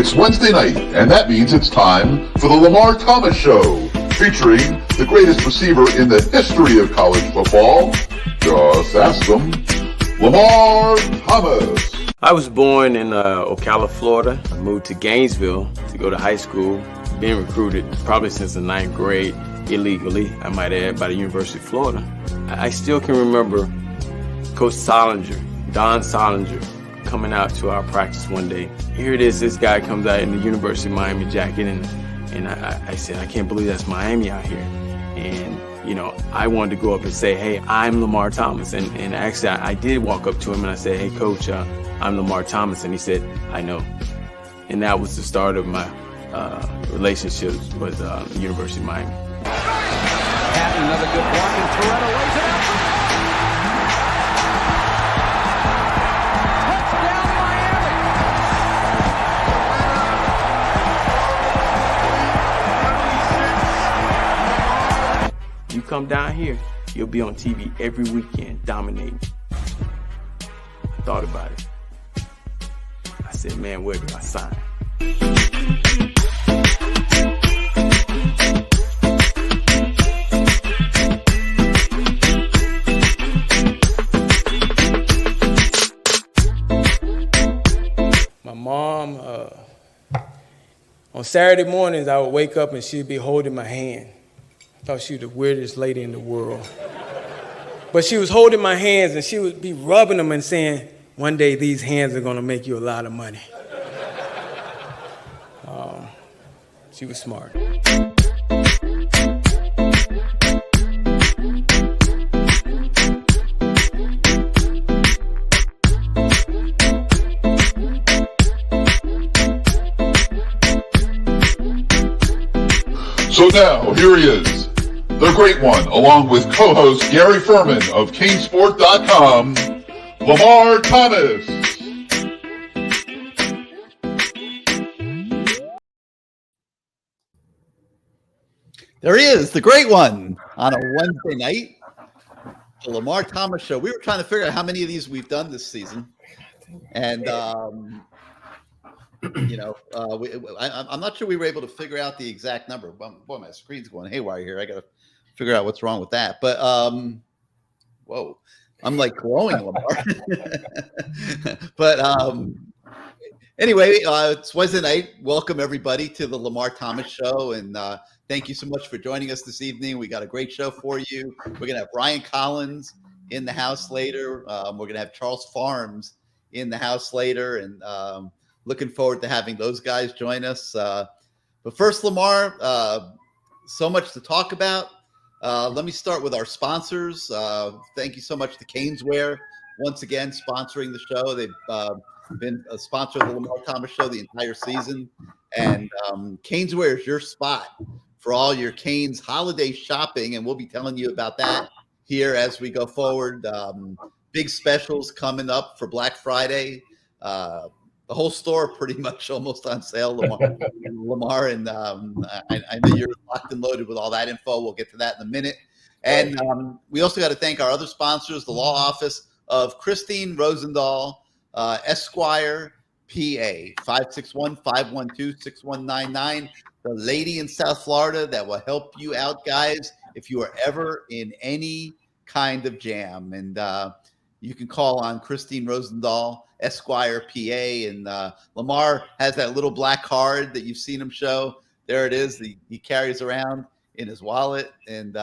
It's Wednesday night, and that means it's time for the Lamar Thomas Show, featuring the greatest receiver in the history of college football. Just ask them, Lamar Thomas. I was born in Ocala, Florida. I moved to Gainesville to go to high school, being recruited probably since the 9th grade, illegally, I might add, by the University of Florida. I still can remember Coach Solinger, Don Solinger, coming out to our practice one day. Here it is, this guy comes out in the University of Miami jacket, and I said, I can't believe that's Miami out here. And, you know, I wanted to go up and say, hey, I'm Lamar Thomas. And actually, I did walk up to him and I said, hey, Coach, I'm Lamar Thomas. And he said, I know. And that was the start of my relationships with the University of Miami. Another good block, and Toretto lays it out. You come down here, you'll be on TV every weekend, dominating. I thought about it. I said, man, where do I sign? My mom, on Saturday mornings, I would wake up and she'd be holding my hand. I thought she was the weirdest lady in the world. But she was holding my hands and she would be rubbing them and saying, one day these hands are gonna make you a lot of money. She was smart. So now, here he is, the great one, along with co-host Gary Ferman of CaneSport.com, Lamar Thomas. There he is, the great one, on a Wednesday night, the Lamar Thomas Show. We were trying to figure out how many of these we've done this season, and I'm not sure we were able to figure out the exact number. Boy, my screen's going haywire here. I got to figure out what's wrong with that. But whoa, I'm like glowing, Lamar. But anyway, it's Wednesday night. Welcome everybody to the Lamar Thomas Show, and thank you so much for joining us this evening. We got a great show for you. We're gonna have Brian Collins in the house later. We're gonna have Charles Farms in the house later, and looking forward to having those guys join us. But first, Lamar, so much to talk about. Let me start with our sponsors. Thank you so much to Caneswear, once again, sponsoring the show. They've been a sponsor of the Lamar Thomas Show the entire season. And Caneswear is your spot for all your Canes holiday shopping. And we'll be telling you about that here as we go forward. Big specials coming up for Black Friday. The whole store pretty much almost on sale, Lamar, and I know you're locked and loaded with all that info. We'll get to that in a minute. And we also got to thank our other sponsors, the law office of Christine Rosendahl, Esquire, PA, 561-512-6199. The lady in South Florida that will help you out, guys, if you are ever in any kind of jam. And you can call on Christine Rosendahl, Esquire, PA, and Lamar has that little black card that you've seen him show. There it is. He carries around in his wallet, and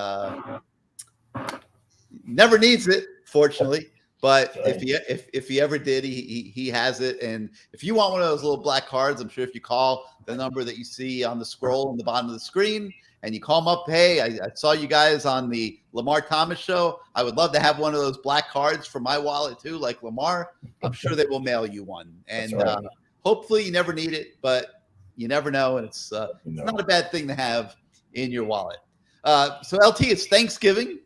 never needs it, fortunately. But if he ever did, he has it. And if you want one of those little black cards, I'm sure if you call the number that you see on the scroll on the bottom of the screen, and you call them up, hey, I saw you guys on the Lamar Thomas Show. I would love to have one of those black cards for my wallet too, like Lamar. I'm sure they will mail you one. And right. Hopefully you never need it, but you never know. And it's not a bad thing to have in your wallet. So LT, it's Thanksgiving,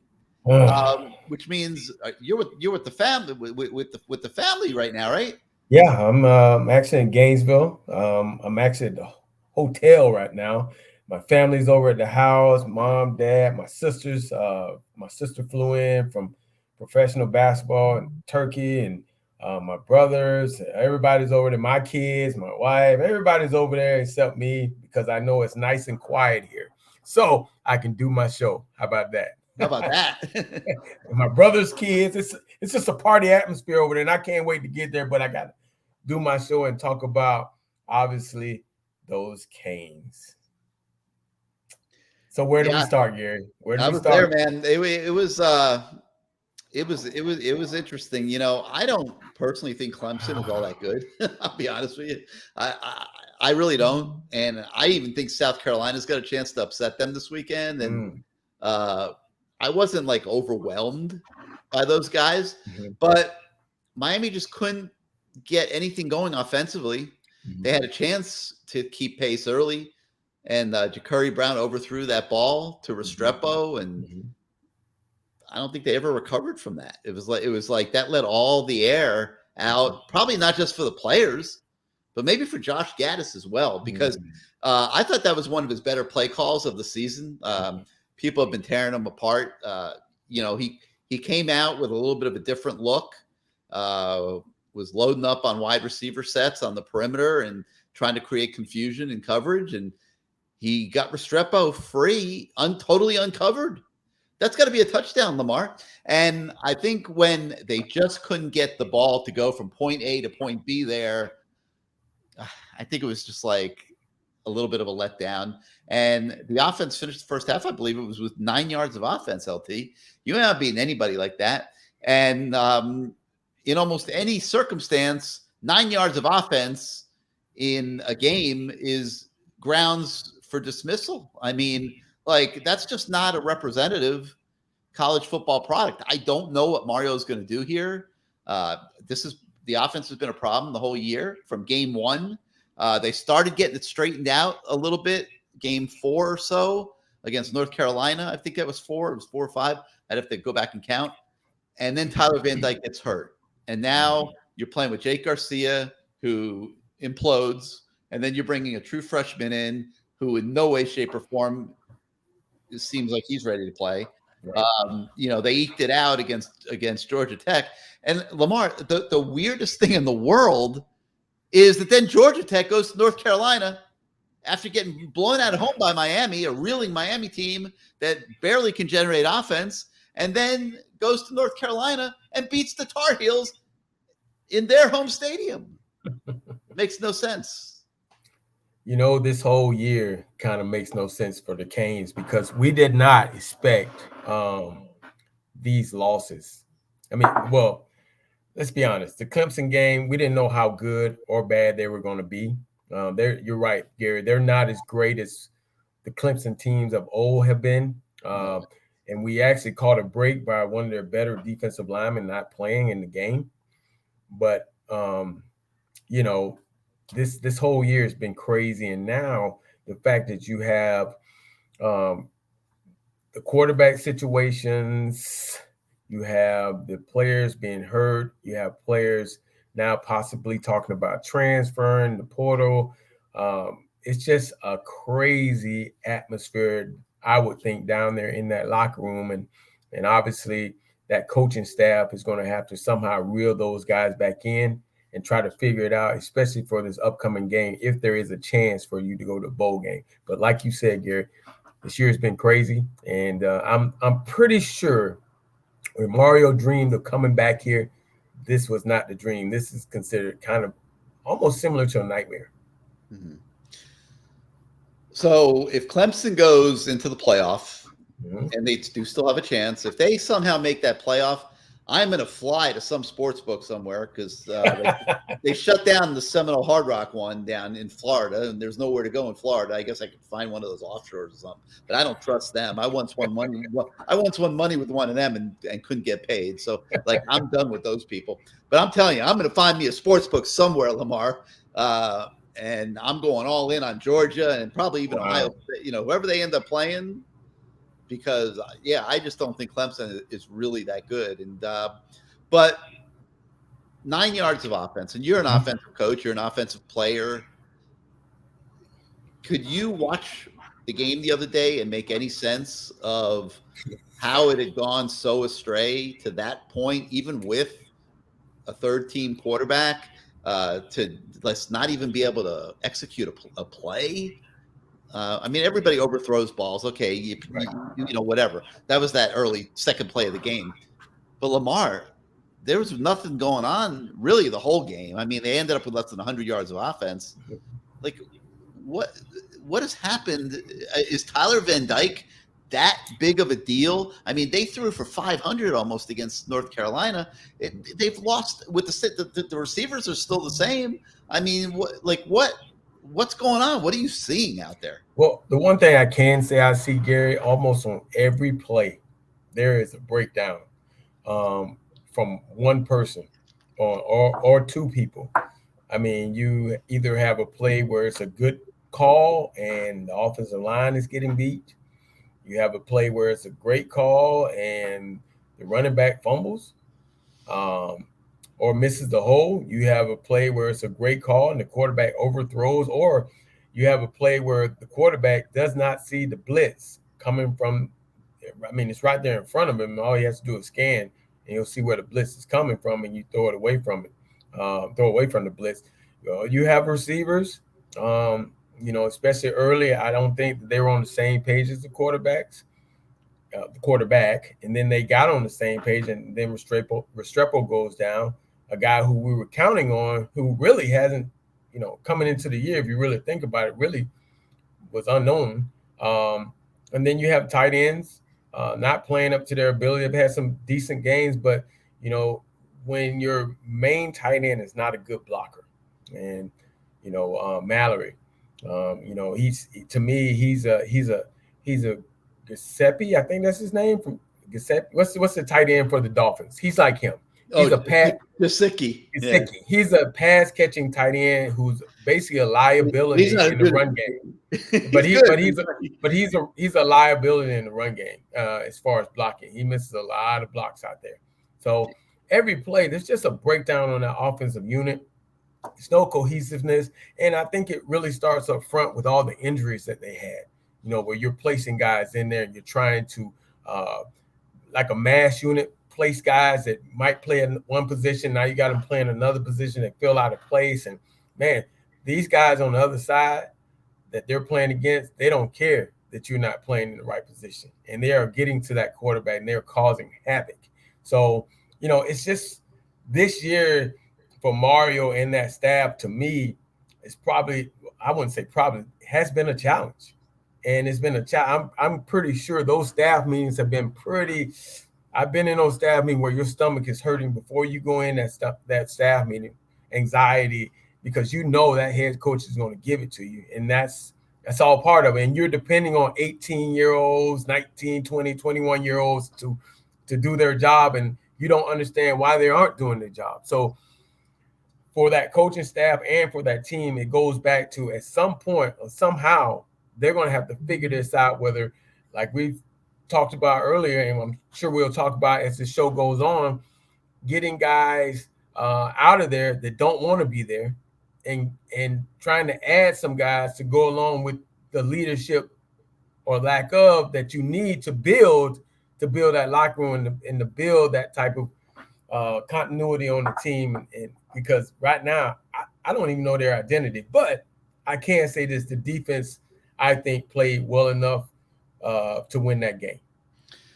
which means you're with the family with the family right now, right? Yeah, I'm actually in Gainesville. I'm actually at the hotel right now. My family's over at the house, mom, dad, my sisters. My sister flew in from professional basketball in Turkey, and my brothers, everybody's over there, my kids, my wife, everybody's over there except me because I know it's nice and quiet here. So I can do my show. How about that? How about that? My brother's kids, it's just a party atmosphere over there, and I can't wait to get there, but I got to do my show and talk about, obviously, those Canes. So where do we start, Gary? Where do we start? There, man. It was interesting. You know, I don't personally think Clemson is all that good. I'll be honest with you. I really don't. And I even think South Carolina's got a chance to upset them this weekend. And I wasn't like overwhelmed by those guys, but Miami just couldn't get anything going offensively. They had a chance to keep pace early, and Ja'Cory Brown overthrew that ball to Restrepo, and I don't think they ever recovered from that. It was like that let all the air out, probably not just for the players, but maybe for Josh Gaddis as well, because I thought that was one of his better play calls of the season. People have been tearing him apart. You know, he came out with a little bit of a different look, was loading up on wide receiver sets on the perimeter and trying to create confusion in coverage. And he got Restrepo free, totally uncovered. That's got to be a touchdown, Lamar. And I think when they just couldn't get the ball to go from point A to point B there, I think it was just like a little bit of a letdown. And the offense finished the first half, I believe it was with 9 yards of offense, LT. You're not beating anybody like that. And in almost any circumstance, 9 yards of offense in a game is grounds for dismissal. I mean, like, that's just not a representative college football product. I don't know what Mario is going to do here. The offense has been a problem the whole year from game one. They started getting it straightened out a little bit game 4 or so against North Carolina. I think that was 4. It was 4 or 5. I'd have to go back and count. And then Tyler Van Dyke gets hurt. And now you're playing with Jake Garcia, who implodes. And then you're bringing a true freshman in who in no way, shape, or form it seems like he's ready to play. You know, they eked it out against Georgia Tech. And Lamar, the weirdest thing in the world is that then Georgia Tech goes to North Carolina after getting blown out at home by Miami, a reeling Miami team that barely can generate offense, and then goes to North Carolina and beats the Tar Heels in their home stadium. Makes no sense. You know, this whole year kind of makes no sense for the Canes because we did not expect these losses. I mean, well, let's be honest. The Clemson game, we didn't know how good or bad they were going to be. You're right, Gary. They're not as great as the Clemson teams of old have been. And we actually caught a break by one of their better defensive linemen not playing in the game. But, you know, this whole year has been crazy. And now the fact that you have the quarterback situations, you have the players being hurt, you have players now possibly talking about transferring the portal. It's just a crazy atmosphere, I would think, down there in that locker room. And obviously that coaching staff is going to have to somehow reel those guys back in and try to figure it out, especially for this upcoming game, if there is a chance for you to go to a bowl game. But like you said, Gary, this year has been crazy. And I'm pretty sure when Mario dreamed of coming back here, this was not the dream. This is considered kind of almost similar to a nightmare. Mm-hmm. So if Clemson goes into the playoff, and they do still have a chance, if they somehow make that playoff, I'm going to fly to some sports book somewhere because they shut down the Seminole Hard Rock one down in Florida, and there's nowhere to go in Florida. I guess I could find one of those offshores or something, but I don't trust them. I once won money. I once won money with one of them and couldn't get paid. So like I'm done with those people. But I'm telling you, I'm going to find me a sports book somewhere, Lamar, and I'm going all in on Georgia and probably even Ohio State. You know, whoever they end up playing. Because, I just don't think Clemson is really that good. And but 9 yards of offense, and you're an offensive coach, you're an offensive player. Could you watch the game the other day and make any sense of how it had gone so astray to that point, even with a third team quarterback to let's not even be able to execute a play. I mean, everybody overthrows balls. Okay, you know, whatever. That was that early second play of the game. But Lamar, there was nothing going on really the whole game. I mean, they ended up with less than 100 yards of offense. Like, what has happened? Is Tyler Van Dyke that big of a deal? I mean, they threw for 500 almost against North Carolina. They've lost with the receivers are still the same. I mean, what's going on? What are you seeing out there? Well, the one thing I can say I see, Gary, almost on every play, there is a breakdown from one person or two people. I mean, you either have a play where it's a good call and the offensive line is getting beat. You have a play where it's a great call and the running back fumbles or misses the hole. You have a play where it's a great call and the quarterback overthrows, or you have a play where the quarterback does not see the blitz coming from. I mean, it's right there in front of him. All he has to do is scan, and you'll see where the blitz is coming from, and you throw it away from it. Throw away from the blitz. You have receivers, you know, especially early. I don't think that they were on the same page as the quarterback, and then they got on the same page, and then Restrepo goes down, a guy who we were counting on, who really hasn't, you know, coming into the year, if you really think about it, really was unknown. And then you have tight ends not playing up to their ability. They've had some decent games, but, you know, when your main tight end is not a good blocker, and, you know, Mallory, you know, he's a Giuseppe, I think that's his name, from Giuseppe. What's the tight end for the Dolphins? He's like him. He's Gesicki. Yeah. He's a pass catching tight end who's basically a liability in the run game. But he's a liability in the run game as far as blocking. He misses a lot of blocks out there. So every play, there's just a breakdown on that offensive unit. There's no cohesiveness, and I think it really starts up front with all the injuries that they had. You know, where you're placing guys in there and you're trying to, like a mass unit, place guys that might play in one position. Now you got them playing another position that feel out of place. And, man, these guys on the other side that they're playing against, they don't care that you're not playing in the right position. And they are getting to that quarterback, and they're causing havoc. So, you know, it's just this year for Mario and that staff, to me, it's probably, I wouldn't say probably, has been a challenge. And it's been a challenge. I'm pretty sure those staff meetings have been pretty – I've been in those staff meetings where your stomach is hurting before you go in that staff meeting, anxiety, because you know that head coach is going to give it to you. And that's all part of it. And you're depending on 18-year-olds, 19, 20, 21-year-olds to do their job, and you don't understand why they aren't doing their job. So for that coaching staff and for that team, it goes back to, at some point or somehow, they're going to have to figure this out, whether, like we've talked about earlier, and I'm sure we'll talk about as the show goes on, getting guys out of there that don't want to be there, and trying to add some guys to go along with the leadership or lack of that you need to build that locker room and to build that type of continuity on the team. And because right now I don't even know their identity, but I can say this: the defense, I think, played well enough to win that game.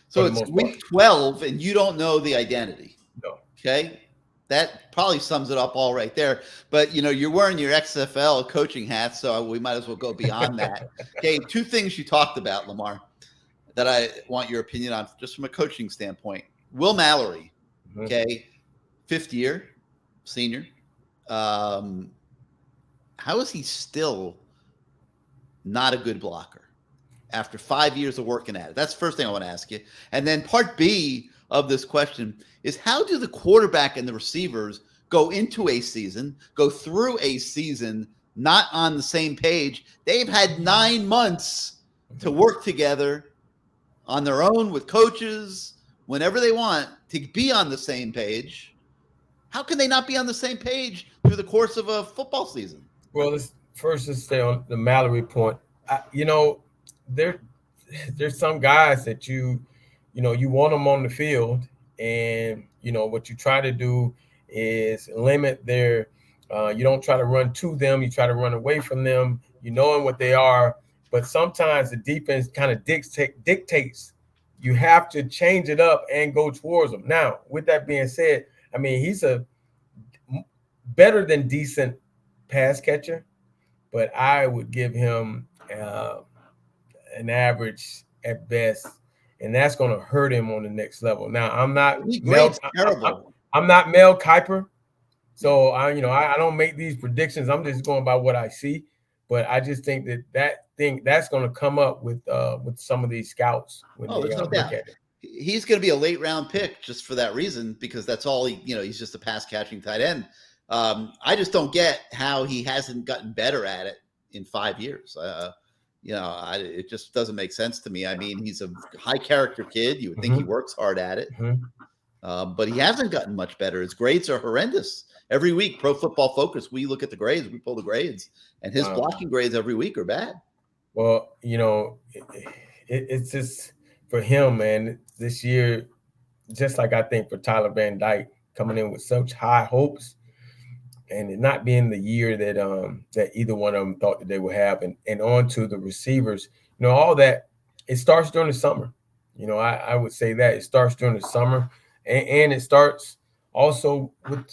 So it's week 12 and you don't know the identity. No. Okay. That probably sums it up all right there. But, you know, you're wearing your XFL coaching hat, so we might as well go beyond that. Okay. Two things you talked about, Lamar, that I want your opinion on just from a coaching standpoint. Will Mallory, okay, fifth year, senior. How is he still not a good blocker after 5 years of working at it? That's the first thing I want to ask you. And then part B of this question is, how do the quarterback and the receivers go into a season, go through a season, not on the same page? They've had 9 months to work together on their own with coaches whenever they want to be on the same page. How can they not be on the same page through the course of a football season? Well, let's stay on the Mallory point. You know, there's some guys that you want them on the field, and you know what you try to do is limit their. You don't try to run to them. You try to run away from them. You knowing what they are, but sometimes the defense kind of dictates. You have to change it up and go towards them. Now, with that being said, I mean, he's a better than decent pass catcher, but I would give him an average at best, and that's going to hurt him on the next level. Now, I'm not terrible. I'm not Mel Kiper, so I don't make these predictions. I'm just going by what I see, but I just think that's going to come up with some of these scouts when they there's no look doubt. at it. He's going to be a late round pick just for that reason, because that's all he's just a pass catching tight end. I just don't get how he hasn't gotten better at it in 5 years. It just doesn't make sense to me. I mean, he's a high character kid. You would think he works hard at it, but he hasn't gotten much better. His grades are horrendous. Every week, Pro Football Focus, we look at the grades, we pull the grades, and his blocking grades every week are bad. Well, it's just for him, man, this year, just like I think for Tyler Van Dyke, coming in with such high hopes and it not being the year that either one of them thought that they would have, and on to the receivers, all that, it starts during the summer. I would say that it starts during the summer, and it starts also with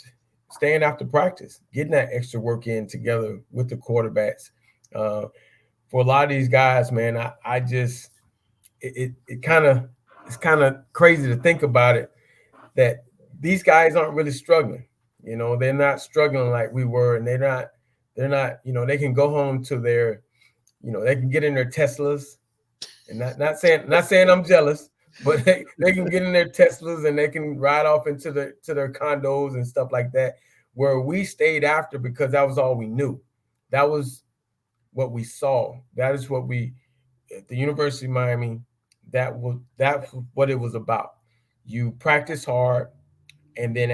staying after practice, getting that extra work in together with the quarterbacks. For a lot of these guys, man, I just it's kind of crazy to think about it, that these guys aren't really struggling. They're not struggling like we were, and they're not, they can go home to their, they can get in their Teslas, and not saying I'm jealous, but they can get in their Teslas and they can ride off into their condos and stuff like that, where we stayed after because that was all we knew. That was what we saw. That is what we, at the University of Miami, that's what it was about. You practice hard, and then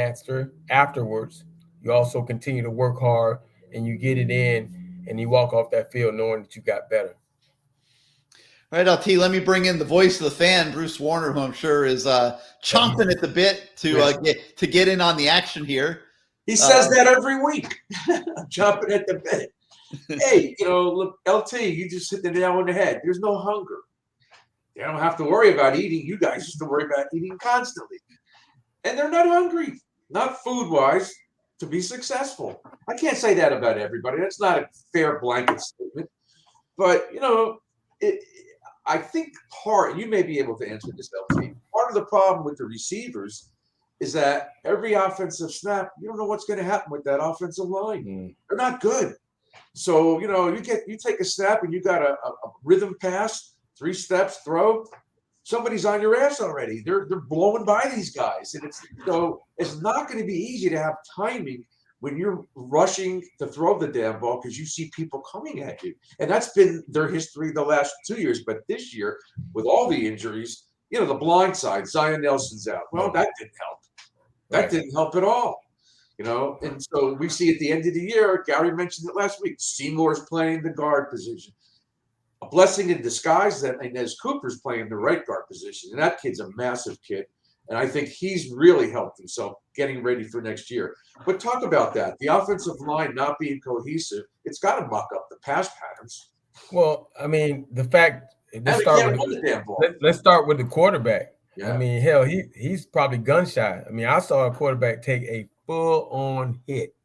afterwards, you also continue to work hard, and you get it in, and you walk off that field knowing that you got better. All right, LT, let me bring in the voice of the fan, Bruce Warner, who I'm sure is chomping at the bit to get in on the action here. He says that every week. I'm chomping at the bit. Hey, look, LT, you just hit the nail on the head. There's no hunger. They don't have to worry about eating. You guys have to worry about eating constantly. And they're not hungry, not food-wise, to be successful. I can't say that about everybody. That's not a fair blanket statement. But, I think you may be able to answer this, LT. Part of the problem with the receivers is that every offensive snap, you don't know what's going to happen with that offensive line. They're not good. So, you take a snap and you got a rhythm pass, 3 steps, throw. Somebody's on your ass already. They're blowing by these guys. And it's not going to be easy to have timing when you're rushing to throw the damn ball because you see people coming at you. And that's been their history the last 2 years. But this year, with all the injuries, the blind side, Zion Nelson's out. Well, that didn't help. That didn't help at all. And so we see at the end of the year, Gary mentioned it last week, Seymour's playing the guard position. A blessing in disguise that Inez Cooper's playing the right guard position. And that kid's a massive kid. And I think he's really helped himself getting ready for next year. But talk about that. The offensive line not being cohesive, it's got to muck up the pass patterns. Well, I mean, the fact let's start with the quarterback. Yeah. I mean, hell, he's probably gun shy. I mean, I saw a quarterback take a full-on hit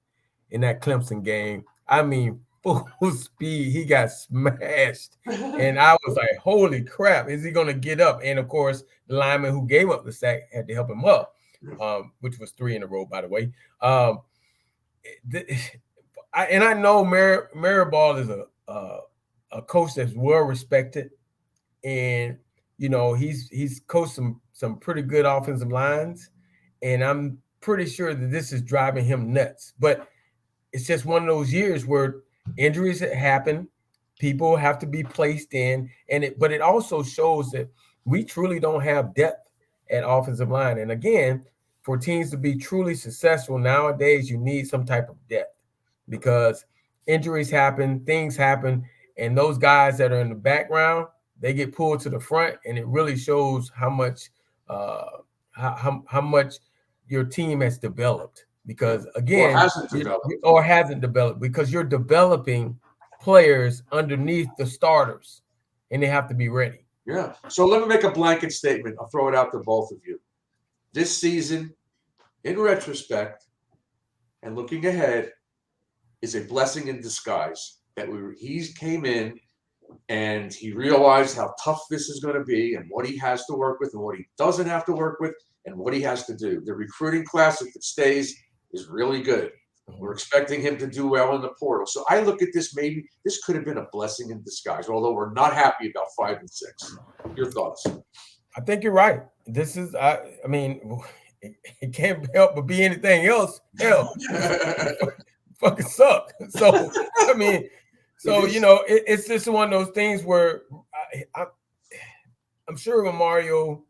in that Clemson game. I mean, full speed. He got smashed. And I was like, holy crap, is he going to get up? And, of course, the lineman who gave up the sack had to help him up, which was 3 in a row, by the way. I know Mariball is a coach that's well-respected. And, he's coached some pretty good offensive lines. And I'm pretty sure that this is driving him nuts. But it's just one of those years where injuries happen, people have to be placed in, but it also shows that we truly don't have depth at offensive line. And again, for teams to be truly successful nowadays, you need some type of depth because injuries happen, things happen, and those guys that are in the background, they get pulled to the front, and it really shows how much how much your team has developed because again, or hasn't developed because you're developing players underneath the starters, and they have to be ready. Yeah. So let me make a blanket statement. I'll throw it out to both of you. This season, in retrospect, and looking ahead, is a blessing in disguise. That he came in and he realized how tough this is going to be and what he has to work with and what he doesn't have to work with and what he has to do. The recruiting class, if it stays, is really good. We're expecting him to do well in the portal. So I look at this, maybe this could have been a blessing in disguise, although we're not happy about 5 and 6. Your thoughts? I think you're right. This is, I mean, it can't help but be anything else. Hell, fucking suck. So, I mean, so, you know, it's just one of those things where I'm sure Mario,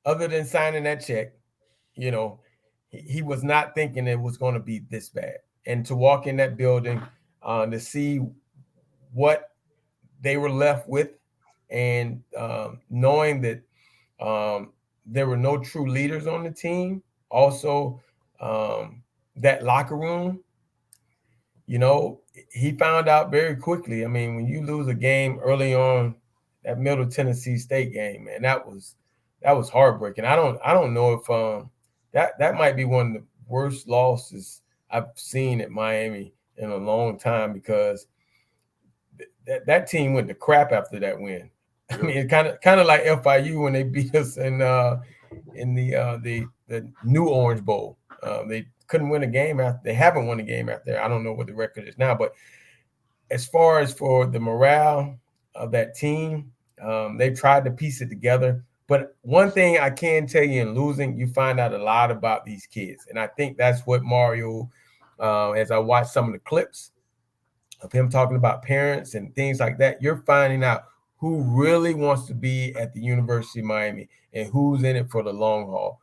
other than signing that check, you know, he was not thinking it was going to be this bad. And to walk in that building, to see what they were left with, and knowing that there were no true leaders on the team. Also, that locker room, you know, he found out very quickly. I mean, when you lose a game early on, that Middle Tennessee State game, man, that was heartbreaking. I don't know if that might be one of the worst losses I've seen at Miami in a long time, because that team went to crap after that win. I mean, it's kind of like FIU when they beat us in the New Orange Bowl. They couldn't win a game after. They haven't won a game after. I don't know what the record is now, but as far as for the morale of that team, they tried to piece it together. But one thing I can tell you, in losing, you find out a lot about these kids, and I think that's what Mario. As I watched some of the clips of him talking about parents and things like that, you're finding out who really wants to be at the University of Miami and who's in it for the long haul.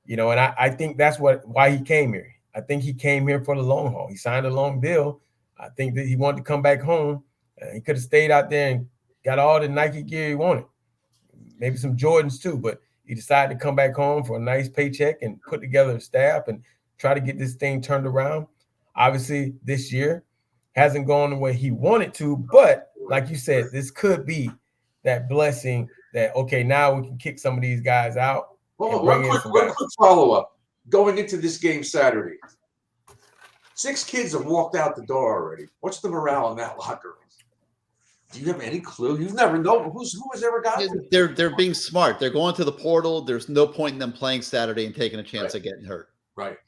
You know, and I think that's why he came here. I think he came here for the long haul. He signed a long deal. I think that he wanted to come back home. He could have stayed out there and got all the Nike gear he wanted, maybe some Jordans too, but he decided to come back home for a nice paycheck and put together a staff and try to get this thing turned around. Obviously, this year hasn't gone the way he wanted to, but like you said, this could be that blessing that, okay, now we can kick some of these guys out. Well, one quick follow-up. Going into this game Saturday, 6 kids have walked out the door already. What's the morale in that locker room? Do you have any clue? You've never known who has ever gotten there. They're being smart. They're going to the portal. There's no point in them playing Saturday and taking a chance of getting hurt. Right.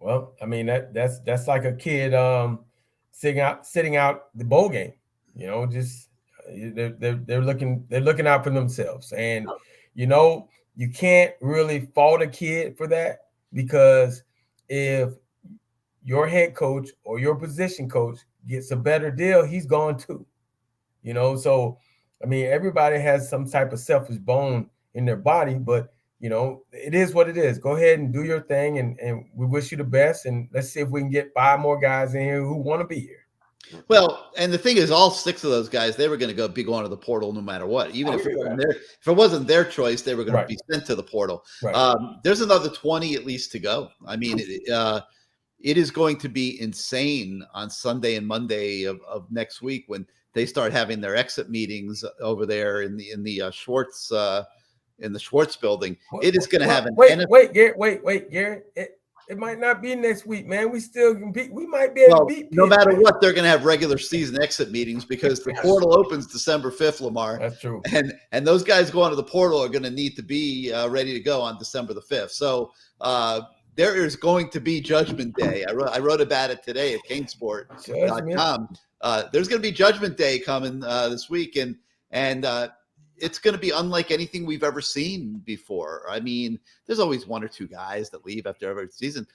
Well, I mean, that's like a kid sitting out the bowl game. You know, just they're looking out for themselves, and you know, you can't really fault a kid for that, because if your head coach or your position coach gets a better deal, he's gone too. You know, so I mean, everybody has some type of selfish bone in their body, but you know, it is what it is. Go ahead and do your thing, and we wish you the best. And let's see if we can get 5 more guys in here who want to be here. Well, and the thing is, all 6 of those guys, they were going to be going to the portal no matter what. Even if it wasn't their choice, they were going to be sent to the portal. Right. There's another 20 at least to go. I mean, it is going to be insane on Sunday and Monday of next week when they start having their exit meetings over there in the Schwartz building. It is going to have an wait, Gary. It might not be next week, man. We still compete. We might be able to beat. No matter what, they're going to have regular season exit meetings because the portal opens December 5th, Lamar. That's true. And those guys going to the portal are going to need to be ready to go on December the 5th. So there is going to be Judgment Day. I wrote about it today at CaneSport.com. There's going to be Judgment Day coming this week, and it's going to be unlike anything we've ever seen before. I mean, there's always 1 or 2 guys that leave after every season.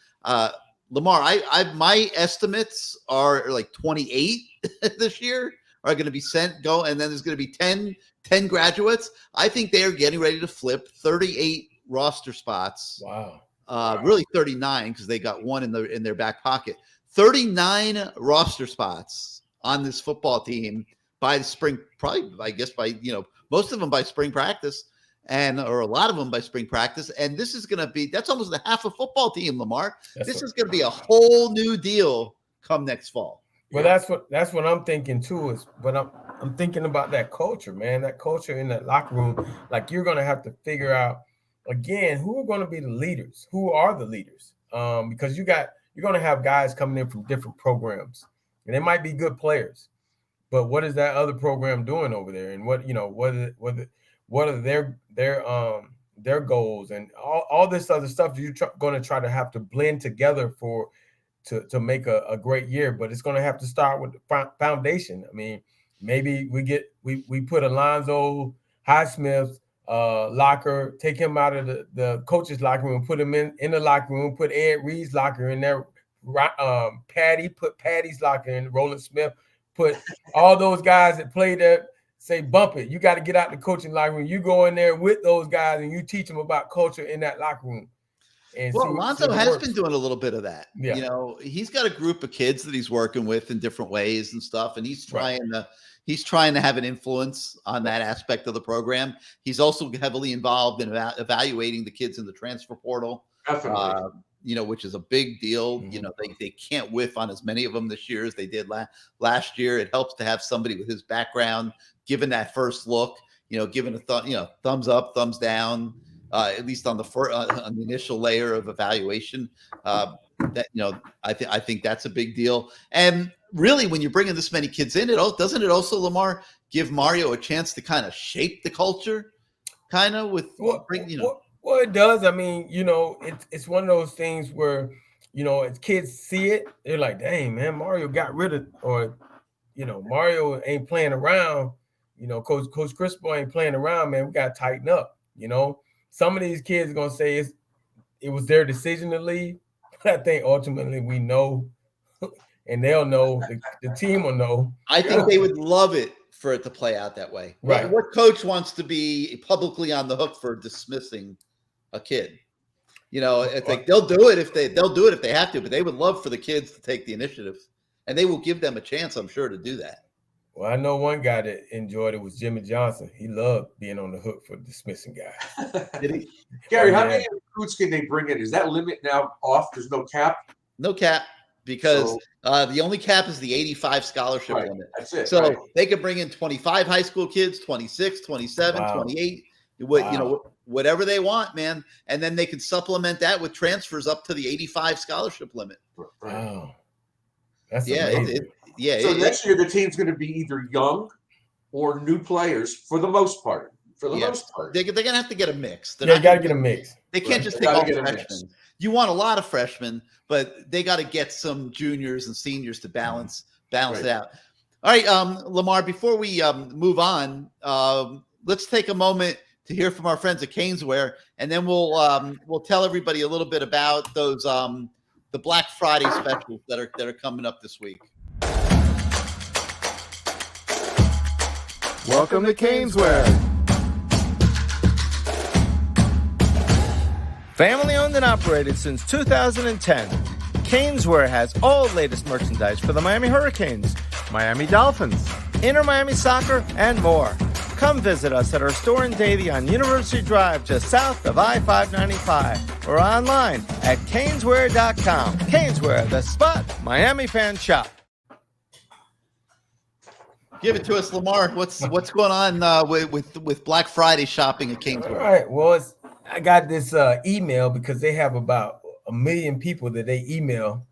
Lamar, my estimates are like 28 this year are going to be go, and then there's going to be 10 graduates. I think they are getting ready to flip 38 roster spots. Wow. Really 39 because they got 1 in their back pocket. 39 roster spots on this football team by the spring, probably I guess by most of them by spring practice, or a lot of them by spring practice. And this is going to be, that's almost a half a football team, Lamar. This is going to be a whole new deal come next fall. Well, that's what I'm thinking too. But I'm thinking about that culture, man. That culture in that locker room. Like, you're going to have to figure out again who are going to be the leaders. Who are the leaders? Because you're going to have guys coming in from different programs, and they might be good players, but what is that other program doing over there? And what are their goals and all this other stuff you're going to try to have to blend together to make a great year. But it's going to have to start with the foundation. I mean, maybe we put Alonzo Highsmith's locker, take him out of the coach's locker room, put him in the locker room, put Ed Reed's locker in there, put Patty's locker in, Roland Smith, put all those guys that play there, say, bump it. You got to get out the coaching locker room. You go in there with those guys and you teach them about culture in that locker room. And well, Alonzo has been doing a little bit of that. Yeah. You know, he's got a group of kids that he's working with in different ways and stuff, and he's trying to have an influence on that aspect of the program. He's also heavily involved in evaluating the kids in the transfer portal. Definitely. Which is a big deal. Mm-hmm. You know, they can't whiff on as many of them this year as they did last year. It helps to have somebody with his background given that first look, given a thumbs up, thumbs down, at least on the initial layer of evaluation. I think that's a big deal. And really, when you're bringing this many kids in, doesn't it also, Lamar, give Mario a chance to kind of shape the culture, Well, it does. I mean, it's one of those things where, as kids see it, they're like, dang, man, Mario got rid of, or, Mario ain't playing around. Coach Crispo ain't playing around, man. We got to tighten up. Some of these kids are going to say it was their decision to leave. But I think ultimately we know, and they'll know, the team will know. I think they would love it for it to play out that way. Right. What coach wants to be publicly on the hook for dismissing a kid? It's like they'll do it if they have to, but they would love for the kids to take the initiative, and they will give them a chance, I'm sure, to do that. Well, I know one guy that enjoyed it was Jimmy Johnson. He loved being on the hook for dismissing guys. Did he? Gary, how many recruits can they bring in? Is that limit now off? There's no cap? No cap, because the only cap is the 85 scholarship limit. That's it. So they could bring in 25 high school kids, 26, 27, 28, whatever they want, man. And then they can supplement that with transfers up to the 85 scholarship limit. Wow. That's amazing. So next year the team's going to be either young or new players for the most part. They're going to have to get a mix. They got to get a mix. They can't just take all freshmen. You want a lot of freshmen, but they got to get some juniors and seniors to balance it out. All right, Lamar, before we move on, let's take a moment to hear from our friends at CaneSport, and then we'll tell everybody a little bit about those the Black Friday specials that are coming up this week. Welcome to CaneSport. Family owned and operated since 2010, CaneSport has all latest merchandise for the Miami Hurricanes, Miami Dolphins, Inter Miami Soccer, and more. Come visit us at our store in Davie on University Drive, just south of I-595, or online at caneswear.com. CaneSport, the spot Miami fans shop. Give it to us, Lamar. What's going on with Black Friday shopping at CaneSport? All right. Well, I got this email because they have about 1 million people that they email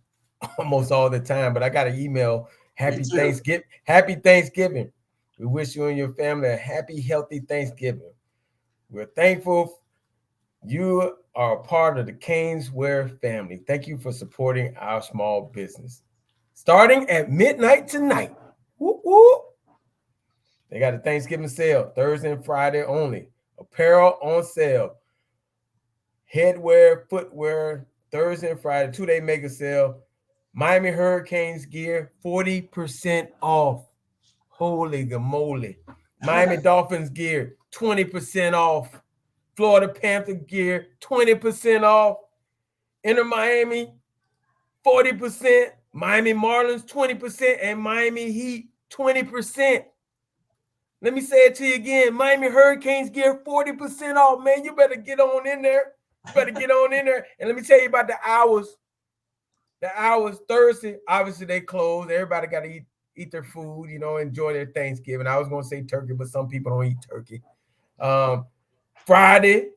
almost all the time. But I got an email. Happy Thanksgiving. We wish you and your family a happy, healthy Thanksgiving. We're thankful you are a part of the CaneSport family. Thank you for supporting our small business. Starting at midnight tonight. Whoop, whoop. They got a Thanksgiving sale, Thursday and Friday only. Apparel on sale. Headwear, footwear, Thursday and Friday, 2-day mega sale. Miami Hurricanes gear, 40% off. Holy moly. Miami Dolphins gear, 20% off. Florida Panther gear, 20% off. Inter Miami, 40%. Miami Marlins, 20%. And Miami Heat, 20%. Let me say it to you again. Miami Hurricanes gear 40% off, man. You better get on in there. And let me tell you about the hours. The hours Thursday, obviously they close. Everybody got to eat their food, enjoy their Thanksgiving. I was going to say turkey, but some people don't eat turkey. Friday,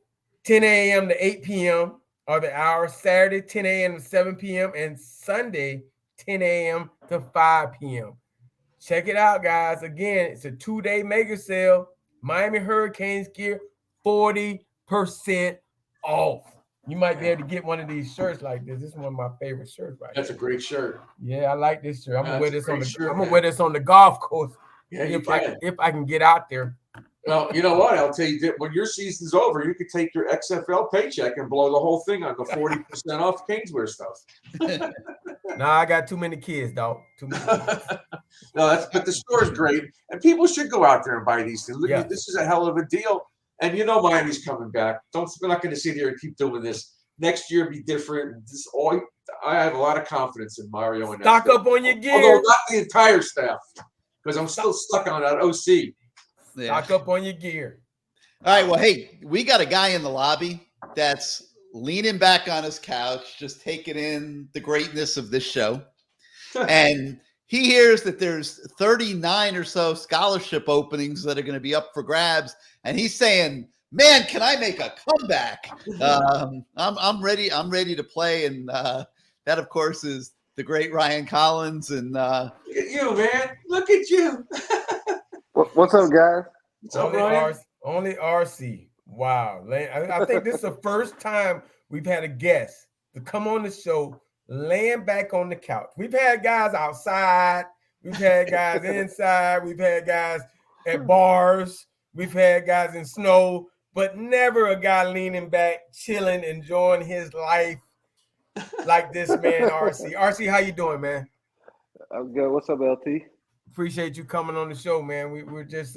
10 a.m. to 8 p.m. are the hours. Saturday, 10 a.m. to 7 p.m. And Sunday, 10 a.m. to 5 p.m. Check it out, guys. Again, it's a 2-day mega sale. Miami Hurricanes gear 40% off. You might be able to get one of these shirts like this. This is one of my favorite shirts right That's a great shirt. Yeah, I like this shirt. I'm gonna wear this I'm gonna wear this on the golf course. Yeah, if I can get out there. Well, you know what? I'll tell you that when your season's over, you could take your XFL paycheck and blow the whole thing on the 40% off Caneswear stuff. Nah, I got too many kids, dog. Too many kids. No, but the store's great, and people should go out there and buy these things. Look, this is a hell of a deal. And Miami's coming back. We're not going to sit here and keep doing this. Next year be different. I have a lot of confidence in Mario and stock up on your gear. Although not the entire staff, because I'm still stuck on that OC. Yeah. Stock up on your gear. All right. Well, hey, we got a guy in the lobby that's leaning back on his couch, just taking in the greatness of this show. And he hears that there's 39 or so scholarship openings that are going to be up for grabs. And he's saying, man, can I make a comeback? I'm ready. I'm ready to play. And that, of course, is the great Ryan Collins. And look at you, man. Look at you. What's up, guys? What's up, Ryan? Only RC. Wow. I think this is the first time we've had a guest to come on the show laying back on the couch. We've had guys outside. We've had guys inside. We've had guys at bars. We've had guys in snow, but never a guy leaning back, chilling, enjoying his life like this man, RC. RC, how you doing, man? I'm good. What's up, LT? Appreciate you coming on the show, man. We're just,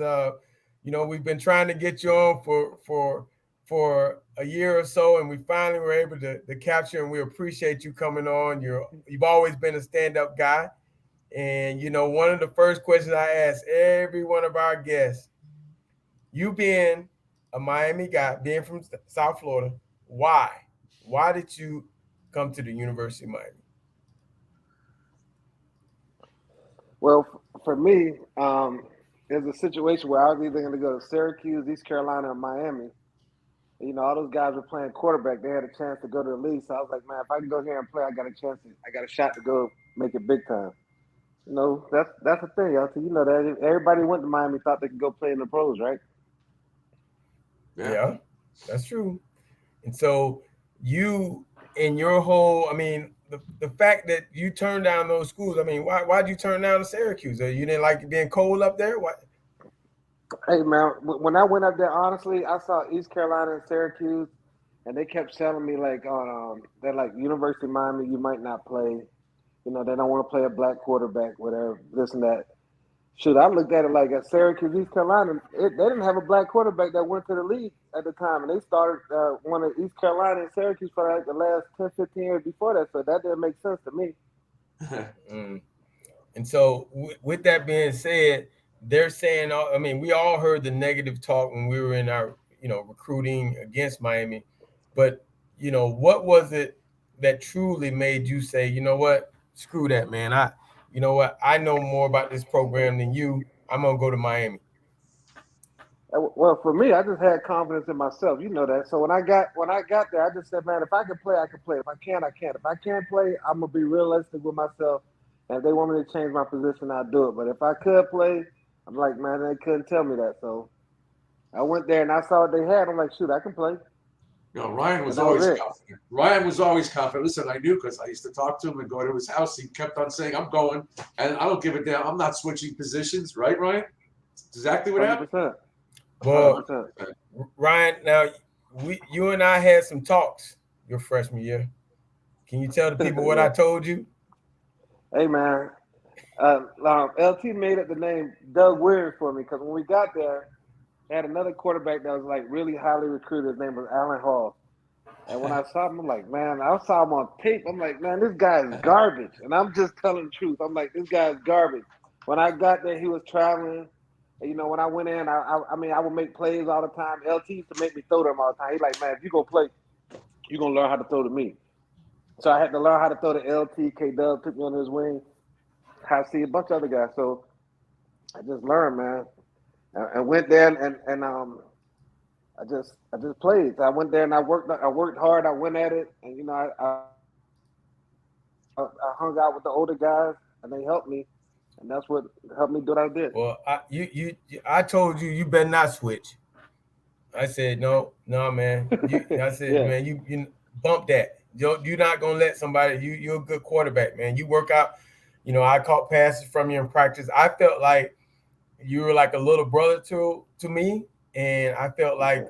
we've been trying to get you on for a year or so, and we finally were able to capture, and we appreciate you coming on. You've always been a stand-up guy. And, one of the first questions I ask every one of our guests, you being a Miami guy, being from South Florida, why? Why did you come to the University of Miami? Well, for me, there's a situation where I was either going to go to Syracuse, East Carolina, or Miami. All those guys were playing quarterback. They had a chance to go to the league. So I was like, man, if I can go here and play, I got a shot to go make it big time. That's the thing, LT. That everybody went to Miami thought they could go play in the pros, right? Yeah, that's true. And so you, in your whole, the fact that you turned down those schools, why'd you turn down Syracuse? You didn't like it being cold up there? What? Hey, man, when I went up there, honestly, I saw East Carolina and Syracuse, and they kept telling me, they're like, University of Miami, you might not play. They don't want to play a black quarterback, whatever, this and that. Shoot, I looked at it like at Syracuse, East Carolina, they didn't have a black quarterback that went to the league at the time, and they started one of East Carolina and Syracuse for like the last 10, 15 years before that, so that didn't make sense to me. And so with that being said, they're saying, we all heard the negative talk when we were in our, recruiting against Miami, but, what was it that truly made you say, you know what, screw that, man, I know more about this program than you. I'm going to go to Miami. Well, for me, I just had confidence in myself. You know that. So when I got there, I just said, man, if I can play, I can play. If I can't, I can't. If I can't play, I'm going to be realistic with myself. And if they want me to change my position, I'll do it. But if I could play, I'm like, man, they couldn't tell me that. So I went there and I saw what they had. I'm like, shoot, I can play. Ryan was always confident. Ryan was always confident. Listen, I knew because I used to talk to him and go to his house. He kept on saying, I'm going, and I don't give a damn. I'm not switching positions. Right, Ryan? That's exactly what 100%. happened. Well, 100%. Ryan, now, you and I had some talks your freshman year. Can you tell the people what I told you? Hey, man. LT made up the name Doug Weird for me because when we got there, they had another quarterback that was like really highly recruited. His name was Allen Hall. And when I saw him, I'm like, man, I saw him on tape. I'm like, man, this guy is garbage. And I'm just telling the truth. I'm like, this guy is garbage. When I got there, he was traveling And, when I went in, I mean, I would make plays all the time. LT used to make me throw them all the time. He's like, man, if you gonna play, you're gonna learn how to throw to me. So I had to learn how to throw to LT. K-Dub took me under his wing. I see a bunch of other guys. So I just learned, man, and went there and I just played. So I went there and I worked hard. I went at it, and I hung out with the older guys, and they helped me, and that's what helped me do what I did. Well, I told you better not switch. I said no, man. I said, Yeah. man, you bump that. You're not gonna let somebody. You're a good quarterback, man. You work out. I caught passes from you in practice. I felt like you were like a little brother to me, and I felt like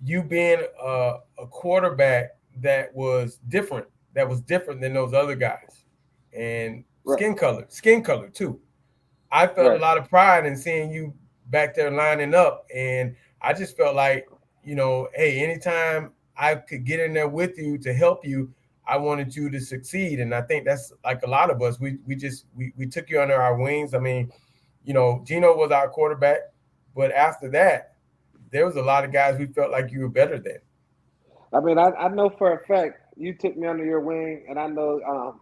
you being a quarterback that was different than those other guys, and skin color too. I felt a lot of pride in seeing you back there lining up, and I just felt like, hey, anytime I could get in there with you to help you, I wanted you to succeed. And I think that's like a lot of us. We took you under our wings. I mean, Gino was our quarterback, but after that, there was a lot of guys we felt like you were better than. I mean, I know for a fact you took me under your wing, and I know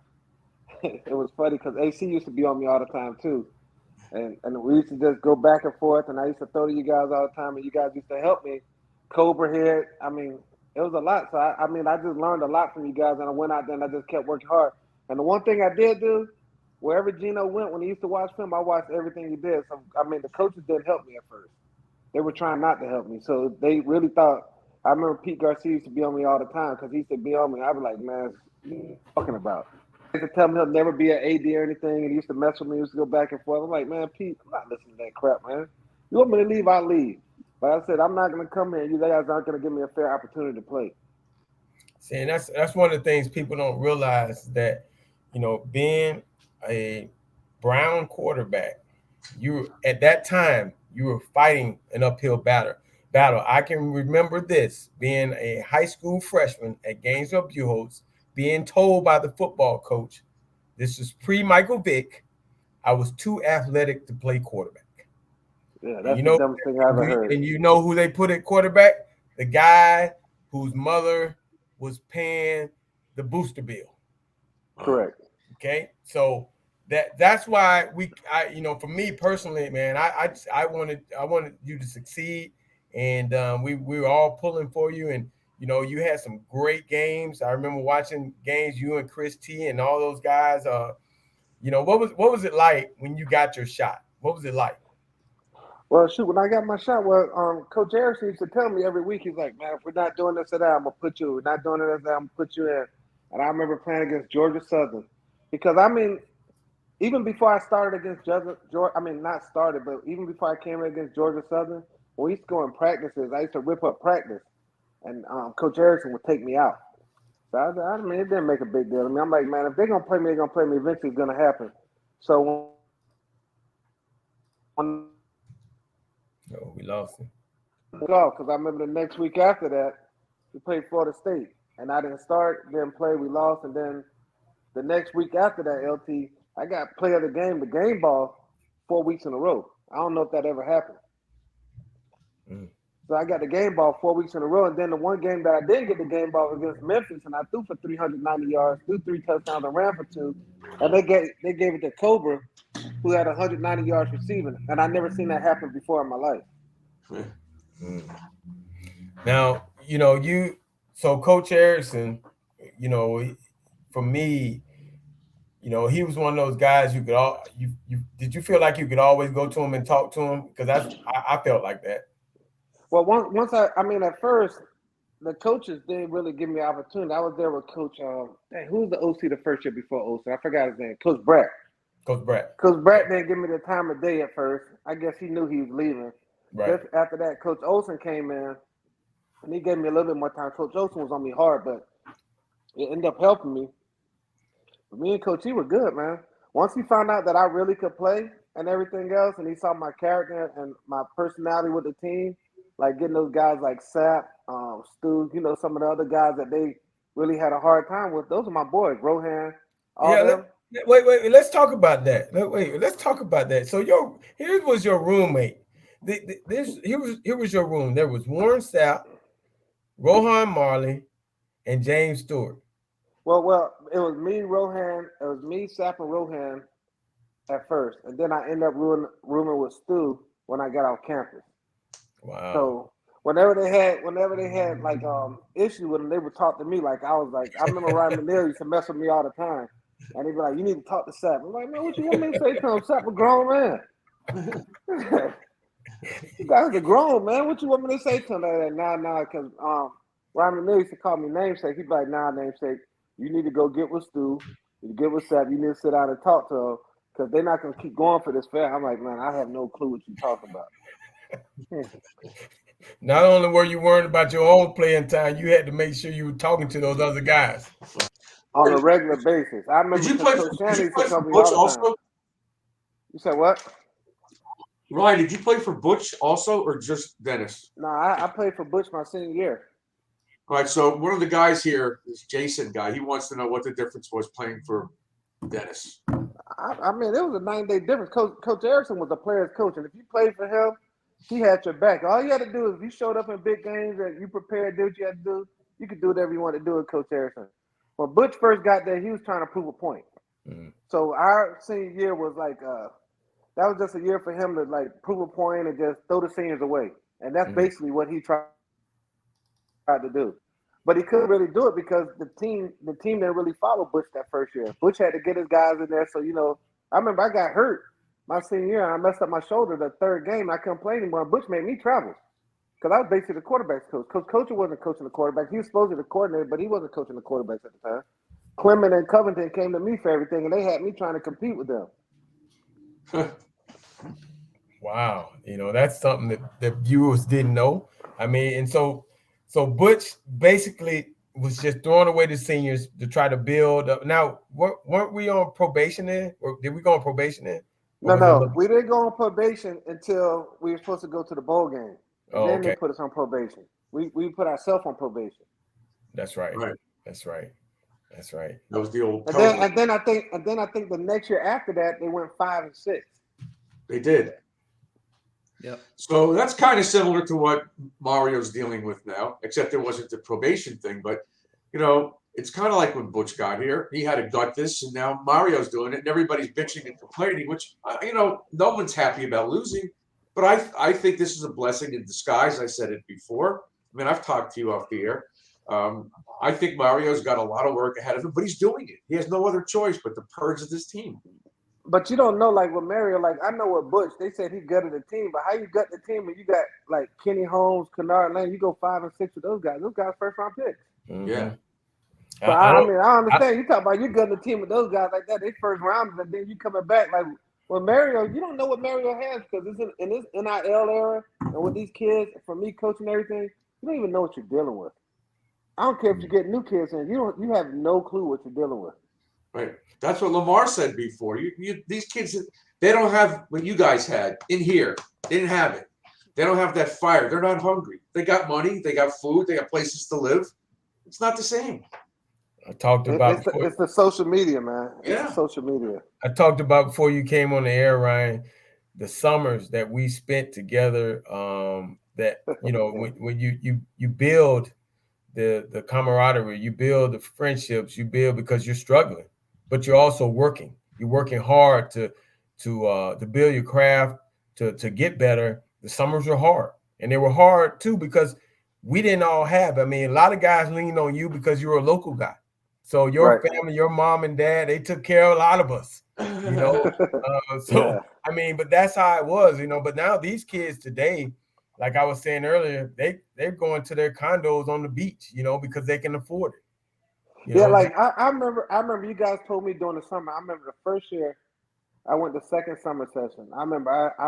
it was funny because AC used to be on me all the time too. And we used to just go back and forth, and I used to throw to you guys all the time, and you guys used to help me. Cobra head, I mean, it was a lot. So, I just learned a lot from you guys, and I went out there and I just kept working hard. And the one thing I did do, wherever Gino went, when he used to watch film, I watched everything he did. So, I mean, the coaches didn't help me at first. They were trying not to help me. So, they really thought, I remember Pete Garcia used to be on me all the time because he used to be on me. I'd be like, man, what are you talking about? He used to tell me he'll never be an AD or anything, and he used to mess with me. He used to go back and forth. I'm like, man, Pete, I'm not listening to that crap, man. You want me to leave, I'll leave. But I said, I'm not going to come here. You guys aren't going to give me a fair opportunity to play. See, and that's one of the things people don't realize, that, being a Brown quarterback, at that time, you were fighting an uphill battle. I can remember this, being a high school freshman at Gainesville Buchholz, being told by the football coach, this is pre-Michael Vick, I was too athletic to play quarterback. Yeah, that's the dumbest thing I ever heard. And you know who they put at quarterback? The guy whose mother was paying the booster bill. Correct. Okay, so that's why for me personally, man, I wanted you to succeed, and we were all pulling for you, and you had some great games. I remember watching games, you and Chris T and all those guys. What was it like when you got your shot? What was it like? Well, shoot, when I got my shot, Coach Harrison used to tell me every week, he's like, man, if we're not doing this or that, I'm going to put you. We're not doing it or that, I'm going to put you in. And I remember playing against Georgia Southern. Because, I mean, even before I started against Georgia, not started, but even before I came in against Georgia Southern, when we used to go in practices, I used to rip up practice. And Coach Harrison would take me out. So, I mean, it didn't make a big deal. I mean, I'm like, man, if they're going to play me, they're going to play me. Eventually it's going to happen. So, we lost him. Because I remember the next week after that, we played Florida State. And I didn't start, didn't play, we lost. And then the next week after that, LT, I got player of the game ball 4 weeks in a row. I don't know if that ever happened. So I got the game ball 4 weeks in a row. And then the one game that I didn't get the game ball was against Memphis, and I threw for 390 yards, threw 3 touchdowns, and ran for 2. And they gave it to Cobra, who had 190 yards receiving. And I never seen that happen before in my life. Now, so Coach Harrison, for me, he was one of those guys did you feel like you could always go to him and talk to him? Because I felt like that. Well, once at first, the coaches didn't really give me an opportunity. I was there with Coach, who was the OC the first year before Olsen? I forgot his name. Coach Bratt. Coach Bratt didn't give me the time of day at first. I guess he knew he was leaving. Right. Just after that, Coach Olsen came in, and he gave me a little bit more time. Coach Olsen was on me hard, but it ended up helping me. But me and Coach E were good, man. Once he found out that I really could play and everything else, and he saw my character and my personality with the team, like getting those guys like Sapp, Stu, some of the other guys that they really had a hard time with. Those are my boys, Rohan, all them. Wait. Let's talk about that. Let's talk about that. So here was your roommate. Here was your room. There was Warren Sapp, Rohan Marley, and James Stewart. Well, it was me, Rohan. It was me, Sapp, and Rohan at first, and then I ended up rooming with Stu when I got off campus. Wow. So whenever they had like issue with them, they would talk to me like I was like, I remember Ryan McNeil used to mess with me all the time. And he'd be like, you need to talk to Sapp. I'm like, man, what you want me to say to him? Sapp a grown man. You guys are grown, man. What you want me to say to him? Like, nah, because Ryan McNeil used to call me namesake. He'd be like, nah, namesake, you need to go get with Stu. You get with Sapp. You need to sit down and talk to him because they're not going to keep going for this fair. I'm like, man, I have no clue what you're talking about. Not only were you worried about your own playing time, you had to make sure you were talking to those other guys on a regular basis. I remember Did you play for Butch also? You said what? Ryan, did you play for Butch also or just Dennis? No, I played for Butch my senior year. All right, so one of the guys here, this Jason guy, he wants to know what the difference was playing for Dennis. I mean, it was a 9-day difference. Coach Erickson was a player's coach, and if you played for him, he had your back. All you had to do is if you showed up in big games and you prepared, did what you had to do, you could do whatever you wanted to do with Coach Erickson. When Butch first got there, he was trying to prove a point. Mm-hmm. So our senior year was like that was just a year for him to like prove a point and just throw the seniors away. And that's basically what he tried to do. But he couldn't really do it because the team didn't really follow Butch that first year. Butch had to get his guys in there. So, I remember I got hurt my senior year, and I messed up my shoulder the third game. I couldn't play anymore. Butch made me travel because I was basically the quarterback's coach. Coach wasn't coaching the quarterback. He was supposed to be the coordinator, but he wasn't coaching the quarterbacks at the time. Clement and Covington came to me for everything, and they had me trying to compete with them. Wow. That's something that the viewers didn't know. I mean, and so Butch basically was just throwing away the seniors to try to build up. Now, weren't we on probation then? Or did we go on probation then? No, we didn't go on probation until we were supposed to go to the bowl game. And then they put us on probation. We put ourselves on probation. That's right. That's right. That was the old. And then I think the next year after that they went 5 and 6. They did. Yep. So that's kind of similar to what Mario's dealing with now, except it wasn't the probation thing. But it's kind of like when Butch got here. He had to gut this, and now Mario's doing it, and everybody's bitching and complaining, which, no one's happy about losing. But I think this is a blessing in disguise. I said it before. I mean, I've talked to you off the air. I think Mario's got a lot of work ahead of him, but he's doing it. He has no other choice but to purge this team. But you don't know, like with Mario, like I know with Butch, they said he gutted the team, but how you gut the team when you got like Kenny Holmes, Kennard Lane, you go 5 and 6 with those guys. Those guys first round picks. Mm-hmm. Yeah. So I understand. You talk about you gutting the team with those guys like that, they first rounders, and then you coming back like with Mario, you don't know what Mario has because it's in this NIL era and with these kids, for me coaching everything, you don't even know what you're dealing with. I don't care if you get new kids in, you have no clue what you're dealing with. Right. That's what Lamar said before. These kids, they don't have what you guys had in here. They didn't have it. They don't have that fire. They're not hungry. They got money. They got food. They got places to live. It's not the same. I talked about it's the social media, man. Yeah, social media. I talked about before you came on the air, Ryan, the summers that we spent together. That when you build the camaraderie, you build the friendships, you build because you're struggling, but you're also working. You're working hard to build your craft, to get better. The summers were hard, and they were hard too because we didn't all have. I mean, a lot of guys leaned on you because you were a local guy. So your family, your mom and dad, they took care of a lot of us. I mean, but that's how it was, But now these kids today, like I was saying earlier, they're going to their condos on the beach, because they can afford it. I remember you guys told me during the summer. I remember the first year I went to second summer session. I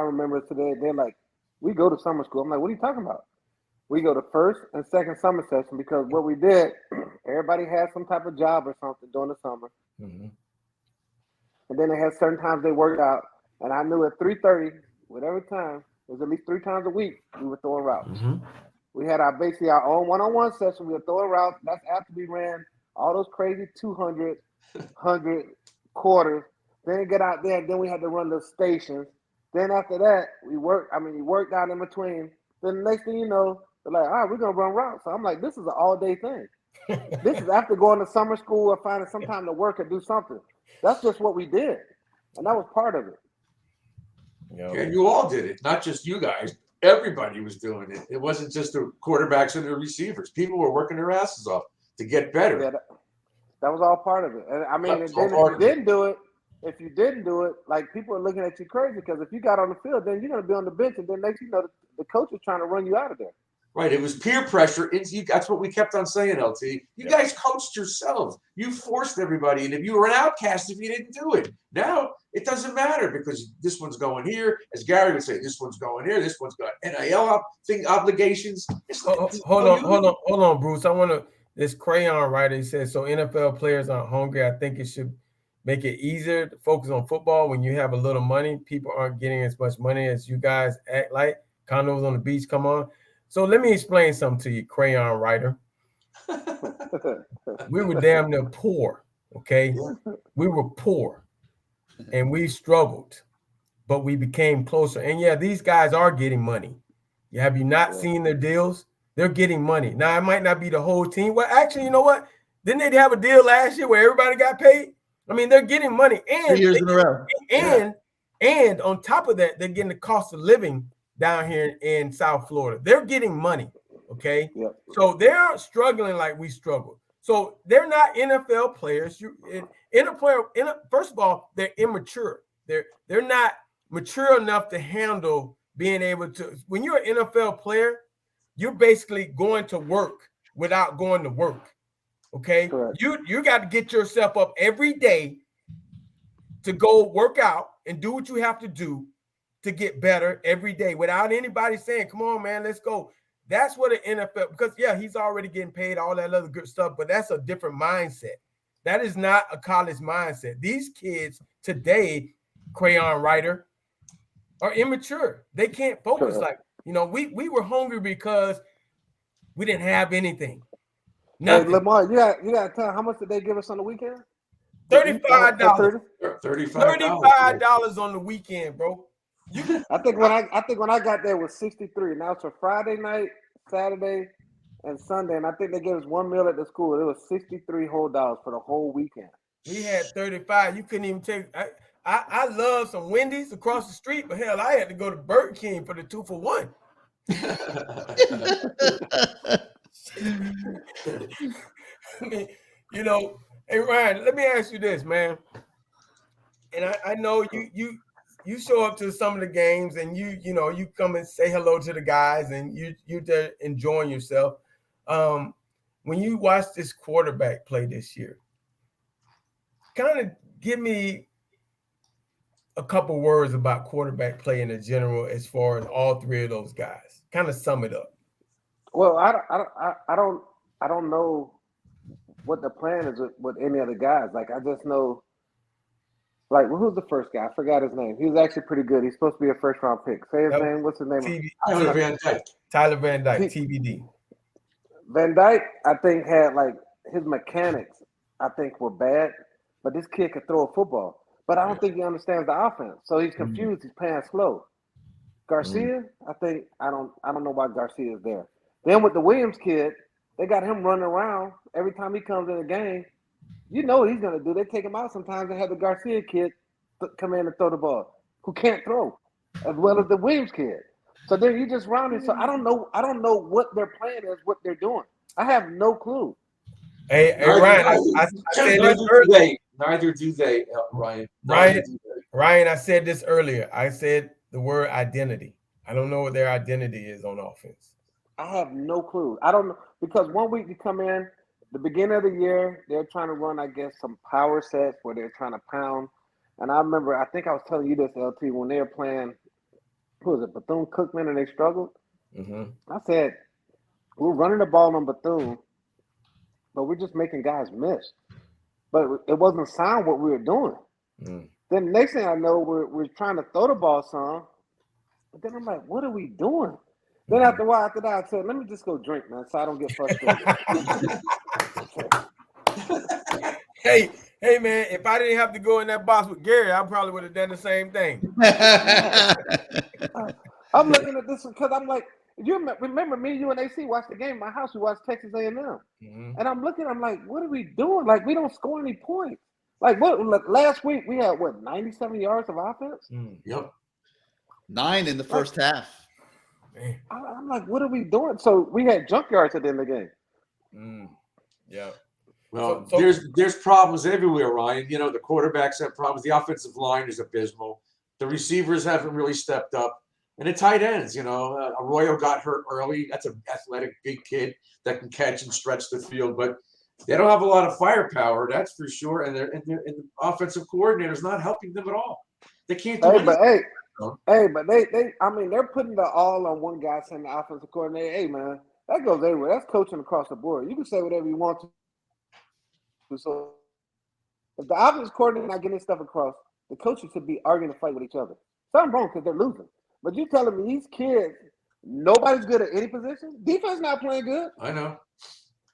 remember today, they're like, we go to summer school. I'm like, what are you talking about? We go to first and second summer session because what we did, everybody had some type of job or something during the summer. Mm-hmm. And then they had certain times they worked out. And I knew at 3:30, whatever time, it was at least 3 times a week, we were throwing routes. Mm-hmm. We had basically our own one-on-one session. We were throwing routes. That's after we ran all those crazy 200, 100, quarters. Then get out there. Then we had to run the stations. Then after that, we worked out in between. Then the next thing you know, they're like, all right, we're going to run routes. So I'm like, this is an all-day thing. This is after going to summer school or finding some time to work or do something. That's just what we did. And that was part of it. And you all did it, not just you guys. Everybody was doing it. It wasn't just the quarterbacks and the receivers. People were working their asses off to get better. Yeah, that was all part of it. And I mean, and then if you didn't do it, like people are looking at you crazy because if you got on the field, then you're going to be on the bench, and then next you know the coach is trying to run you out of there. Right. It was peer pressure. That's what we kept on saying, LT. You guys coached yourselves. You forced everybody. And if you were an outcast, if you didn't do it, now it doesn't matter because this one's going here. As Gary would say, this one's going here. This one's got NIL obligations. Hold on, Bruce. I want to, this crayon writer, he says, so NFL players aren't hungry. I think it should make it easier to focus on football when you have a little money. People aren't getting as much money as you guys act like. Condos on the beach, come on. So let me explain something to you, crayon writer. We were damn near poor, okay? We were poor, and we struggled, but we became closer. And, yeah, these guys are getting money. Have you not seen their deals? They're getting money. Now, it might not be the whole team. Well, actually, you know what? Didn't they have a deal last year where everybody got paid? I mean, they're getting money. And 3 years in a row. And on top of that, they're getting the cost of living down here in South Florida. They're getting money, okay? Yep. So they're struggling like we struggle. So they're not NFL players. First of all, they're immature. They're not mature enough to handle being able to. When you're an NFL player, you're basically going to work without going to work, okay? Correct. You got to get yourself up every day to go work out and do what you have to do to get better every day without anybody saying, come on, man, let's go. That's what an NFL, because, yeah, he's already getting paid, all that other good stuff, but that's a different mindset. That is not a college mindset. These kids today, crayon writer, are immature. They can't focus like, we were hungry because we didn't have anything. Nothing. Hey, Lamar, you got to tell how much did they give us on the weekend? $35. $35 on the weekend, bro. I think when I got there was 63. Now it's for Friday night, Saturday, and Sunday, and I think they gave us one meal at the school. It was $63 whole dollars for the whole weekend. We had 35. You couldn't even take. I love some Wendy's across the street, but hell, I had to go to Burger King for the 2-for-1. I mean, hey Ryan, let me ask you this, man. And I know you show up to some of the games and you come and say hello to the guys and you're there enjoying yourself. When you watch this quarterback play this year, kind of give me a couple words about quarterback play in general as far as all three of those guys. Kind of sum it up. Well, I don't know what the plan is with any of the guys. Like, I just know, like, who's the first guy? I forgot his name. He was actually pretty good. He's supposed to be a first-round pick. Say his name. What's his name? Tyler Van Dyke. Tyler Van Dyke, TBD. Van Dyke, I think, had, like, his mechanics, I think, were bad. But this kid could throw a football. But I don't think he understands the offense. So he's confused. He's playing slow. Garcia, I don't know why Garcia is there. Then with the Williams kid, they got him running around every time he comes in the game. You know what he's going to do. They take him out sometimes and have the Garcia kid come in and throw the ball, who can't throw, as well as the Williams kid. So then you just rounding. So I don't know what their plan is, what they're doing. I have no clue. Hey Ryan, I said this earlier. Neither do they, Ryan. Ryan, I said this earlier. I said the word identity. I don't know what their identity is on offense. I have no clue. I don't know, because 1 week you come in, the beginning of the year, they're trying to run, I guess, some power sets where they're trying to pound. And I remember, I think I was telling you this, LT, when they were playing, who was it, Bethune-Cookman, and they struggled. Mm-hmm. I said, we're running the ball on Bethune, but we're just making guys miss. But it wasn't sound what we were doing. Mm. Then the next thing I know, we're trying to throw the ball some. But then I'm like, what are we doing? Then after a while, after that, I said, let me just go drink, man, so I don't get frustrated. Hey man, if I didn't have to go in that box with Gary, I probably would have done the same thing. I'm looking at this because I'm like, you remember me, you, and AC watched the game in my house. We watched Texas A&M, and I'm looking. I'm like, what are we doing? Like, we don't score any points. Like, what? Last week we had 97 yards of offense. Yep. 9 in the first half. I'm like, what are we doing? So we had junk yards at the end of the game. Yeah. Well, there's problems everywhere, Ryan. You know, the quarterbacks have problems. The offensive line is abysmal. The receivers haven't really stepped up. And the tight ends, you know, Arroyo got hurt early. That's an athletic, big kid that can catch and stretch the field. But they don't have a lot of firepower, that's for sure. And the offensive coordinator's not helping them at all. They can't do anything. But I mean, they're putting the all on one guy, saying the offensive coordinator. Hey, man, that goes everywhere. That's coaching across the board. You can say whatever you want to. So if the offensive coordinator not getting stuff across, the coaches should be arguing to fight with each other. Something wrong because they're losing. But you telling me these kids, nobody's good at any position? Defense not playing good. I know.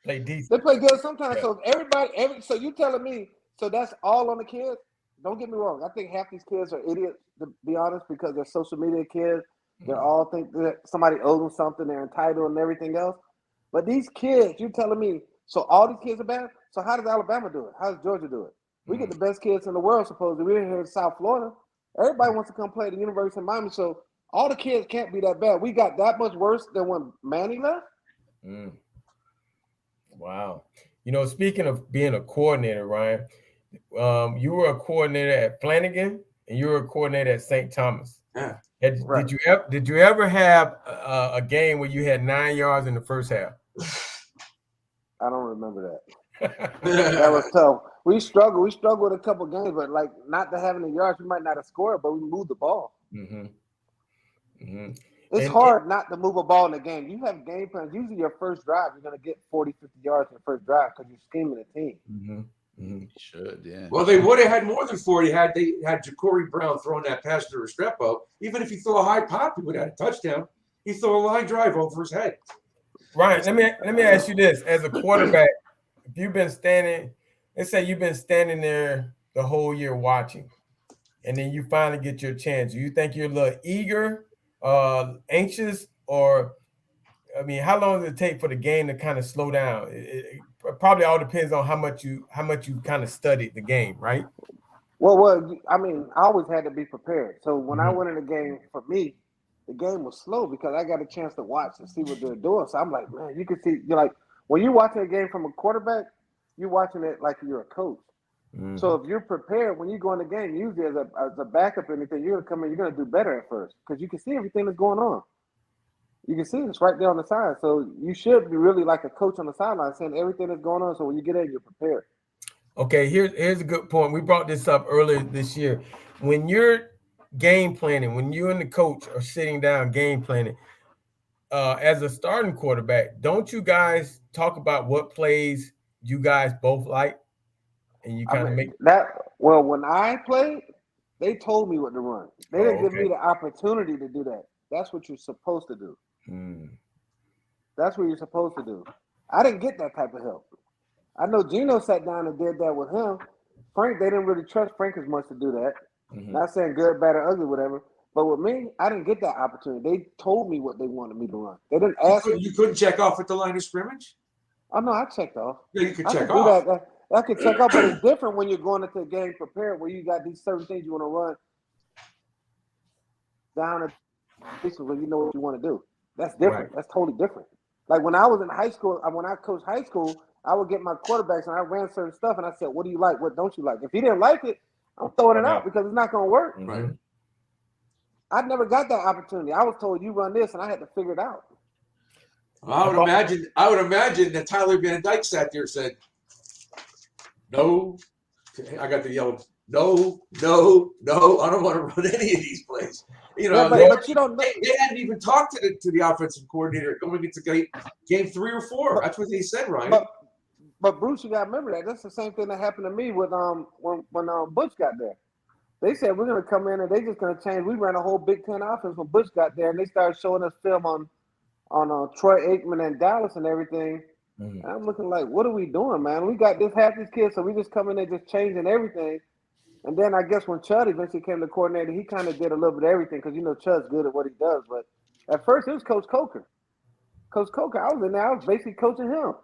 Play decent. They play good sometimes. Yeah. So you telling me, so that's all on the kids? Don't get me wrong. I think half these kids are idiots, to be honest, because they're social media kids. They all think that somebody owes them something. They're entitled and everything else. But these kids, you telling me, so all these kids are bad? So how does Alabama do it? How does Georgia do it? We get the best kids in the world, supposedly. We're here in South Florida. Everybody wants to come play at the University of Miami. So all the kids can't be that bad. We got that much worse than when Manny left? Wow. You know, speaking of being a coordinator, Ryan, you were a coordinator at Flanagan and you were a coordinator at St. Thomas. Yeah. Did you ever have a game where you had 9 yards in the first half? I don't remember that. That was tough. We struggled with a couple games, but like not to have any yards, we might not have scored, but we moved the ball. It's hard not to move a ball in the game. You have game plans. Usually your first drive, you're going to get 40, 50 yards in the first drive because you're scheming the team. You should, yeah. Well, they would have had more than 40 had they had Ja'Cory Brown throwing that pass to Restrepo. Even if he threw a high pop, he would have had a touchdown. He threw a line drive over his head. Ryan, let me ask you this. As a quarterback, if you've been standing, let's say you've been standing there the whole year watching, and then you finally get your chance. Do you think you're a little eager, anxious, or I mean, how long does it take for the game to kind of slow down? It probably all depends on how much you kind of studied the game, right? Well, I mean, I always had to be prepared. So when I went in the game, for me, the game was slow because I got a chance to watch and see what they're doing. So I'm like, man, you can see, you're like, when you're watching a game from a quarterback, you're watching it like you're a coach. So if you're prepared when you go in the game, usually as a backup or anything, you're gonna come in, you're gonna do better at first because you can see everything that's going on. You can see it's right there on the side. So you should be really like a coach on the sideline saying everything that's going on. So when you get in, you're prepared. Okay, here's a good point. We brought this up earlier this year. When you're game planning, when you and the coach are sitting down game planning, as a starting quarterback, don't you guys talk about what plays you guys both like? And you kind of make that. Well, when I played, they told me what to run. They didn't give me the opportunity to do that. That's what you're supposed to do. That's what you're supposed to do. I didn't get that type of help. I know Gino sat down and did that with him. Frank, they didn't really trust Frank as much to do that. Not saying good, bad, or ugly, whatever. But with me, I didn't get that opportunity. They told me what they wanted me to run. They didn't ask me. You couldn't check off at the line of scrimmage? Oh, no, I checked off. Yeah, you could check off. I could check off, but it's different when you're going into the game prepared where you got these certain things you want to run down at when you know what you want to do. That's different. That's totally different. Like when I was in high school, when I coached high school, I would get my quarterbacks and I ran certain stuff and I said, what do you like? What don't you like? If he didn't like it, I'm throwing it out because it's not going to work. Right. I never got that opportunity. I was told you run this and I had to figure it out. I would imagine that Tyler Van Dyke sat there and said, no, I got the yellow. No, I don't want to run any of these plays. You know, but you don't know. They hadn't even talked to the offensive coordinator going into game 3 or 4. That's what they said, Ryan. But Bruce, you got to remember that. That's the same thing that happened to me with when Butch got there. They said we're going to come in and they're just going to change. We ran a whole Big Ten offense when Butch got there, and they started showing us film on Troy Aikman and Dallas and everything. And I'm looking like, what are we doing, man? We got this half these kids, so we just come in there just changing everything. And then I guess when Chud eventually came to coordinator, he kind of did a little bit of everything because, Chud's good at what he does. But at first, it was Coach Coker. Coach Coker, I was in there. I was basically coaching him.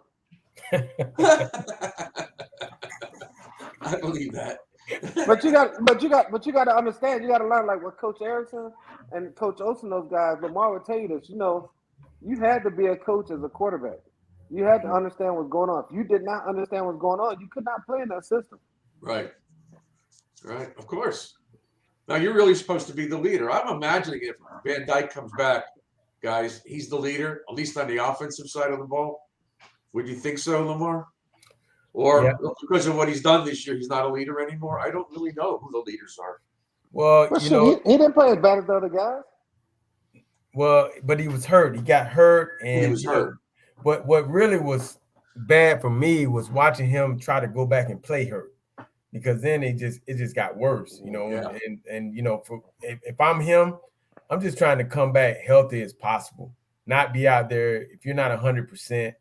I believe that. But you got to understand. You got to learn, like what Coach Erickson and Coach Olsen, those guys. Lamar would tell you this. You had to be a coach as a quarterback. You had to understand what's going on. If you did not understand what's going on, you could not play in that system. Right. Right. Of course. Now you're really supposed to be the leader. I'm imagining if Van Dyke comes back, guys, he's the leader, at least on the offensive side of the ball. Would you think so, Lamar? Or because of what he's done this year, he's not a leader anymore? I don't really know who the leaders are. Well, he didn't play as bad as the other guys. Well, but he was hurt. He got hurt, and he was hurt. But what really was bad for me was watching him try to go back and play hurt, because then it just got worse, Yeah. And if I'm him, I'm just trying to come back healthy as possible, not be out there. If you're not 100%,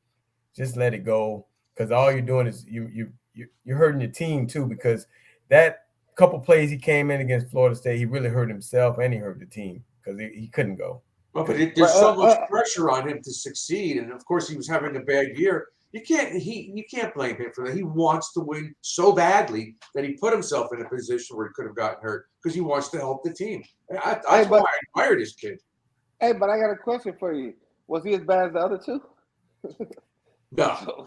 just let it go, because all you're doing is you're hurting your team too, because that couple plays he came in against Florida State, he really hurt himself and he hurt the team because he couldn't go. Well, but there's so much pressure on him to succeed, and of course he was having a bad year. You can't blame him for that. He wants to win so badly that he put himself in a position where he could have gotten hurt because he wants to help the team. That's why I admire this kid. Hey, but I got a question for you. Was he as bad as the other two? No.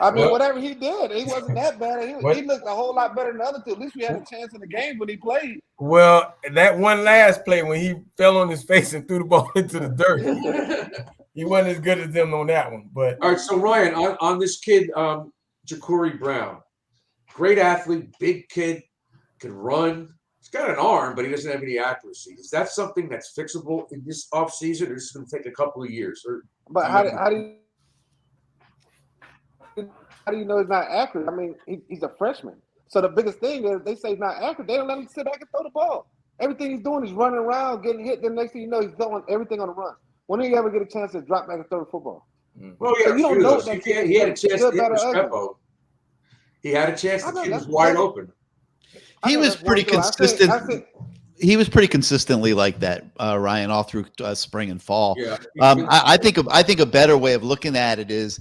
I mean, whatever he did, he wasn't that bad. He looked a whole lot better than the other two. At least we had a chance in the game when he played. Well, that one last play when he fell on his face and threw the ball into the dirt, he wasn't as good as them on that one. But all right, so Ryan, on this kid, Ja'Cory Brown, great athlete, big kid, can run. He's got an arm, but he doesn't have any accuracy. Is that something that's fixable in this offseason, or is this going to take a couple of years? But how do you know he's not accurate? I mean, he's a freshman. So the biggest thing is they say he's not accurate. They don't let him sit back and throw the ball. Everything he's doing is running around, getting hit. Then next thing you know, he's throwing everything on the run. When did he ever get a chance to drop back and throw the football? Well, yeah, so you don't know that he had a chance to hit Restrepo. He had a chance. The kid was wide open. He was pretty consistent. He was pretty consistently like that, Ryan, all through spring and fall. Yeah. I think a better way of looking at it is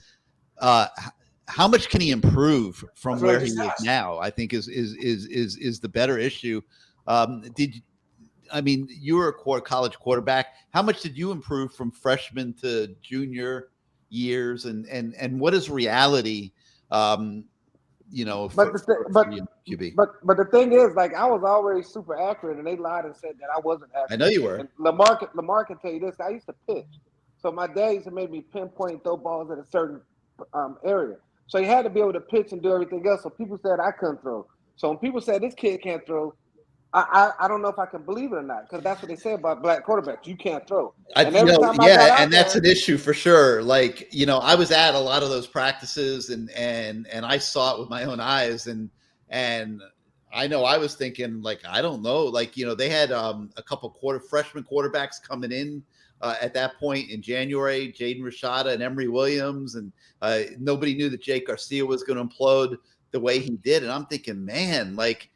how much can he improve from where he is now? I think is the better issue. You were a college quarterback. How much did you improve from freshman to junior years, and what is reality? But the thing is, like, I was always super accurate, and they lied and said that I wasn't accurate. I know you were. And Lamar can tell you this. I used to pitch, so my dad used to make me pinpoint and throw balls at a certain area. So he had to be able to pitch and do everything else. So people said I couldn't throw. So when people said this kid can't throw, I don't know if I can believe it or not, because that's what they say about black quarterbacks. You can't throw. That's an issue for sure. Like, I was at a lot of those practices and I saw it with my own eyes, and I know I was thinking, like, I don't know, like, they had a couple freshman quarterbacks coming in at that point in January, Jaden Rashada and Emory Williams, and nobody knew that Jake Garcia was going to implode the way he did. And I'm thinking, man, like,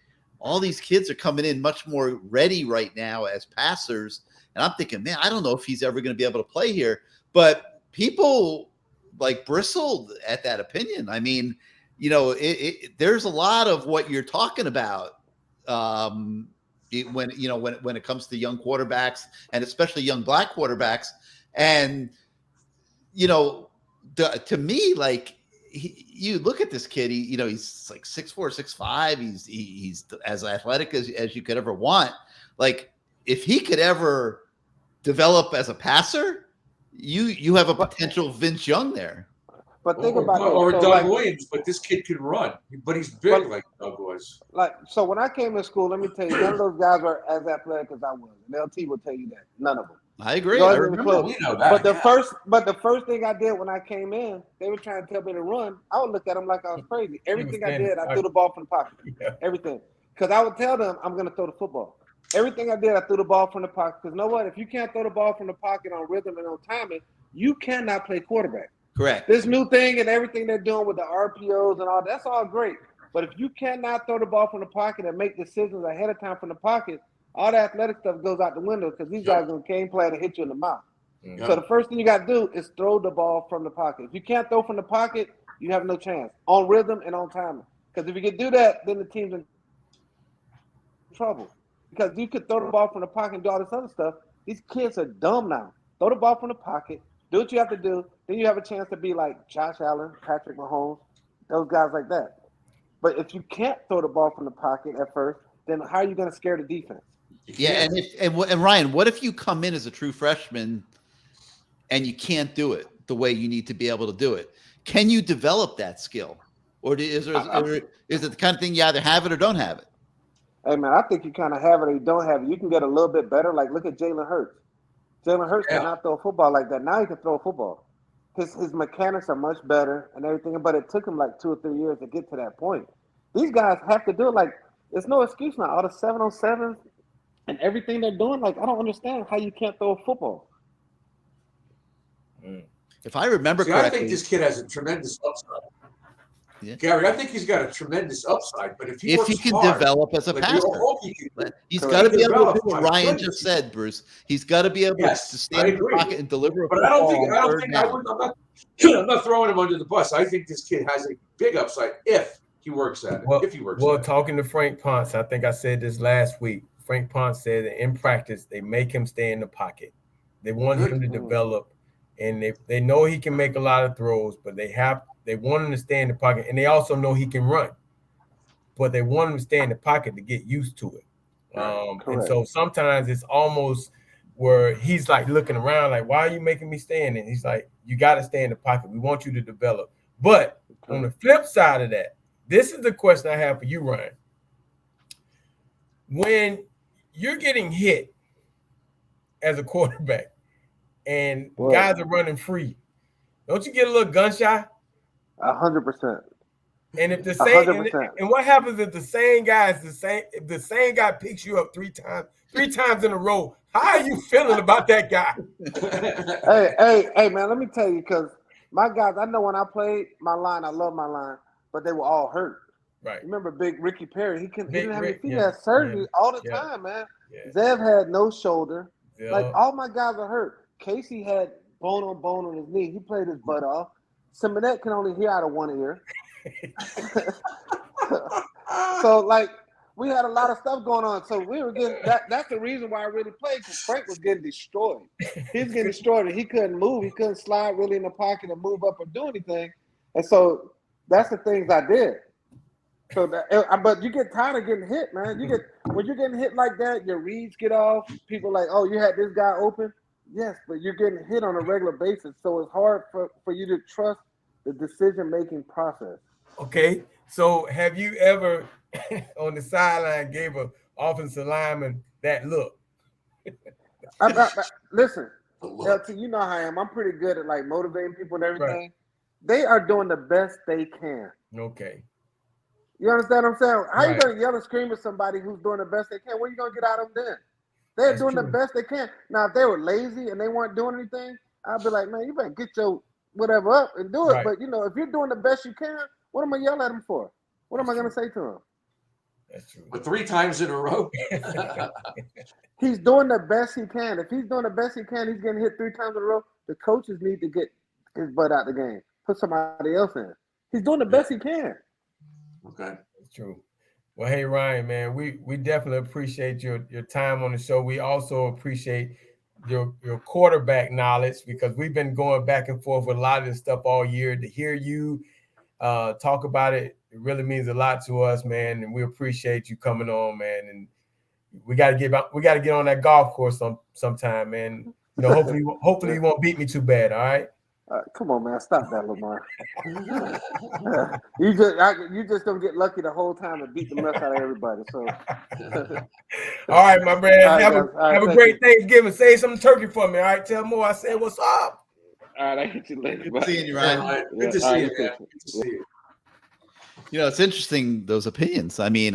all these kids are coming in much more ready right now as passers. And I'm thinking, man, I don't know if he's ever going to be able to play here. But people like bristled at that opinion. I mean, there's a lot of what you're talking about when it comes to young quarterbacks, and especially young black quarterbacks. And, to me, like, you look at this kid, he's like 6'4", 6'5". He's as athletic as you could ever want. Like, if he could ever develop as a passer, you have a potential Vince Young there. But think about it. Or Doug Williams, but this kid can run. But he's big like Doug was. So when I came to school, let me tell you, none of those guys were as athletic as I was. And LT will tell you that. None of them. I agree. I remember. We know that. But the first thing I did when I came in, they were trying to tell me to run. I would look at them like I was crazy. Everything I did, I threw the ball from the pocket. Yeah. Everything. Because I would tell them I'm going to throw the football. Everything I did, I threw the ball from the pocket. Because you know what? If you can't throw the ball from the pocket on rhythm and on timing, you cannot play quarterback. Correct. This new thing and everything they're doing with the RPOs and all, that's all great. But if you cannot throw the ball from the pocket and make decisions ahead of time from the pocket, all the athletic stuff goes out the window because these guys are going to game plan and hit you in the mouth. Yep. So the first thing you got to do is throw the ball from the pocket. If you can't throw from the pocket, you have no chance on rhythm and on timing. Because if you can do that, then the team's in trouble. Because you could throw the ball from the pocket and do all this other stuff. These kids are dumb now. Throw the ball from the pocket, do what you have to do, then you have a chance to be like Josh Allen, Patrick Mahomes, those guys like that. But if you can't throw the ball from the pocket at first, then how are you going to scare the defense? Yeah, and Ryan, what if you come in as a true freshman and you can't do it the way you need to be able to do it? Can you develop that skill, or is it the kind of thing you either have it or don't have it? Hey man, I think you kind of have it or you don't have it. You can get a little bit better. Like look at Jalen Hurts. Jalen Hurts cannot throw a football like that. Now he can throw a football. His mechanics are much better and everything, but it took him like 2 or 3 years to get to that point. These guys have to do it. Like there's no excuse now. All the 7-on-7s and everything they're doing, like I don't understand how you can't throw a football. If I remember correctly, I think this kid has a tremendous upside. Yeah. Gary, I think he's got a tremendous upside, but if he can hard, develop as a like, passer, he's got to be able to do what Ryan just said, Bruce. He's got to be able to stand in the pocket and deliver a but football. I'm not throwing him under the bus. I think this kid has a big upside if he works at it. Well, talking to Frank Ponce, I think I said this last week. Frank Ponce said that in practice, they make him stay in the pocket. They want him to develop, and they know he can make a lot of throws, but they want him to stay in the pocket, and they also know he can run, but they want him to stay in the pocket to get used to it. And so sometimes it's almost where he's like looking around like, why are you making me stand? And he's like, you got to stay in the pocket. We want you to develop. But on the flip side of that, this is the question I have for you, Ryan. When you're getting hit as a quarterback and guys are running free, don't you get a little gun shy? 100%. And if the same and what happens if the same guy picks you up three times in a row? How are you feeling about that guy? hey, man, let me tell you, because my guys, I know when I played my line, I love my line, but they were all hurt. Right. Remember Big Ricky Perry? He didn't have any feet. He had surgery all the time, man. Yeah. Zev had no shoulder. Yeah. Like all my guys are hurt. Casey had bone on his knee. He played his butt off. Simonette can only hear out of one ear. So like we had a lot of stuff going on. So we were getting that's the reason why I really played, because Frank was getting destroyed. He was getting destroyed and he couldn't move. He couldn't slide really in the pocket and move up or do anything. And so that's the things I did. So but you get tired of getting hit, man. When you're getting hit like that, your reads get off. People like, oh, you had this guy open. Yes, but you're getting hit on a regular basis. So it's hard for you to trust the decision-making process. Okay, so have you ever on the sideline gave an offensive lineman that look? Listen, LT, you know how I am. I'm pretty good at like motivating people and everything. Right. They are doing the best they can. Okay. You understand what I'm saying? How you going to yell and scream at somebody who's doing the best they can? What are you going to get out of them then? They're doing the best they can. Now, if they were lazy and they weren't doing anything, I'd be like, man, you better get your whatever up and do it. Right. But, you know, if you're doing the best you can, what am I yelling at him for? What am I going to say to him? That's true. But 3 times in a row. He's doing the best he can. If he's doing the best he can, he's getting hit 3 times in a row. The coaches need to get his butt out the game. Put somebody else in. He's doing the best he can. Okay. That's true. Well, hey, Ryan, man, we definitely appreciate your time on the show. We also appreciate your quarterback knowledge, because we've been going back and forth with a lot of this stuff all year. To hear you talk about it, it really means a lot to us, man. And we appreciate you coming on, man. And we got to get on that golf course sometime, man. You know, hopefully you won't beat me too bad. All right. Come on, man. Stop that, Lamar. You just don't get lucky the whole time and beat the mess out of everybody. So, all right, my man. Have a great Thanksgiving. Say some turkey for me. All right. Tell Mo I said what's up. All right. I hit you later. Good seeing you, Ryan. Good to see you, man. Good to see you. You know, it's interesting, those opinions. I mean,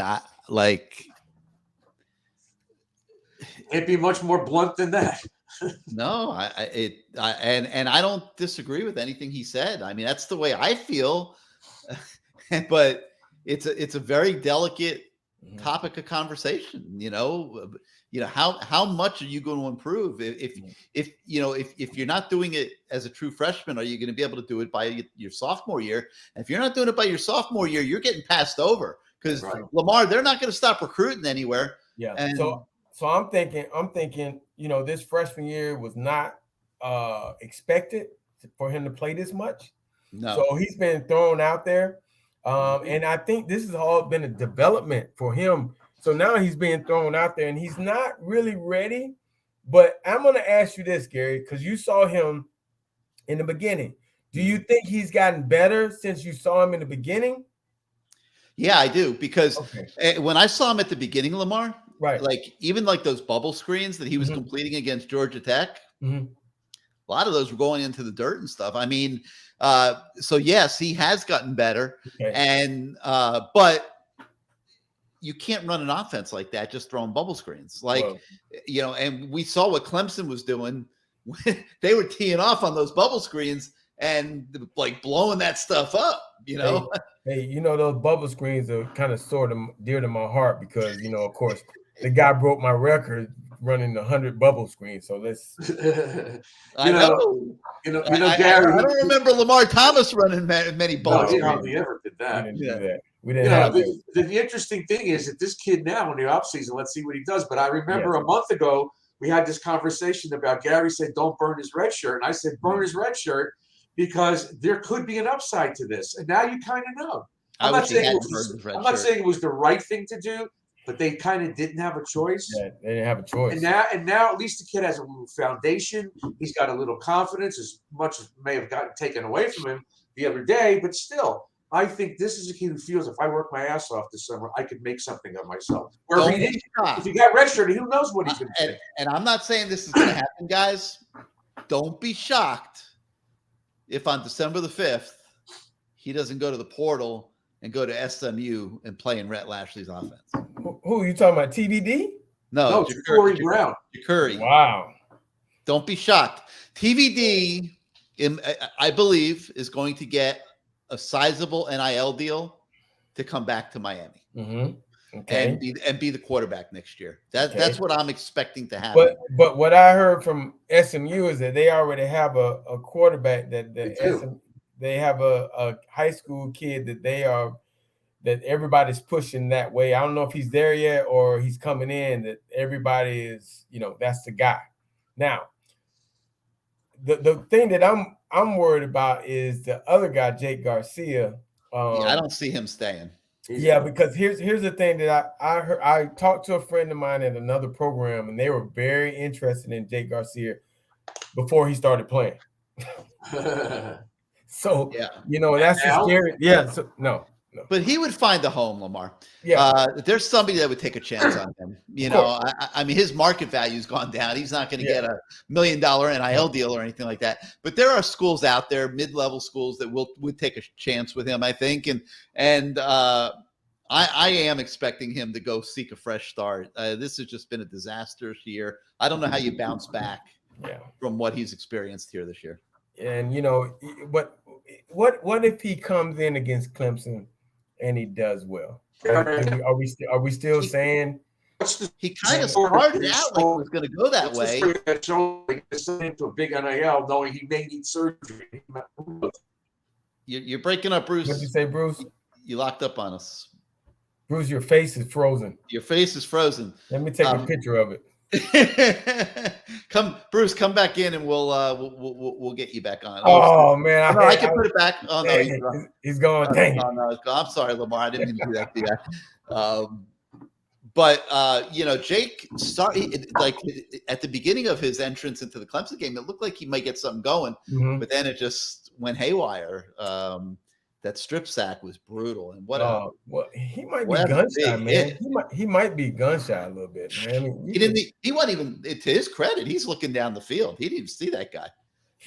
Can't be much more blunt than that. No, and I don't disagree with anything he said. I mean, that's the way I feel. But it's a very delicate topic of conversation. How much are you going to improve if you're not doing it as a true freshman? Are you going to be able to do it by your sophomore year? And if you're not doing it by your sophomore year, you're getting passed over because Lamar, they're not going to stop recruiting anywhere. Yeah. And so I'm thinking, this freshman year was not expected for him to play this much. no. So he's been thrown out there. And I think this has all been a development for him. So now he's being thrown out there and he's not really ready. But I'm going to ask you this, Gary, because you saw him in the beginning. Do you think he's gotten better since you saw him in the beginning? Yeah, I do. Because when I saw him at the beginning, Lamar, right, even those bubble screens that he was completing against Georgia Tech, a lot of those were going into the dirt and stuff. I mean, so yes, he has gotten better. And but you can't run an offense like that just throwing bubble screens. And we saw what Clemson was doing. They were teeing off on those bubble screens and blowing that stuff up, Hey, those bubble screens are kind of sort of dear to my heart because, of course, the guy broke my record running 100 bubble screens. So let's. I know, Gary. I don't remember Lamar Thomas running many bubble screens. No, he ever did that. We didn't have that. The interesting thing is that this kid now in the offseason, let's see what he does. But I remember a month ago, we had this conversation about Gary said, don't burn his red shirt. And I said, burn his red shirt because there could be an upside to this. And now you kind of know. I'm not saying it was the right thing to do, but they kind of didn't have a choice. Yeah, they didn't have a choice. And now at least the kid has a little foundation. He's got a little confidence, as much as may have gotten taken away from him the other day. But still, I think this is a kid who feels if I work my ass off this summer, I could make something of myself. If he got redshirted, who knows what he's going to say. And I'm not saying this is going to happen, guys. Don't be shocked if on December the 5th, he doesn't go to the portal and go to SMU and play in Rhett Lashley's offense. Who are you talking about? TVD? No, Corey Brown. Curry. Wow. Don't be shocked. TVD, I believe, is going to get a sizable NIL deal to come back to Miami and be the quarterback next year. That's what I'm expecting to happen. But what I heard from SMU is that they already have a quarterback they have a high school kid that everybody's pushing that way. I don't know if he's there yet or he's coming in, that everybody is, that's the guy. Now, the thing that I'm worried about is the other guy, Jake Garcia. I don't see him staying. Yeah, because here's the thing that I heard. I talked to a friend of mine at another program, and they were very interested in Jake Garcia before he started playing. So that's the scary. Yeah, so no. But he would find a home, Lamar. Yeah, there's somebody that would take a chance on him. I mean, his market value's gone down. He's not going to get $1 million NIL deal or anything like that. But there are schools out there, mid-level schools, that would take a chance with him, I think. And I am expecting him to go seek a fresh start. This has just been a disastrous year. I don't know how you bounce back from what he's experienced here this year. And what if he comes in against Clemson and he does well? Are we still saying he kind of started out like it was going to go that way? To a big NIL, knowing he may need surgery. You're breaking up, Bruce. What did you say, Bruce? You locked up on us. Bruce, your face is frozen. Your face is frozen. Let me take a picture of it. Bruce, come back in and we'll get you back on. Oh man, I can put it back. Oh no, he's going. Dang. No, I'm sorry, Lamar. I didn't mean to do that to you. But Jake started at the beginning of his entrance into the Clemson game. It looked like he might get something going, but then it just went haywire. That strip sack was brutal, and he might be gun shy, man. He might be gun shy a little bit, man. I mean, he wasn't even, to his credit, he's looking down the field. He didn't even see that guy.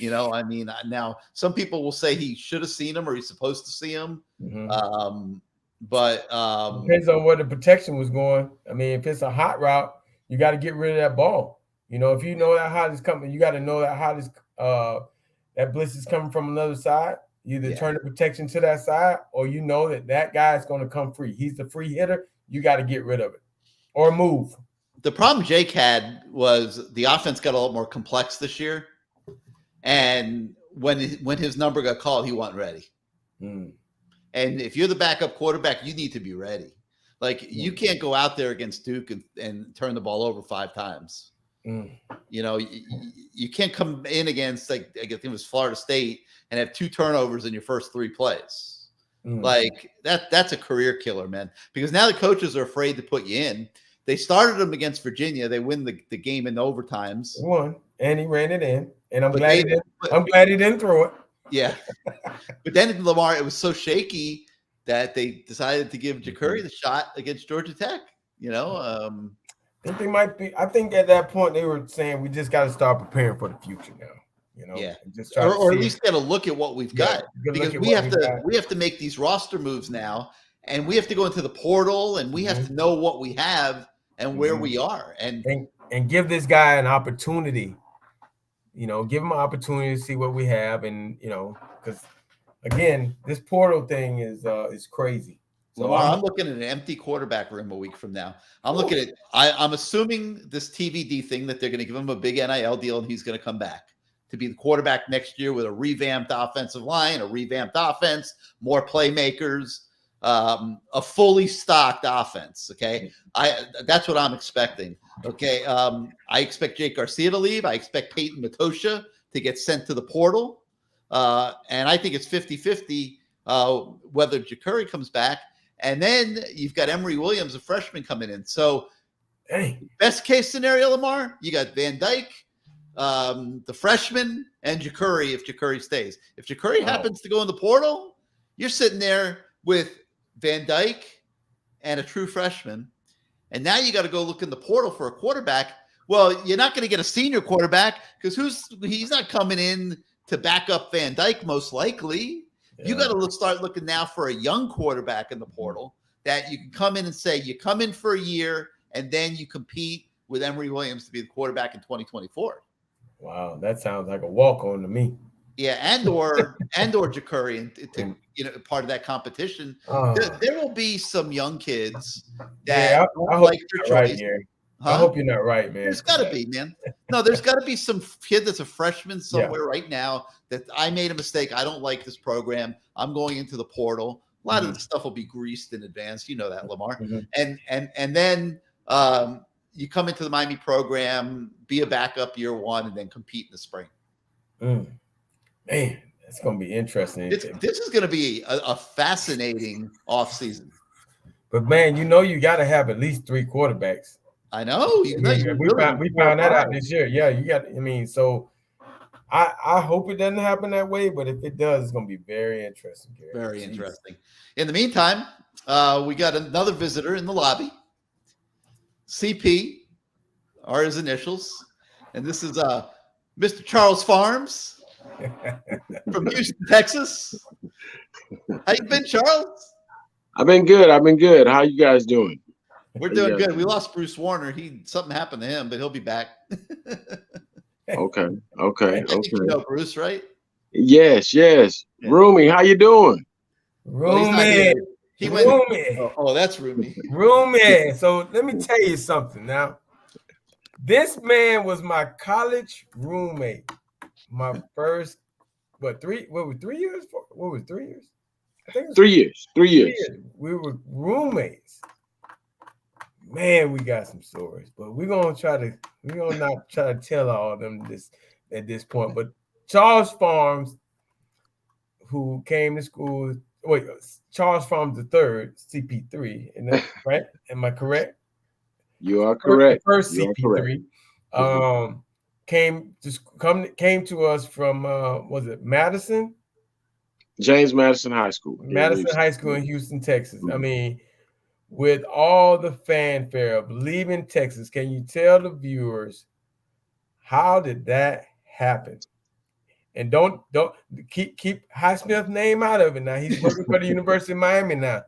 I mean, now some people will say he should have seen him or he's supposed to see him. But depends on where the protection was going. I mean, if it's a hot route, you got to get rid of that ball. You know, if you know that hot is coming, you got to know that hot is that blitz is coming from another side. You either turn the protection to that side, or you know that guy is going to come free. He's the free hitter. You got to get rid of it or move. The problem Jake had was the offense got a lot more complex this year, and when his number got called, he wasn't ready. And if you're the backup quarterback, you need to be ready. Like, you can't go out there against Duke and turn the ball over 5 times. You know, you can't come in against, like, I think it was Florida State, and have 2 turnovers in your first 3 plays. Like, that's a career killer, man. Because now the coaches are afraid to put you in. They started them against Virginia. They win the game in overtimes. Won, and he ran it in. And I'm glad he didn't throw it. Yeah. But then Lamar, it was so shaky that they decided to give Jacurri the shot against Georgia Tech. You know, I think they might be. I think at that point they were saying we just got to start preparing for the future now. You know, just or at least get a look at what we've got, because we have to make these roster moves now, and we have to go into the portal, and we have to know what we have and where we are, and give this guy an opportunity. You know, give him an opportunity to see what we have, and you know, because again, this portal thing is crazy. So Lamar, I'm looking at an empty quarterback room a week from now. I'm looking at I'm assuming this TVD thing that they're going to give him a big NIL deal, and he's going to come back to be the quarterback next year with a revamped offensive line, a revamped offense, more playmakers, a fully stocked offense. Okay. That's what I'm expecting. Okay. I expect Jake Garcia to leave. I expect Peyton Matosha to get sent to the portal. And I think it's 50-50 whether Jacurri comes back. And then you've got Emory Williams, a freshman, coming in. So best case scenario, Lamar, you got Van Dyke, the freshman, and Jacurri if Jacurri stays. If Jacurri happens to go in the portal, you're sitting there with Van Dyke and a true freshman. And now you got to go look in the portal for a quarterback. Well, you're not going to get a senior quarterback because he's not coming in to back up Van Dyke, most likely. You got to start looking now for a young quarterback in the portal that you can come in and say you come in for a year and then you compete with Emory Williams to be the quarterback in 2024. Wow, that sounds like a walk-on to me. Yeah, and or Jacurri, to, you know, part of that competition. There will be some young kids that I hope like your right, choice. Gary. I hope you're not right, man. There's got to be, man. No, there's got to be some kid that's a freshman somewhere right now that I made a mistake. I don't like this program. I'm going into the portal. A lot of the stuff will be greased in advance. You know that, Lamar. And then you come into the Miami program, be a backup year 1, and then compete in the spring. Man, it's going to be interesting. This is going to be a fascinating offseason. But, man, you know you got to have at least 3 quarterbacks. I know. We found that out this year. Yeah, you got. I mean, so I hope it doesn't happen that way, but if it does, it's going to be very interesting. Gary. Very interesting. In the meantime, we got another visitor in the lobby. CP are his initials, and this is Mr. Charles Farms from Houston, Texas. How you been, Charles? I've been good. How you guys doing? We're doing good. We lost Bruce Warner. Something happened to him, but he'll be back. Okay. I think you know Bruce, right? Yes. Yeah. Roomy, how you doing? Roomy. Oh, that's Roomy. Roomy. So let me tell you something now. This man was my college roommate. My first, 3 years? What was 3 years? I think it was 3 years. 3 years. We were roommates. Man, we got some stories, but we're gonna not try to tell all of them at this point. But Charles Farms, who came to school, Charles Farms III, CP3, and that, right? Am I correct? You are correct. First CP3 came to us from was it Madison? James Madison High School. Madison High School in Houston, Texas. I mean, with all the fanfare of leaving Texas, can you tell the viewers how did that happen? And don't keep Highsmith's name out of it now. He's working for the University of Miami now.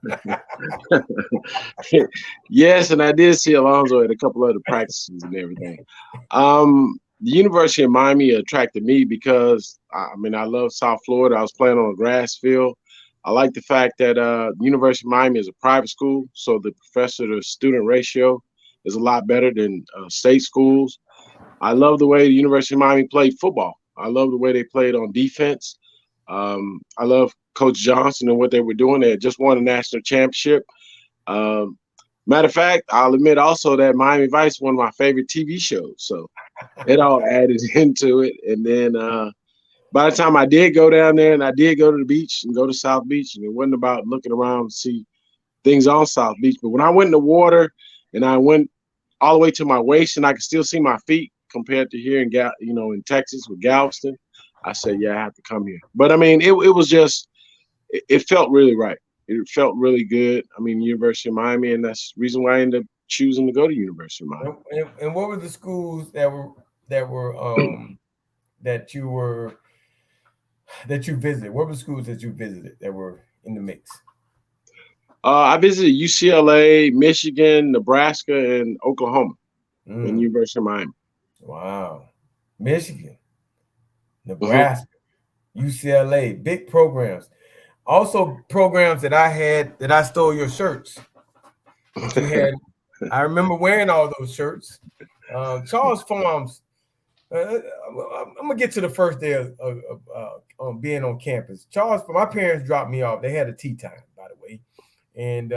Yes, and I did see Alonzo at a couple of the practices and everything. The University of Miami attracted me because I love South Florida. I was playing on a grass field. I like the fact that the University of Miami is a private school, so the professor to student ratio is a lot better than state schools. I love the way the University of Miami played football. I love the way they played on defense. I love Coach Johnson and what they were doing. They had just won a national championship. Matter of fact, I'll admit also that Miami Vice is one of my favorite TV shows. So it all added into it. And then by the time I did go down there and I did go to the beach and go to South Beach, and it wasn't about looking around to see things on South Beach. But when I went in the water and I went all the way to my waist and I could still see my feet compared to here in Texas with Galveston, I said, yeah, I have to come here. But I mean, it was just, it felt really right. It felt really good. I mean, University of Miami, and that's the reason why I ended up choosing to go to University of Miami. And what were the schools that you visited? What were the schools that you visited that were in the mix? I visited UCLA, Michigan, Nebraska, and Oklahoma, and University of Miami. Wow, Michigan, Nebraska, UCLA, big programs. Also, programs that I stole your shirts. That you had, I remember wearing all those shirts. Charles Farms. I'm gonna get to the first day of being on campus. Charles, my parents dropped me off. They had a tea time, by the way, and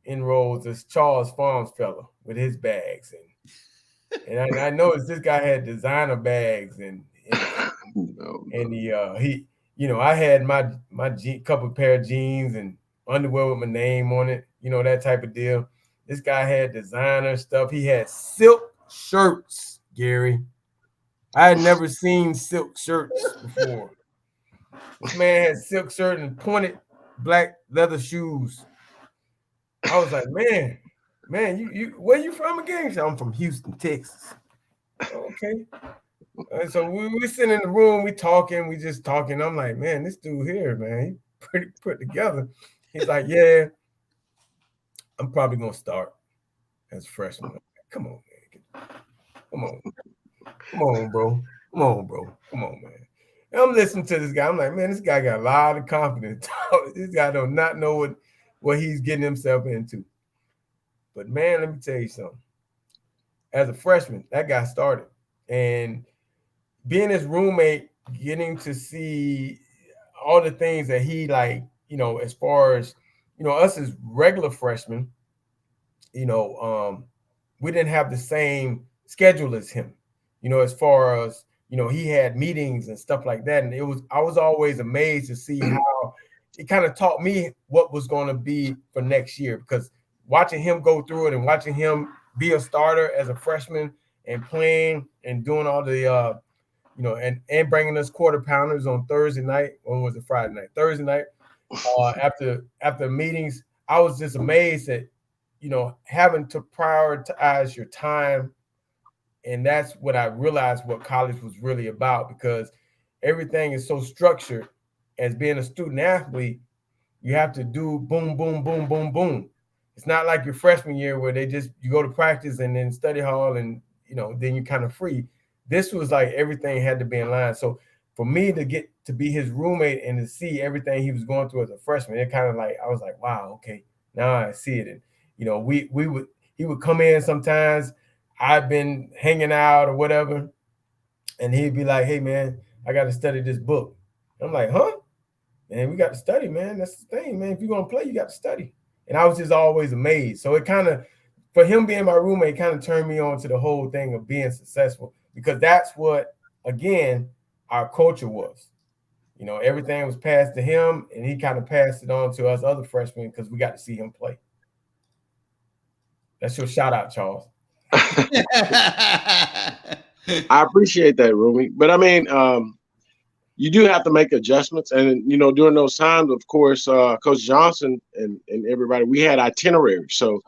in rolls this Charles Farms fella with his bags, and I noticed this guy had designer bags and I had my couple pair of jeans and underwear with my name on it, that type of deal. This guy had designer stuff. He had silk shirts, Gary. I had never seen silk shirts before. This man had silk shirt and pointed black leather shoes. I was like, man, you where you from again? He said, I'm from Houston, Texas. Okay. And so we sitting in the room, we just talking. I'm like, man, this dude here, man, he pretty put together. He's like, yeah, I'm probably gonna start as a freshman. Come on, man. Come on, bro. Come on, man. And I'm listening to this guy. I'm like, man, this guy got a lot of confidence. This guy does not know what he's getting himself into. But man, let me tell you something. As a freshman, that guy started. And being his roommate, getting to see all the things that he as far as, us as regular freshmen, we didn't have the same schedule as him, as far as, he had meetings and stuff like that. And I was always amazed to see how it kind of taught me what was going to be for next year, because watching him go through it and watching him be a starter as a freshman and playing and doing all the, and bringing us quarter pounders on Thursday night, or was it Friday night? Thursday night, after meetings, I was just amazed at, having to prioritize your time. And that's what I realized what college was really about, because everything is so structured. As being a student athlete, you have to do boom, boom, boom, boom, boom. It's not like your freshman year where you go to practice and then study hall and, then you're kind of free. This was like everything had to be in line. So for me to get to be his roommate and to see everything he was going through as a freshman, it kind of I was like, wow, okay, now I see it. And, he would come in sometimes. I've been hanging out or whatever, and he'd be like, hey, man, I got to study this book. I'm like, huh? Man, we got to study, man. That's the thing, man. If you're going to play, you got to study. And I was just always amazed. So it kind of, for him being my roommate, kind of turned me on to the whole thing of being successful, because that's what, again, our culture was. Everything was passed to him, and he kind of passed it on to us other freshmen because we got to see him play. That's your shout out, Charles. I appreciate that, Rumi. But I mean, you do have to make adjustments. And, during those times, of course, Coach Johnson and everybody, we had itineraries. So,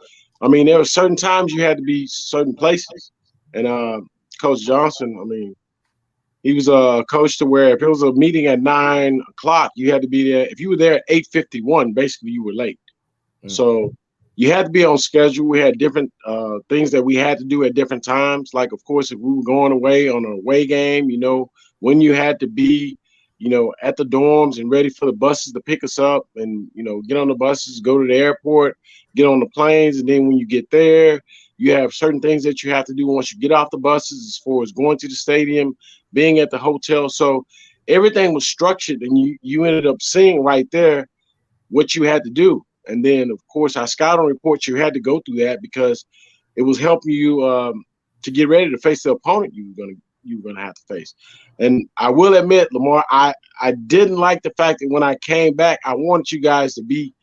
I mean, there were certain times you had to be certain places. And Coach Johnson, I mean, He was a coach to where if it was a meeting at 9 o'clock, you had to be there. If you were there at 8:51, basically you were late. So you had to be on schedule. We had different things that we had to do at different times. Like, of course, if we were going away on an away game, when you had to be, at the dorms and ready for the buses to pick us up and, get on the buses, go to the airport, get on the planes. And then when you get there, you have certain things that you have to do once you get off the buses as far as going to the stadium, being at the hotel. So everything was structured, and you ended up seeing right there what you had to do. And then, of course, our scouting reports, you had to go through that because it was helping you to get ready to face the opponent you were gonna have to face. And I will admit, Lamar, I didn't like the fact that when I came back, I wanted you guys to be,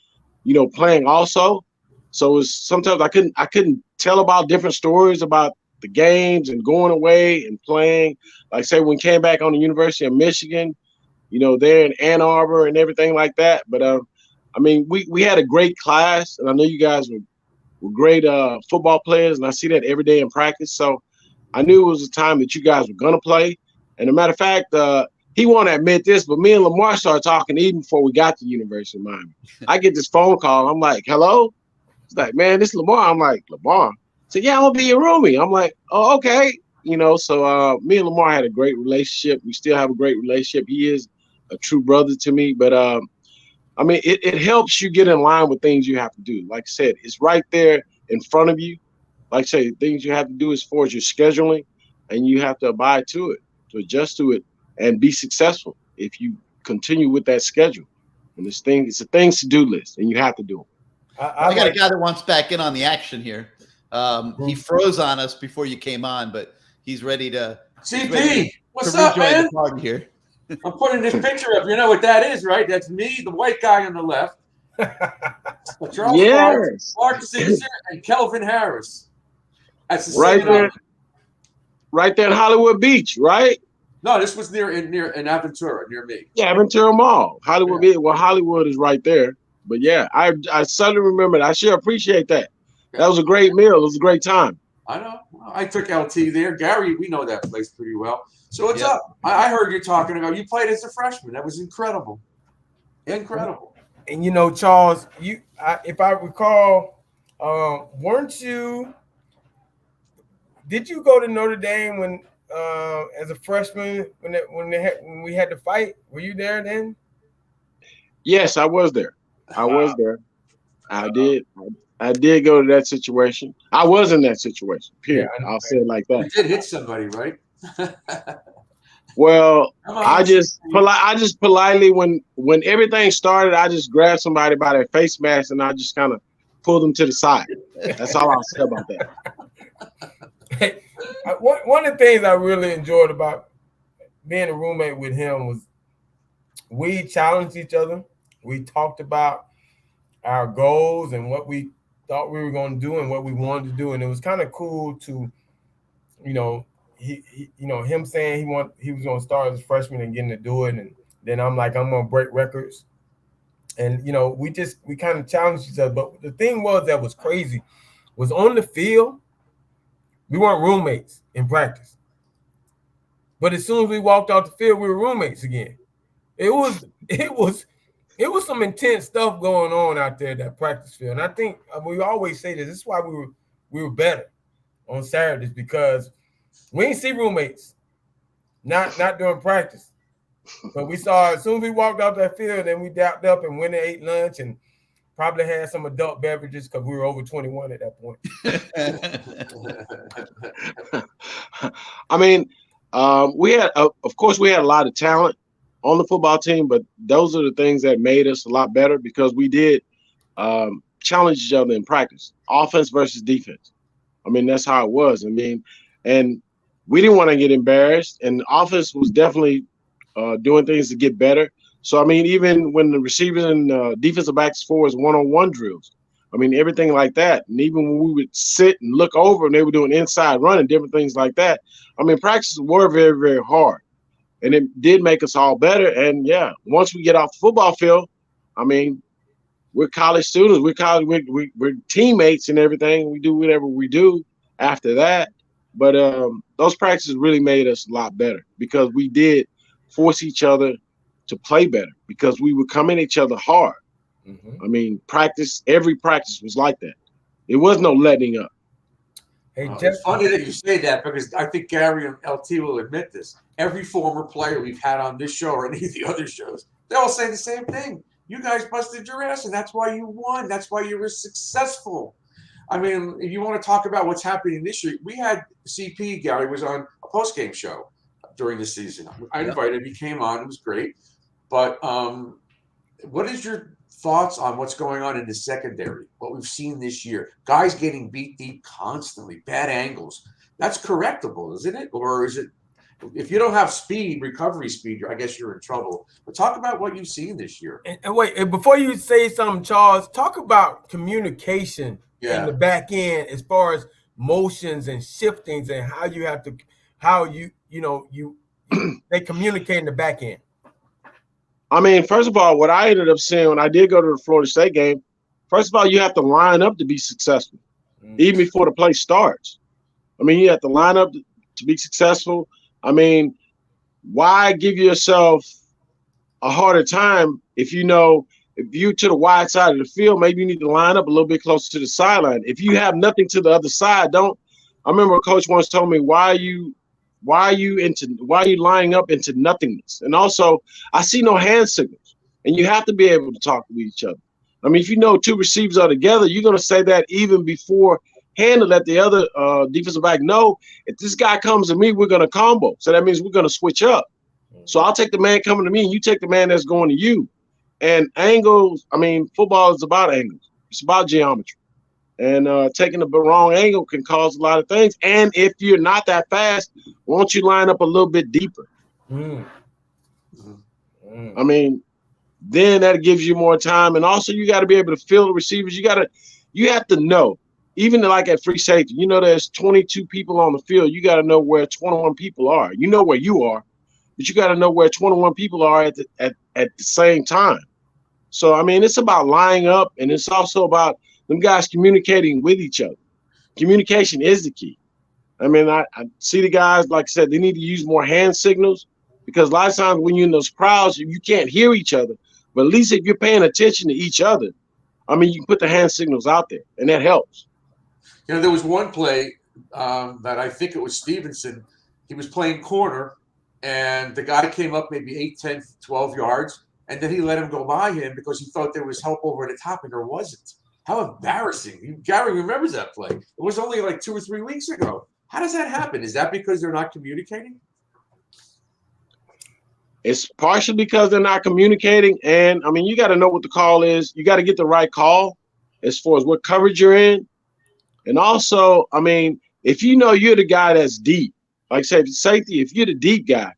playing also. So it was sometimes I couldn't tell about different stories about the games and going away and playing. Like say when came back on the University of Michigan, there in Ann Arbor and everything like that. But we had a great class, and I know you guys were great football players, and I see that every day in practice. So I knew it was a time that you guys were gonna play. And a matter of fact, he won't admit this, but me and Lamar started talking even before we got to the University of Miami. I get this phone call. I'm like, hello? It's like, man, this is Lamar. I'm like, Lamar? So yeah, I'm gonna be your roomie. I'm like, oh, okay. So me and Lamar had a great relationship. We still have a great relationship. He is a true brother to me. But it helps you get in line with things you have to do. Like I said, it's right there in front of you. Like I say, things you have to do as far as your scheduling, and you have to abide to it, to adjust to it, and be successful if you continue with that schedule. And it's a things to do list, and you have to do them. I got a guy that wants back in on the action here. He froze on us before you came on, but he's ready to. CP, what's up, man? The party here. I'm putting this picture up. You know what that is, right? That's me, the white guy on the left. Charles Yes. Mark Caesar, and Kelvin Harris. That's the right there. Right there in Hollywood Beach, right? No, this was near in Aventura, near me. Yeah, Aventura Mall. Hollywood Beach. Well, Hollywood is right there. But yeah, I suddenly remembered. I sure appreciate that. That was a great meal. It was a great time. I know. I took LT there. Gary, we know that place pretty well. So what's up? I heard you talking about you played as a freshman. That was incredible. Incredible. And Charles, if I recall, did you go to Notre Dame when as a freshman when we had to fight? Were you there then? Yes, I was there. I was there. I did. I did go to that situation. I was in that situation. Period. Yeah, I'll say it like that. You did hit somebody, right? Well, I just politely when everything started, I just grabbed somebody by their face mask and I just kind of pulled them to the side. That's all I'll say about that. One of the things I really enjoyed about being a roommate with him was we challenged each other. We talked about our goals and what we thought we were going to do and what we wanted to do, and it was kind of cool to, him saying he was going to start as a freshman and getting to do it, and then I'm like, I'm going to break records, and we kind of challenged each other. But the thing that was crazy was on the field, we weren't roommates in practice, but as soon as we walked off the field, we were roommates again. It was some intense stuff going on out there at that practice field. And I think we always say this is why we were better on Saturdays, because we didn't see roommates, not during practice. But we saw as soon as we walked out that field, then we dapped up and went and ate lunch and probably had some adult beverages because we were over 21 at that point. We had, of course, we had a lot of talent on the football team, but those are the things that made us a lot better because we did challenge each other in practice, offense versus defense. That's how it was. And we didn't want to get embarrassed, and offense was definitely doing things to get better. So, even when the receivers and defensive backs for us one-on-one drills, everything like that. And even when we would sit and look over and they were doing inside running, different things like that. Practices were very, very hard. And it did make us all better. And yeah, once we get off the football field, we're college students. We're teammates and everything. We do whatever we do after that. But those practices really made us a lot better because we did force each other to play better because we would come in each other hard. Mm-hmm. I mean, every practice was like that. It was no letting up. Hey, It's funny that you say that because I think Gary and LT will admit this. Every former player we've had on this show or any of the other shows, they all say the same thing. You guys busted your ass, and that's why you won. That's why you were successful. I mean, if you want to talk about what's happening this year, we had CP, Gary, was on a post-game show during the season. I invited him. He came on. It was great. But what is your thoughts on what's going on in the secondary, what we've seen this year? Guys getting beat deep constantly, bad angles. That's correctable, isn't it? Or is it, if you don't have speed, recovery speed, I guess you're in trouble. But talk about what you've seen this year. And wait, before you say something, Charles, talk about communication in the back end as far as motions and shiftings and how they communicate in the back end. I mean, first of all, what I ended up seeing when I did go to the Florida State game, first of all, you have to line up to be successful, even before the play starts. I mean, you have to line up to be successful. I mean, why give yourself a harder time if you're to the wide side of the field, maybe you need to line up a little bit closer to the sideline. If you have nothing to the other side, I remember a coach once told me, why are you lining up into nothingness? And also, I see no hand signals, and you have to be able to talk to each other. I mean, if you know two receivers are together, you're going to say that even before hand to let the other defensive back know, if this guy comes to me, we're going to combo. So that means we're going to switch up. So I'll take the man coming to me, and you take the man that's going to you. And angles, I mean, football is about angles. It's about geometry. And taking the wrong angle can cause a lot of things. And if you're not that fast, why don't you line up a little bit deeper? I mean, then that gives you more time. And also, you got to be able to feel the receivers. You have to know, even like at free safety, there's 22 people on the field. You got to know where 21 people are. You know where you are, but you got to know where 21 people are at the same time. So, I mean, it's about lining up, and it's also about them guys communicating with each other. Communication is the key. I mean, I see the guys, like I said, they need to use more hand signals because a lot of times when you're in those crowds, you can't hear each other. But at least if you're paying attention to each other, I mean, you can put the hand signals out there, and that helps. There was one play that I think it was Stevenson. He was playing corner, and the guy came up maybe 8, 10, 12 yards, and then he let him go by him because he thought there was help over the top, and there wasn't. How embarrassing. Gary remembers that play. It was only like 2 or 3 weeks ago. How does that happen? Is that because they're not communicating? It's partially because they're not communicating. And, I mean, you got to know what the call is. You got to get the right call as far as what coverage you're in. And also, I mean, if you know you're the guy that's deep, like I said, safety, if you're the deep guy,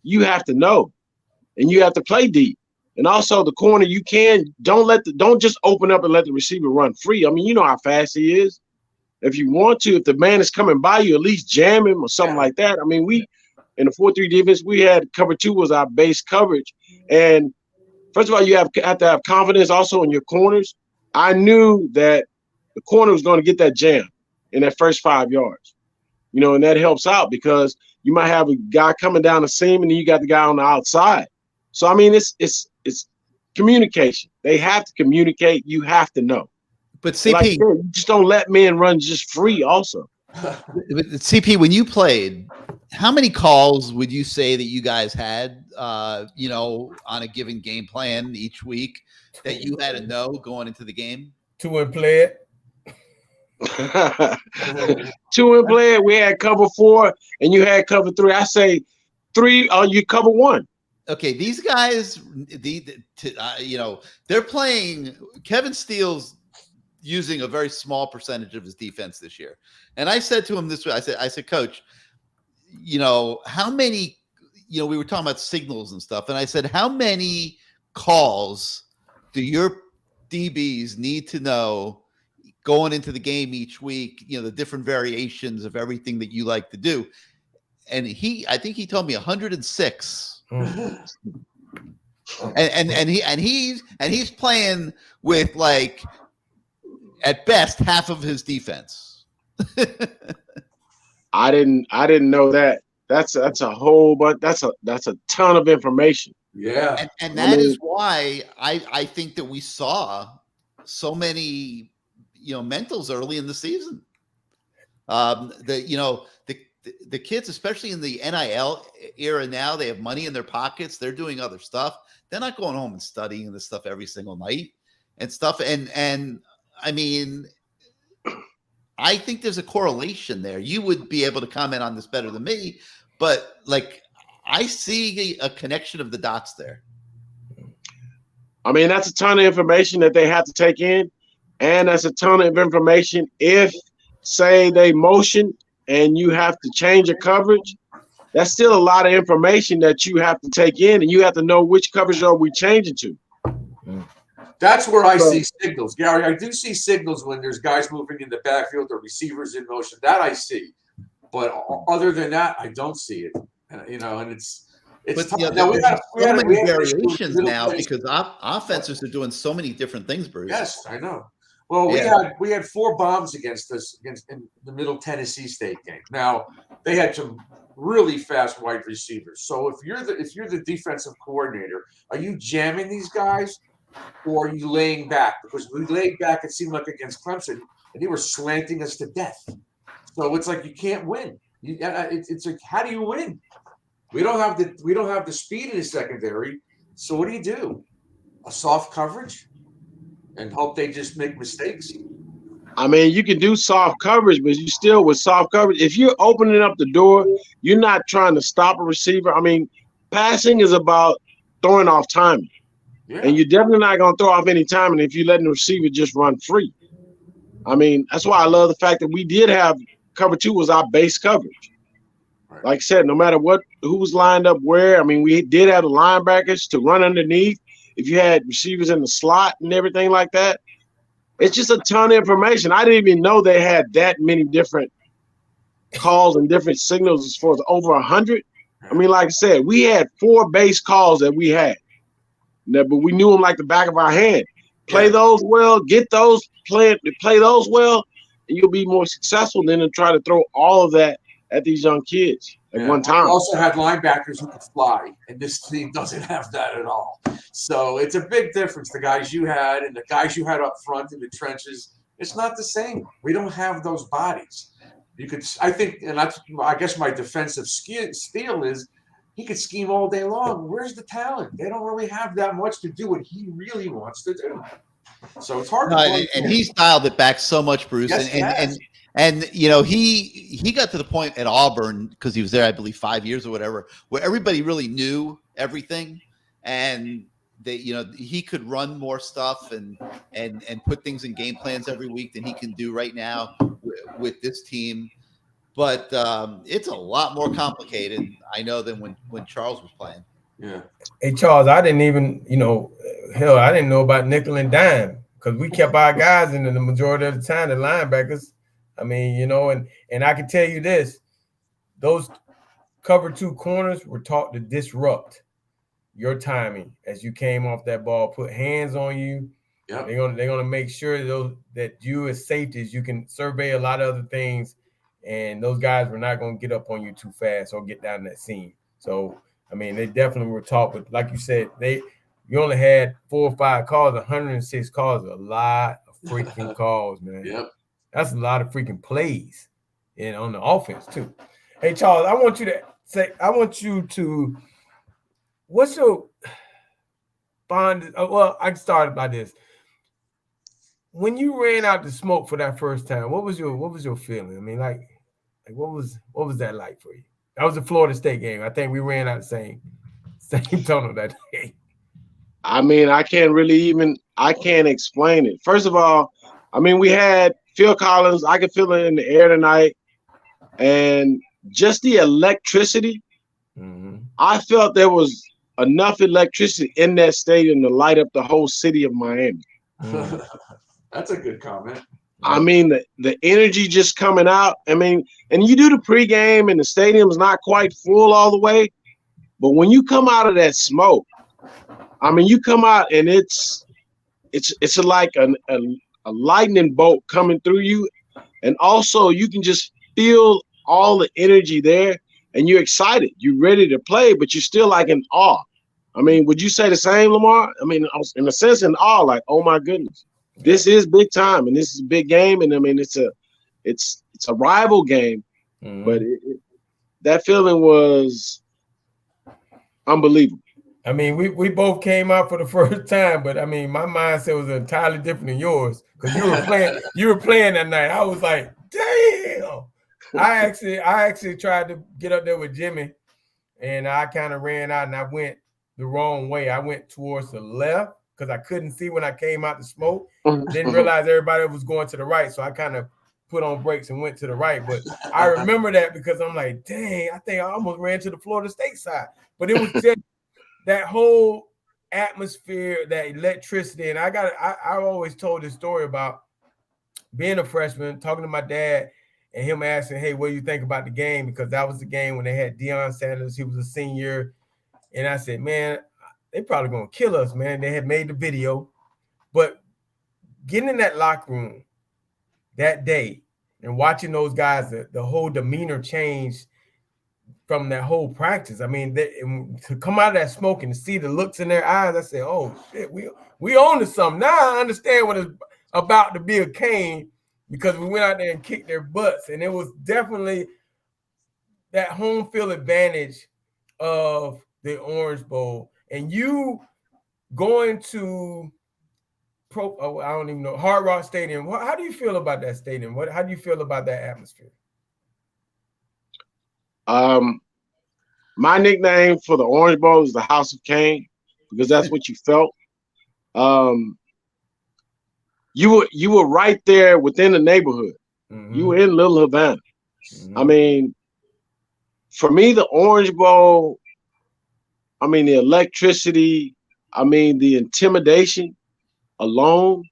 you have to know. And you have to play deep. And also the corner, don't just open up and let the receiver run free. I mean, you know how fast he is. If you want to, if the man is coming by you, at least jam him or something like that. I mean, in the 4-3 defense, we had cover 2 was our base coverage. And first of all, you have to have confidence also in your corners. I knew that the corner was going to get that jam in that first 5 yards, and that helps out because you might have a guy coming down the seam and then you got the guy on the outside. So, I mean, it's communication. They have to communicate. You have to know. But CP, like, you just don't let men run just free also. CP, when you played, how many calls would you say that you guys had, on a given game plan each week that you had to know going into the game? 2 and play it. 2 and play it. We had cover 4 and you had cover 3. I say 3, you cover 1. Okay, these guys, they're playing. Kevin Steele's using a very small percentage of his defense this year, and I said to him this way: I said, Coach, how many? We were talking about signals and stuff, and I said, how many calls do your DBs need to know going into the game each week? The different variations of everything that you like to do, and I think he told me 106. And he's playing with, like, at best half of his defense. I didn't know that. That's a whole bunch. That's a ton of information. Yeah. And that is why I think that we saw so many, mentals early in the season. The kids, especially in the NIL era now, they have money in their pockets. They're doing other stuff. They're not going home and studying this stuff every single night and stuff. And I mean, I think there's a correlation there. You would be able to comment on this better than me, but like I see a connection of the dots there. I mean, that's a ton of information that they have to take in, and that's a ton of information if, say, they motion and you have to change your coverage. That's still a lot of information that you have to take in, and you have to know which coverage are we changing to. That's where I see signals, Gary. I do see signals when there's guys moving in the backfield or receivers in motion. That I see, but other than that, I don't see it. And it's tough. Now, we have variations now because offenses are doing so many different things, Bruce. Yes, I know. Well, we had 4 bombs against us in the Middle Tennessee State game. Now they had some really fast wide receivers. So if you're the defensive coordinator, are you jamming these guys, or are you laying back? Because we laid back, it seemed like against Clemson, and they were slanting us to death. So it's like you can't win. It's like, how do you win? We don't have the speed in the secondary. So what do? A soft coverage? And hope they just make mistakes. I mean, you can do soft coverage, but you still with soft coverage. If you're opening up the door, you're not trying to stop a receiver. I mean, passing is about throwing off timing. Yeah. And you're definitely not going to throw off any timing if you're letting the receiver just run free. I mean, that's why I love the fact that we did have cover 2 was our base coverage. Right. Like I said, no matter who was lined up where, I mean, we did have the linebackers to run underneath. If you had receivers in the slot and everything like that, it's just a ton of information. I didn't even know they had that many different calls and different signals as far as over 100. I mean, like I said, we had 4 base calls that we had, but we knew them like the back of our hand. Play those well, get those, play those well, and you'll be more successful than to try to throw all of that at these young kids at one time. We also had linebackers who could fly, and this team doesn't have that at all. So it's a big difference. The guys you had and the guys you had up front in the trenches, it's not the same. We don't have those bodies. I guess my defensive steal is he could scheme all day long. Where's the talent? They don't really have that much to do what he really wants to do. So it's hard. And he's dialed it back so much, Bruce. Yes, and he got to the point at Auburn, because he was there, I believe, 5 years or whatever, where everybody really knew everything, and he could run more stuff and put things in game plans every week than he can do right now with this team. But it's a lot more complicated, I know, than when Charles was playing. Yeah. Hey, Charles, I didn't even, I didn't know about nickel and dime, because we kept our guys in the majority of the time, the linebackers. I mean, and I can tell you this, those cover 2 corners were taught to disrupt your timing as you came off that ball, put hands on you. Yep. They're gonna make sure that you as safeties, you can survey a lot of other things, and those guys were not gonna get up on you too fast or get down that seam. So I mean, they definitely were taught, but like you said, you only had 4 or 5 calls, 106 calls, a lot of freaking calls, man. Yep. That's a lot of freaking plays and on the offense too. Hey, Charles, I want you to what's your bond? Well, I can start by this. When you ran out the smoke for that first time, what was your feeling? I mean, like what was that like for you? That was the Florida State game. I think we ran out the same tunnel that day. I mean, I can't explain it. First of all, I mean, we had Phil Collins. I could feel it in the air tonight. And just the electricity, I felt there was enough electricity in that stadium to light up the whole city of Miami. That's a good comment. I mean, the energy just coming out. I mean, and you do the pregame and the stadium's not quite full all the way. But when you come out of that smoke, I mean, you come out and it's like a lightning bolt coming through you. And also you can just feel all the energy there, and you're excited. You're ready to play, but you're still like in awe. I mean, would you say the same, Lamar? I mean, I was in a sense in awe, like, oh my goodness, this is big time, and this is a big game, and I mean, it's a rival game, but that feeling was unbelievable. I mean, we both came out for the first time, but I mean, my mindset was entirely different than yours because you were playing that night. I was like, damn. I actually tried to get up there with Jimmy, and I kind of ran out and I went the wrong way. I went towards the left because I couldn't see when I came out the smoke. Didn't realize everybody was going to the right, so I kind of put on brakes and went to the right. But I remember that because I'm like, dang, I think I almost ran to the Florida State side. But it was just that whole atmosphere, that electricity. And I always told this story about being a freshman, talking to my dad, and him asking, hey, what do you think about the game? Because that was the game when they had Deion Sanders. He was a senior. And I said, man, they probably going to kill us, man. They had made the video. But getting in that locker room that day and watching those guys, the whole demeanor changed from that whole practice. I mean, to come out of that smoke and to see the looks in their eyes, I said, oh, shit, we own to something. Now I understand what it's about to be a Cane, because we went out there and kicked their butts. And it was definitely that home field advantage of the Orange Bowl. And you going to I don't even know, Hard Rock Stadium. How do you feel about that stadium? How do you feel about that atmosphere? My nickname for the Orange Bowl is the House of Cane, because that's what you felt. You were right there within the neighborhood. You were in Little Havana. I mean, for me, the Orange Bowl, I mean, the electricity, I mean, the intimidation alone.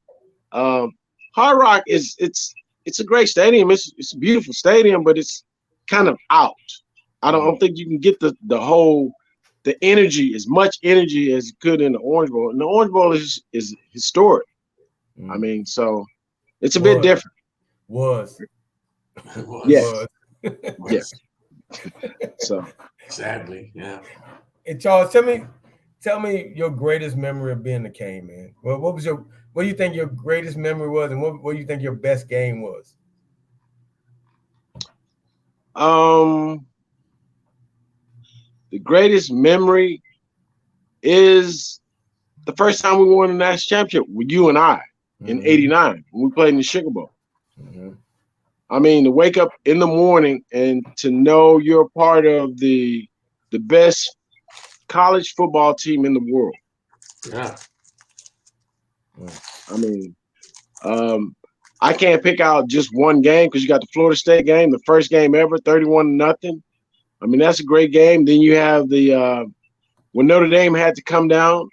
Hard Rock it's a great stadium. It's a beautiful stadium, but it's kind of out. I don't think you can get the energy, as much energy as you could in the Orange Bowl. And the Orange Bowl is historic. I mean, so it's a bit different. Yes. Yes. So sadly, yeah. And Charles, tell me your greatest memory of being the Cane, man. What do you think your greatest memory was, and what do you think your best game was? The greatest memory is the first time we won the national championship with you and I in '89 when we played in the Sugar Bowl. I mean, to wake up in the morning and to know you're part of the best college football team in the world. Yeah. I mean, I can't pick out just one game because you got the Florida State game, the first game ever, 31-0. I mean, that's a great game. Then you have when Notre Dame had to come down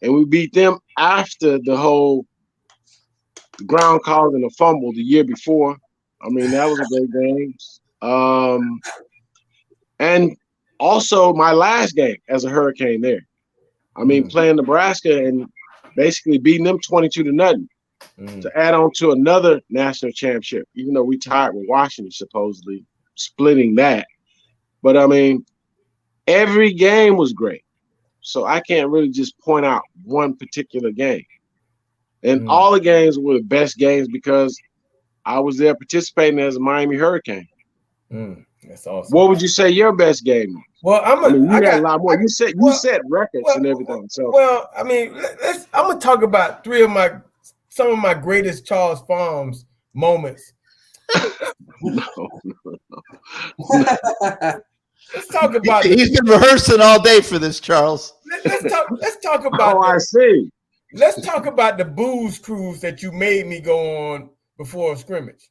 and we beat them after the whole ground calls and a fumble the year before. I mean, that was a great game. And also my last game as a Hurricane there. I mean, playing Nebraska and basically beating them 22-0 to add on to another national championship, even though we tied with Washington, supposedly splitting that. But I mean, every game was great. So I can't really just point out one particular game. And all the games were the best games because I was there participating as a Miami Hurricane. That's awesome. What would you say your best game was? Well, you got a lot more. You set records and everything. So I mean, I'm gonna talk about some of my greatest Charles Farms moments. No. Let's talk about. He's been rehearsing all day for this, Charles. Let's talk about. I see. Let's talk about the booze cruise that you made me go on before a scrimmage.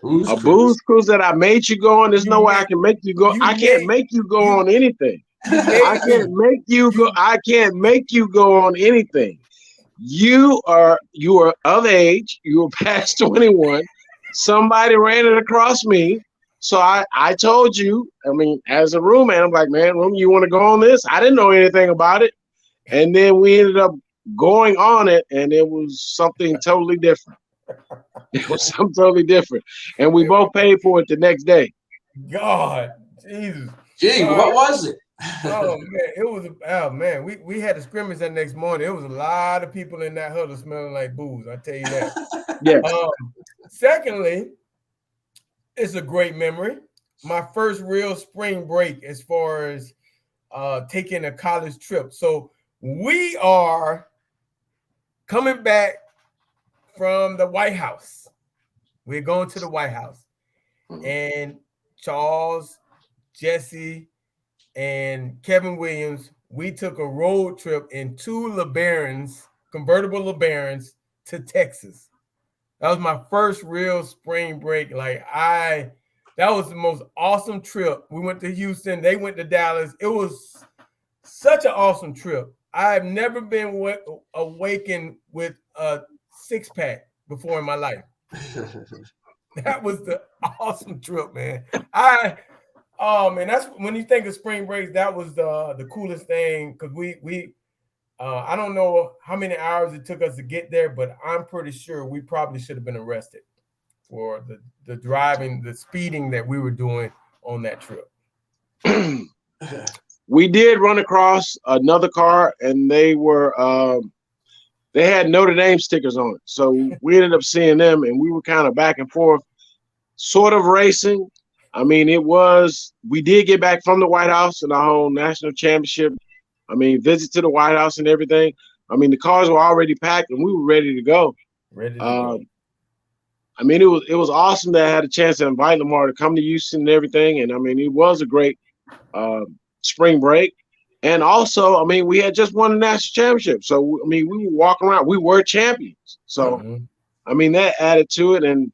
A booze cruise that I made you go on. There's no way I can make you go. I can't make you go on anything. I can't make you go. I can't make you go on anything. You are of age. You were past 21. Somebody ran it across me. So I told you, I mean, as a roommate, I'm like, man, room, you want to go on this? I didn't know anything about it. And then we ended up going on it, and it was something totally different. It was something totally different. And we both paid for it the next day. God, Jesus. Gee, what was it? Oh man, it was man. We had a scrimmage that next morning. It was a lot of people in that huddle smelling like booze. I tell you that. Yeah. Secondly, it's a great memory. My first real spring break as far as taking a college trip. So we are coming back from the White House. We're going to the White House. And Charles, Jesse, and Kevin Williams, we took a road trip in 2 LeBarons, convertible LeBarons, to Texas. That was my first real spring break. That was the most awesome trip. We went to Houston. They went to Dallas. It was such an awesome trip. I've never been awakened with a 6-pack before in my life. That was the awesome trip, man. That's when you think of spring breaks, that was the coolest thing, because we I don't know how many hours it took us to get there, but I'm pretty sure we probably should have been arrested for the driving, the speeding that we were doing on that trip. We did run across another car, and they had Notre Dame stickers on it. So we ended up seeing them, and we were kind of back and forth, sort of racing. I mean, we did get back from the White House and our whole national championship. I mean, visit to the White House and everything. I mean, the cars were already packed and we were ready to go. I mean, it was awesome that I had a chance to invite Lamar to come to Houston and everything. And I mean, it was a great spring break. And also, I mean, we had just won the national championship. So, I mean, we were walking around. We were champions. So, I mean, that added to it. And,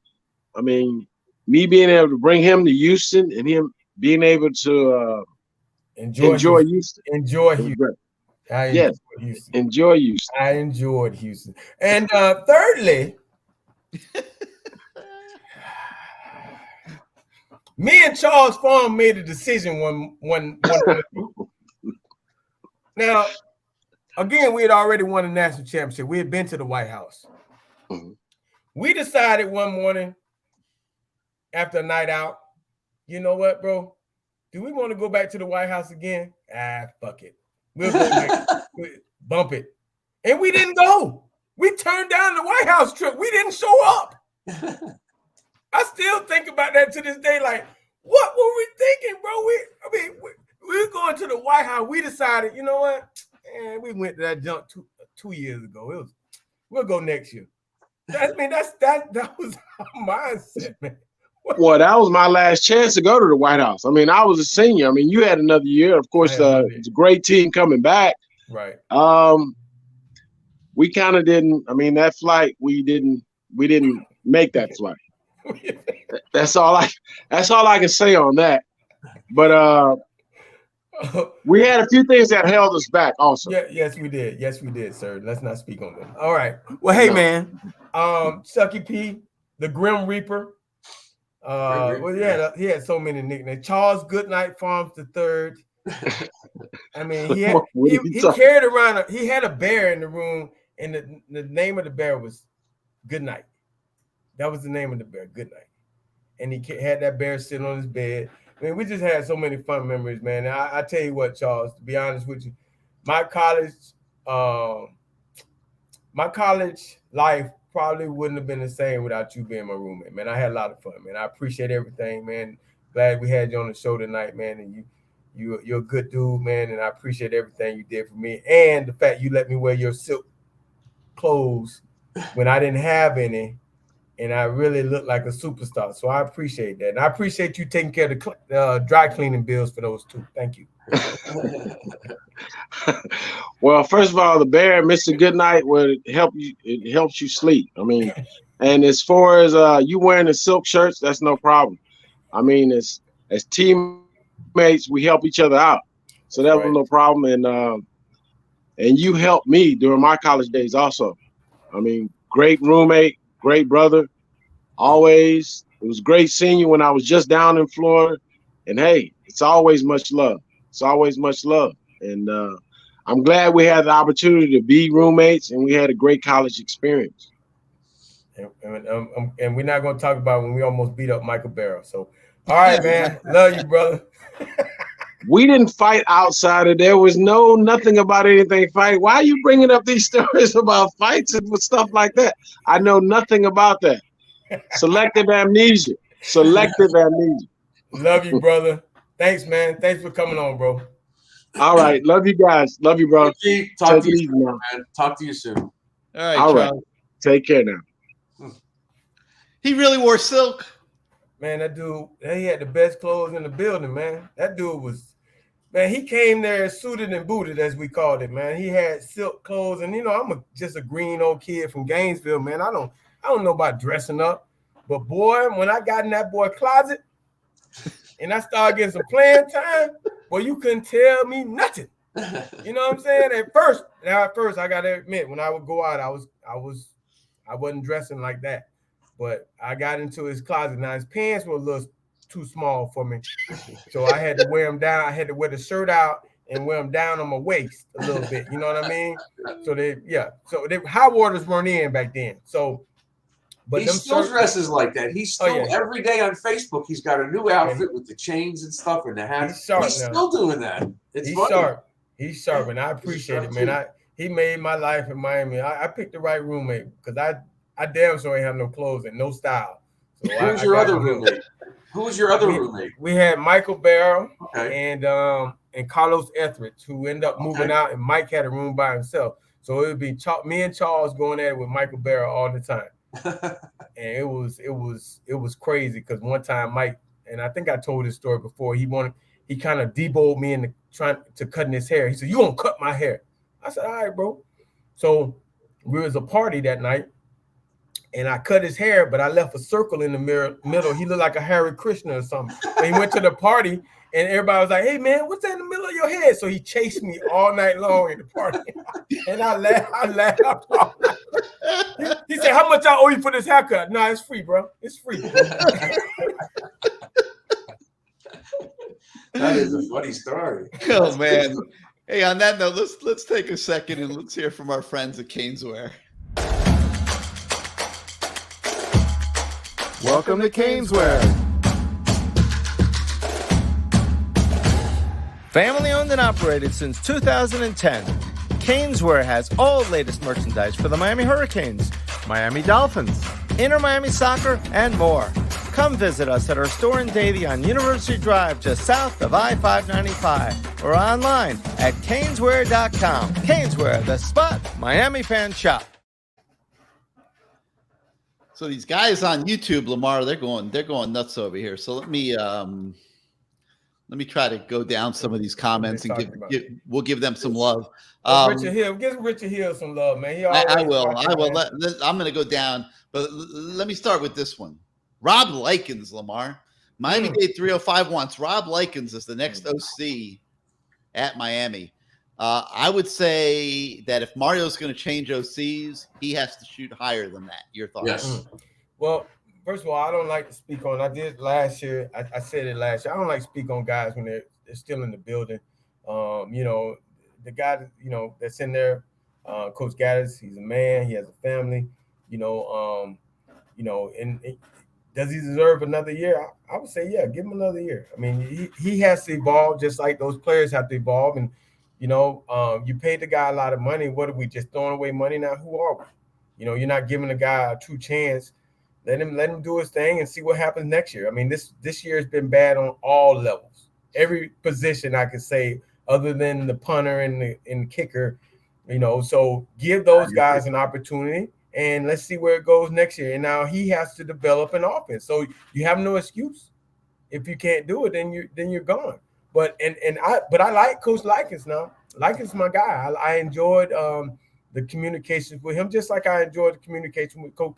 I mean, me being able to bring him to Houston and him being able to enjoy Houston. Enjoy Houston. Enjoy Houston. I enjoyed Houston. And thirdly, me and Charles Farm made a decision one Now, again, we had already won a national championship. We had been to the White House. We decided one morning after a night out, you know what, bro? Do we want to go back to the White House again? Fuck it. We'll go back. Bump it. And we didn't go. We turned down the White House trip. We didn't show up. I still think about that to this day. Like, what were we thinking, bro? We were going to the White House. We decided, you know what? And we went to that junk two years ago. We'll go next year. That was our mindset, man. Well, that was my last chance to go to the White House. I mean, I was a senior. I mean, you had another year. Of course, it's a great team coming back. Right. We kind of didn't. I mean, that flight, we didn't make that flight. That's all I can say on that. But we had a few things that held us back also. Yeah, yes, we did. Yes, we did, sir. Let's not speak on them. All right. Well, hey, man. Chucky P, the Grim Reaper. He had so many nicknames. Charles Goodnight Farms III. I mean, he carried around he had a bear in the room, and the name of the bear was Goodnight. That was the name of the bear, Goodnight. And he had that bear sitting on his bed. I mean, we just had so many fun memories, man. And I tell you what, Charles, to be honest with you, my college life probably wouldn't have been the same without you being my roommate, man. I had a lot of fun, man. I appreciate everything, man. Glad we had you on the show tonight, man. And you're a good dude, man. And I appreciate everything you did for me, and the fact you let me wear your silk clothes when I didn't have any, and I really looked like a superstar. So I appreciate that, and I appreciate you taking care of the dry cleaning bills for those two. Thank you. Well, first of all, the bear, Mr. Goodnight, it helps you sleep. I mean, and as far as you wearing the silk shirts, that's no problem. I mean, as teammates, we help each other out, so that was no problem. And you helped me during my college days also. I mean, great roommate, great brother, always. It was great seeing you when I was just down in Florida. And hey, it's always much love. It's always much love. And I'm glad we had the opportunity to be roommates, and we had a great college experience. And we're not going to talk about when we almost beat up Michael Barrow. So, all right, man. Love you, brother. We didn't fight outside of there. Was nothing about anything fight. Why are you bringing up these stories about fights and stuff like that? I know nothing about that. Selective amnesia. Selective amnesia. Love you, brother. Thanks, man. Thanks for coming on, bro. All right. Love you guys. Love you, bro. Talk to you soon, man. Talk to you soon. All right, All Charles. right. Take care now. He really wore silk. Man, that dude, he had the best clothes in the building, man. That dude was, man, he came there suited and booted, as we called it, man. He had silk clothes, and I'm just a green old kid from Gainesville, man. I don't know about dressing up, but boy, when I got in that boy closet and I started getting some playing time, boy, you couldn't tell me nothing. You know what I'm saying? At first, I gotta admit, when I would go out, I wasn't dressing like that. But I got into his closet. Now his pants were a little too small for me, so I had to wear them down. I had to wear the shirt out and wear them down on my waist a little bit. You know what I mean? So high waters weren't in back then. So, but he still dresses like that. He's still every day on Facebook. He's got a new outfit with the chains and stuff and the hats. He's still doing that. He's funny. He's sharp, and I appreciate it, man. He made my life in Miami. I picked the right roommate because I damn sure ain't have no clothes and no style. So Who's your other roommate? Who was your other roommate? We had Michael Barrow and Carlos Etheridge, who ended up moving out, and Mike had a room by himself. So it would be me and Charles going at it with Michael Barrow all the time. And it was crazy because one time Mike, and I think I told this story before, he kind of deboed me into trying to cutting his hair. He said, "You gonna cut my hair?" I said, "All right, bro." So we was a party that night, and I cut his hair, but I left a circle in the middle. He looked like a Hare Krishna or something. And he went to the party, and everybody was like, "Hey, man, what's that in the middle of your head?" So he chased me all night long in the party. And I laughed. He said, "How much I owe you for this haircut?" "No, it's free, bro. It's free." That is a funny story. Oh, man. Hey, on that note, let's take a second and let's hear from our friends at CaneSport. Welcome to CaneSport. Family owned and operated since 2010, CaneSport has all latest merchandise for the Miami Hurricanes, Miami Dolphins, Inter Miami Soccer, and more. Come visit us at our store in Davie on University Drive, just south of I-595, or online at caneswear.com. CaneSport, the spot Miami fans shop. So these guys on YouTube, Lamar, they're going nuts over here. So let me try to go down some of these comments and we'll give them some love. Give Richard Hill some love, man. I will. I'm going to go down, but let me start with this one. Rob Likens, Lamar. Miami-Dade 305 wants Rob Likens as the next OC at Miami. I would say that if Mario's going to change OCs, he has to shoot higher than that. Your thoughts? Yes. Well, first of all, I don't like to speak on. I did last year. I said it last year. I don't like to speak on guys when they're still in the building. The guy that's in there, Coach Gaddis. He's a man. He has a family. And does he deserve another year? I would say, yeah, give him another year. I mean, he has to evolve just like those players have to evolve. And, you paid the guy a lot of money. What are we just throwing away money now? Who are we? You're not giving the guy a true chance. Let him do his thing and see what happens next year. I mean, this year has been bad on all levels. Every position I could say, other than the punter and the kicker, so give those guys an opportunity. And let's see where it goes next year. And now he has to develop an offense. So you have no excuse. If you can't do it, then you're gone. But I like Coach Likens now. Likens my guy. I enjoyed the communications with him, just like I enjoyed the communication with Coach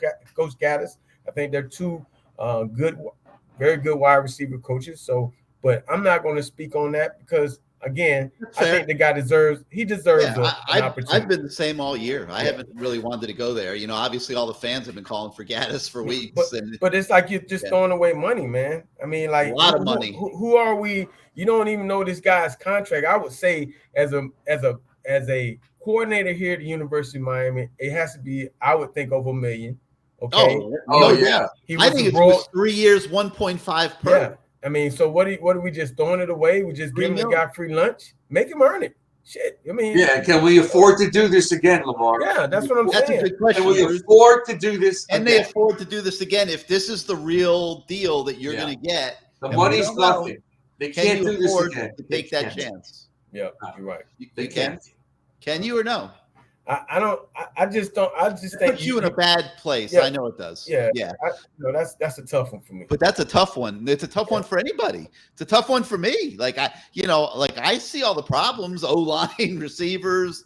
Gaddis. I think they're two very good wide receiver coaches. So, but I'm not going to speak on that because, again, I think the guy deserves an opportunity. I've been the same all year. I haven't really wanted to go there. Obviously all the fans have been calling for Gaddis for weeks. But it's like you're just throwing away money, man. I mean, like a lot of money. Who are we? You don't even know this guy's contract. I would say as a coordinator here at the University of Miami, it has to be, I would think, over $1 million. Okay. I think it was 3 years, 1.5 per. Yeah. I mean, so what are we just throwing it away? We just giving the guy free lunch? Make him earn it. Shit. I mean, can we afford to do this again, Lamar? Yeah, that's what I'm saying. That's a good question. Can we afford to do this again? again? They afford to do this again if this is the real deal that you're going to get? The money's nothing. They can't do this again. To take that chance. Yeah, you're right. You can't. Can you or no? I don't. I just don't. I just think puts you in a bad place. Yeah. I know it does. Yeah. Yeah. That's a tough one for me. But that's a tough one. It's a tough one for anybody. It's a tough one for me. Like I see all the problems: O-line, receivers,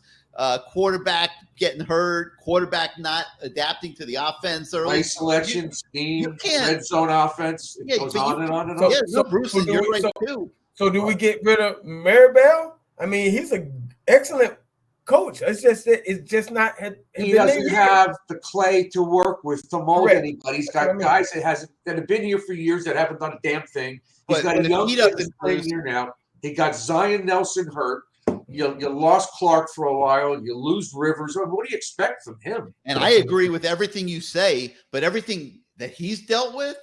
quarterback getting hurt, quarterback not adapting to the offense early. Play selection, scheme, red zone offense. It goes on and on and on. Bruce, you're right too. So do we get rid of Maribel? I mean, he's an excellent coach. It's just not. He doesn't have the clay to work with to mold anybody. He's got guys that have been here for years that haven't done a damn thing. He's got a young kid that's playing here now. He got Zion Nelson hurt. You lost Clark for a while. You lose Rivers. What do you expect from him? And I agree with everything you say, but everything that he's dealt with,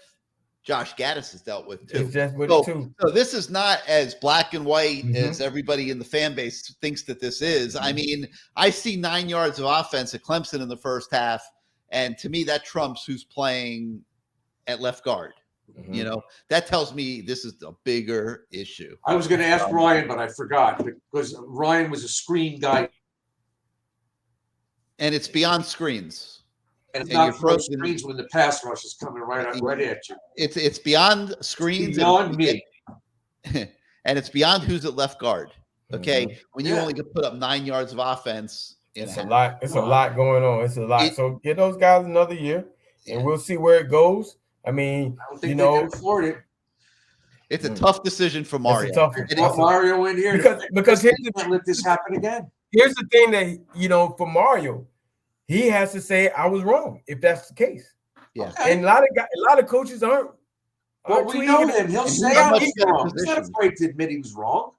Josh Gaddis has dealt with too. So this is not as black and white as everybody in the fan base thinks that this is. I mean, I see 9 yards of offense at Clemson in the first half, and to me that trumps who's playing at left guard. You know, that tells me this is a bigger issue. I was going to ask Ryan, but I forgot because Ryan was a screen guy. And it's beyond screens. And it's not from screens when the pass rush is coming right at you. It's beyond screens. Beyond me. And it's beyond who's at left guard. Okay. When you only can put up 9 yards of offense. It's a lot. It's a lot going on. It's a lot. So get those guys another year and we'll see where it goes. I mean, I don't think they can afford it. It's a tough decision for Mario. It's a tough Mario in here because he can't let this happen again. Here's the thing that for Mario, he has to say I was wrong if that's the case. Yeah, okay. And a lot of coaches aren't. Well, we know him. He'll say he's wrong. He's not afraid to admit he was wrong.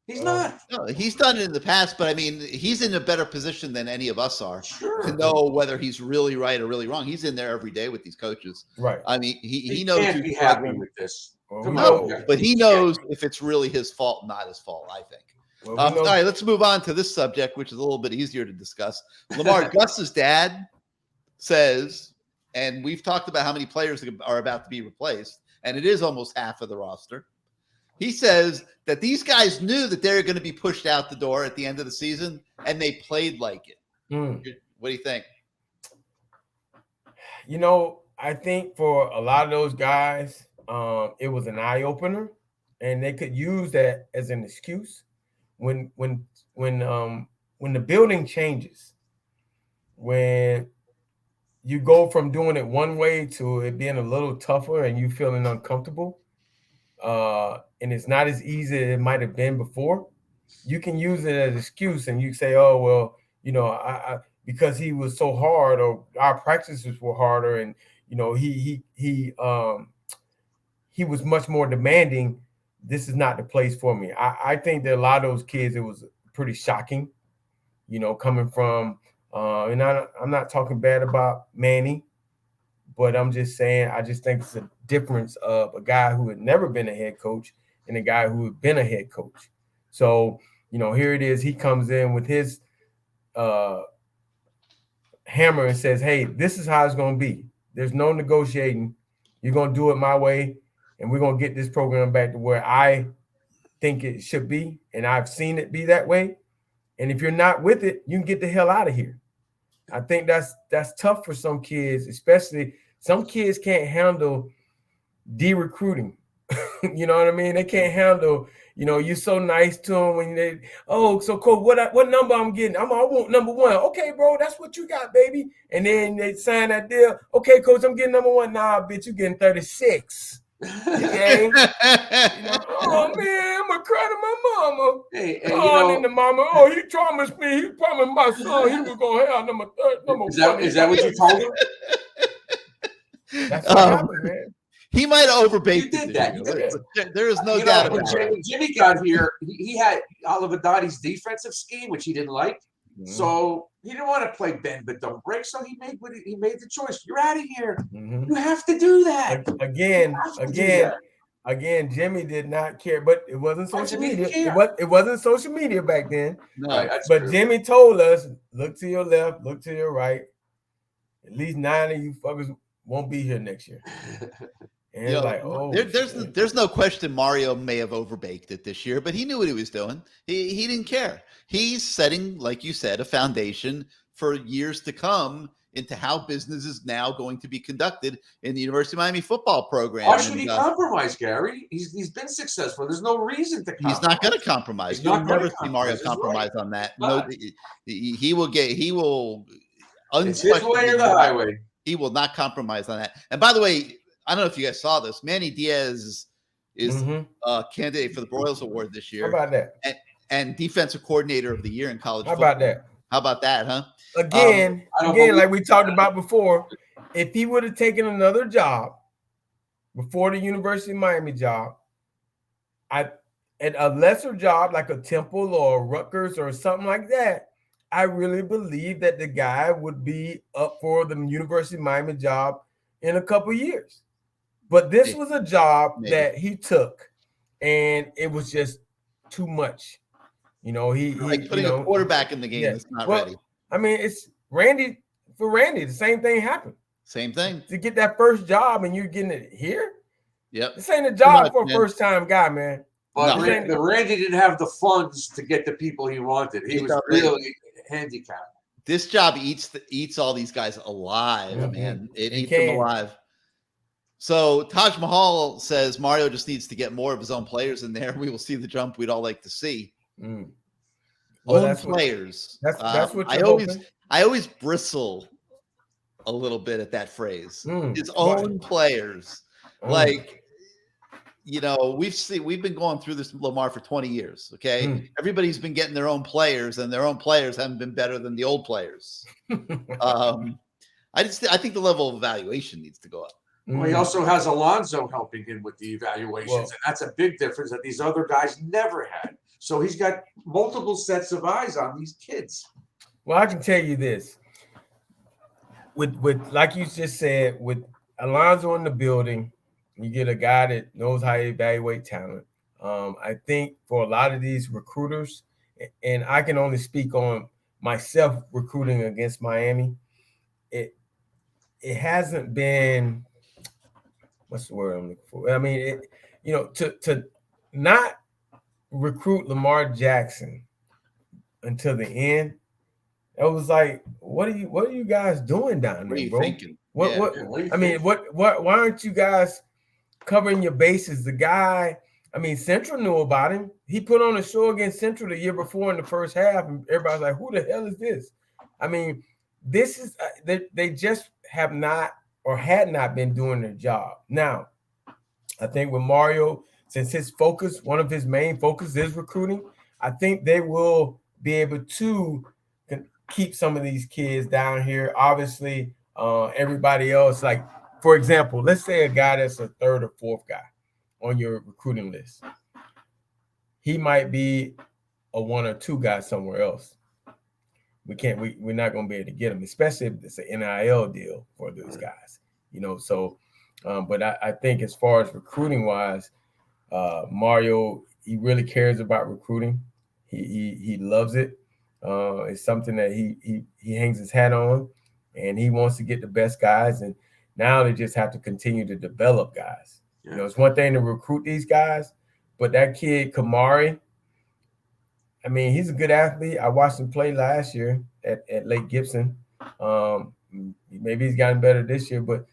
He's not. No, he's done it in the past, but I mean, he's in a better position than any of us are to know whether he's really right or really wrong. He's in there every day with these coaches. Right. I mean, he knows. Can't be happy with this. But he knows if it's really his fault, not his fault, I think. Well, all right, let's move on to this subject, which is a little bit easier to discuss. Lamar, Gus's dad says, and we've talked about how many players are about to be replaced, and it is almost half of the roster. He says that these guys knew that they were going to be pushed out the door at the end of the season, and they played like it. What do you think? I think for a lot of those guys, it was an eye-opener, and they could use that as an excuse. When the building changes, when you go from doing it one way to it being a little tougher and you feeling uncomfortable, and it's not as easy as it might have been before, you can use it as an excuse and you say, oh, well, I because he was so hard or our practices were harder and, he was much more demanding. This is not the place for me. I think that a lot of those kids, it was pretty shocking, coming from, and I'm not talking bad about Manny, but I'm just saying, I just think it's a difference of a guy who had never been a head coach and a guy who had been a head coach. So, here it is. He comes in with his hammer and says, hey, this is how it's going to be. There's no negotiating. You're going to do it my way. And we're going to get this program back to where I think it should be. And I've seen it be that way. And if you're not with it, you can get the hell out of here. I think that's tough for some kids, especially some kids can't handle de-recruiting. You know what I mean? They can't handle, you're so nice to them when they, oh, so cool. What number I'm getting? I want number 1. Okay, bro, that's what you got, baby. And then they sign that deal. Okay, coach, I'm getting number 1. Nah, bitch, you getting 36. Okay. Oh man, I'm gonna cry to my mama. Hey, and the mama, oh, he promised me. He promised my son he was gonna have number 1. Is that what you told him? That's what happened, man. He might have overbaked. You did that. There is no doubt about it. When Jimmy got here, he had Oliver Dottie's defensive scheme, which he didn't like. So he didn't want to play bend but don't break. So he made the choice. You're out of here. You have to do that. Again, Jimmy did not care, but it wasn't social media. It wasn't social media back then. No, right, but true. Jimmy told us, look to your left, look to your right. At least 9 of you fuckers won't be here next year. And there's no question Mario may have overbaked it this year, but he knew what he was doing. He didn't care. He's setting, like you said, a foundation for years to come into how business is now going to be conducted in the University of Miami football program. Why should he compromise, Gary? He's been successful. There's no reason to compromise. He's not going to compromise. You'll never see Mario compromise on that. No, he will. It's his way or the highway. He will not compromise on that. And by the way, I don't know if you guys saw this. Manny Diaz is a candidate for the Broyles Award this year. How about that? And defensive coordinator of the year in college football. How about that, huh? Again, like we talked about before, if he would have taken another job before the University of Miami job, at a lesser job like a Temple or a Rutgers or something like that, I really believe that the guy would be up for the University of Miami job in a couple of years. But this was a job that he took, and it was just too much. He like putting a quarterback in the game that's not ready. I mean, it's Randy. For Randy, the same thing happened. Same thing. To get that first job and you're getting it here? Yep. This ain't a job for a first-time guy, man. But Randy didn't have the funds to get the people he wanted. He was really handicapped. This job eats all these guys alive, man. It eats them alive. So Taj Mahal says Mario just needs to get more of his own players in there. We will see the jump we'd all like to see. Own players. That's what I always bristle a little bit at that phrase. His own players. Like, we've been going through this, Lamar, for 20 years. Okay. Everybody's been getting their own players, and their own players haven't been better than the old players. I think the level of evaluation needs to go up. Well, he also has Alonzo helping him with the evaluations, and that's a big difference that these other guys never had. So he's got multiple sets of eyes on these kids. Well, I can tell you this. With like you just said, with Alonzo in the building, you get a guy that knows how to evaluate talent. I think for a lot of these recruiters, and I can only speak on myself recruiting against Miami, it hasn't been, what's the word I'm looking for? I mean, to not recruit Lamar Jackson until the end, it was like, what are you guys doing down there, what are you bro? Thinking? Why aren't you guys covering your bases? The guy, Central knew about him. He put on a show against Central the year before in the first half, and everybody's like, who the hell is this? This is they just have not or had not been doing their job. Now, I think with Mario, since one of his main focus is recruiting, I think they will be able to keep some of these kids down here. Obviously, everybody else, like, for example, let's say a guy that's a third or fourth guy on your recruiting list. He might be a 1 or 2 guy somewhere else. We're not going to be able to get him, especially if it's an NIL deal for those guys, So, but I think as far as recruiting wise, Mario, he really cares about recruiting. He loves it. It's something that he hangs his hat on, and he wants to get the best guys. And now they just have to continue to develop guys. Yeah. It's one thing to recruit these guys, but that kid Kamari, he's a good athlete. I watched him play last year at Lake Gibson. Maybe he's gotten better this year, but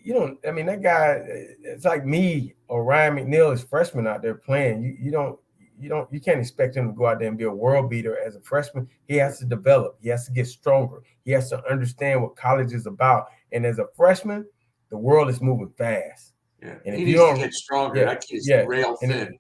that guy, it's like me or Ryan McNeil as freshmen out there playing. You can't expect him to go out there and be a world beater as a freshman. He has to develop. He has to get stronger. He has to understand what college is about. And as a freshman, the world is moving fast. Yeah, and he needs to get stronger. That kid's rail thin.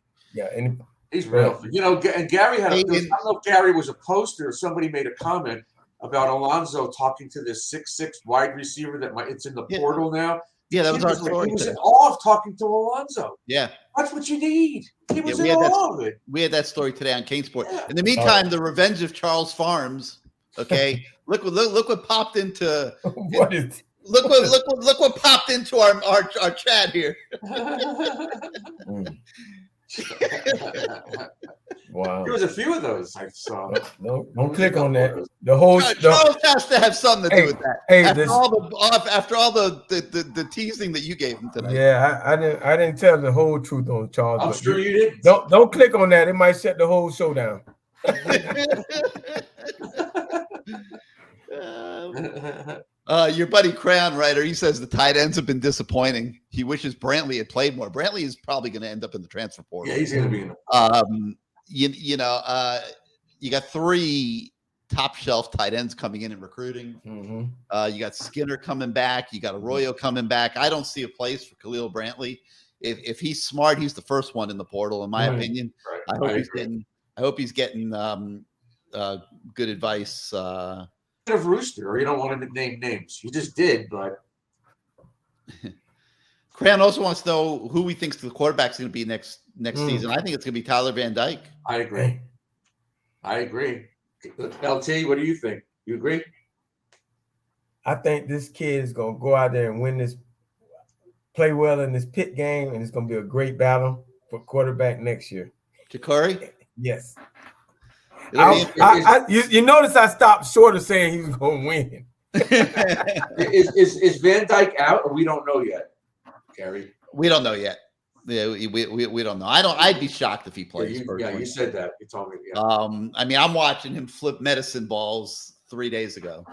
He's real thin. And Gary had I don't know if Gary was a poster or somebody made a comment. about Alonzo talking to this 6'6" wide receiver it's in the portal now. Yeah, that was our story. He was in awe of talking to Alonzo. Yeah. That's what you need. He was in awe of it. We had that story today on CaneSport. Yeah. In the meantime, the Revenge of Charles Farms. Okay, look what popped into. Look what popped into our chat here. Wow. There was a few of those I saw. Don't click on that. The whole Charles has to have something to do with that. Hey, after all the teasing that you gave him tonight. Yeah, I didn't tell the whole truth on Charles. I'm sure you did. Don't click on that. It might shut the whole show down. Your buddy Crown Writer, he says the tight ends have been disappointing. He wishes Brantley had played more. Brantley is probably going to end up in the transfer portal. Yeah, he's going to be in you got 3 top shelf tight ends coming in and recruiting. Mm-hmm. You got Skinner coming back. You got Arroyo coming back. I don't see a place for Khalil Brantley. If he's smart, he's the first one in the portal, in my opinion. Right. I hope he's getting good advice. Of Rooster, or you don't want to name names. You just did, but Cran also wants to know who he thinks the quarterback's going to be next season. I think it's going to be Tyler Van Dyke. I agree. LT, what do you think? You agree? I think this kid is going to go out there and play well in this pit game, and it's going to be a great battle for quarterback next year. Jakari? Yes. You notice I stopped short of saying he was going to win. Is Van Dyke out, or we don't know yet, Gary? We don't know yet. Yeah, we don't know. I'd be shocked if he plays. You said that. You told me. Yeah. I mean, I'm watching him flip medicine balls 4 days ago.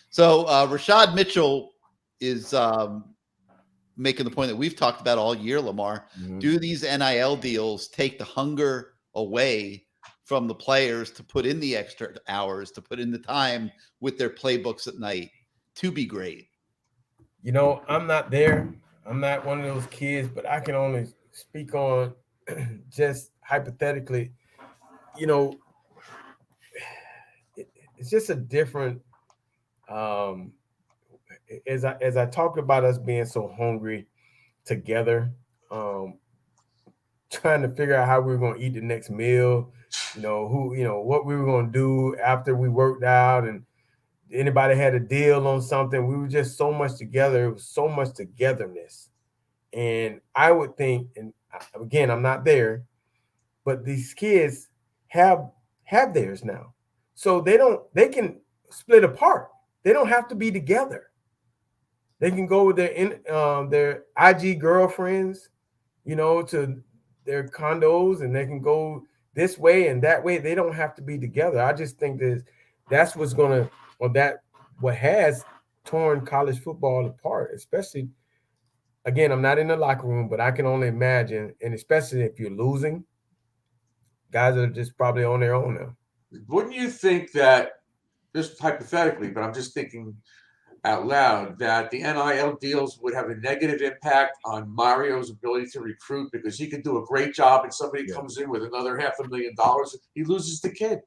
So Rashad Mitchell is making the point that we've talked about all year, Lamar. Mm-hmm. Do these NIL deals take the hunger away from the players to put in the extra hours, to put in the time with their playbooks at night to be great? I'm not there. I'm not one of those kids, but I can only speak on just hypothetically, it's just a different, as I talked about us being so hungry together, trying to figure out how we were going to eat the next meal, what we were going to do after we worked out, and anybody had a deal on something. We were just so much together. It was so much togetherness. And I would think, and again, I'm not there, but these kids have theirs now. So they can split apart. They don't have to be together. They can go with their IG girlfriends, to their condos, and they can go this way and that way. They don't have to be together. I just think that's what's what has torn college football apart, especially, again, I'm not in the locker room, but I can only imagine, and especially if you're losing, guys are just probably on their own now. Wouldn't you think that, just hypothetically, but I'm just thinking out loud, that the NIL deals would have a negative impact on Mario's ability to recruit, because he could do a great job and somebody comes in with another $500,000, he loses the kid.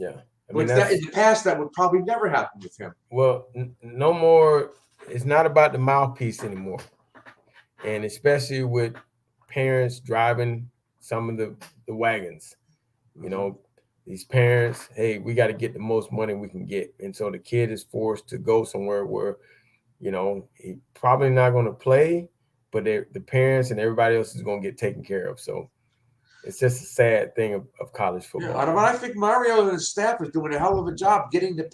Yeah. In the past, that would probably never happen with him. Well, no more. It's not about the mouthpiece anymore. And especially with parents driving some of the wagons, these parents, hey, we got to get the most money we can get. And so the kid is forced to go somewhere where, he probably not going to play, but the parents and everybody else is going to get taken care of. So it's just a sad thing of college football. Yeah, I think Mario and his staff is doing a hell of a job getting the.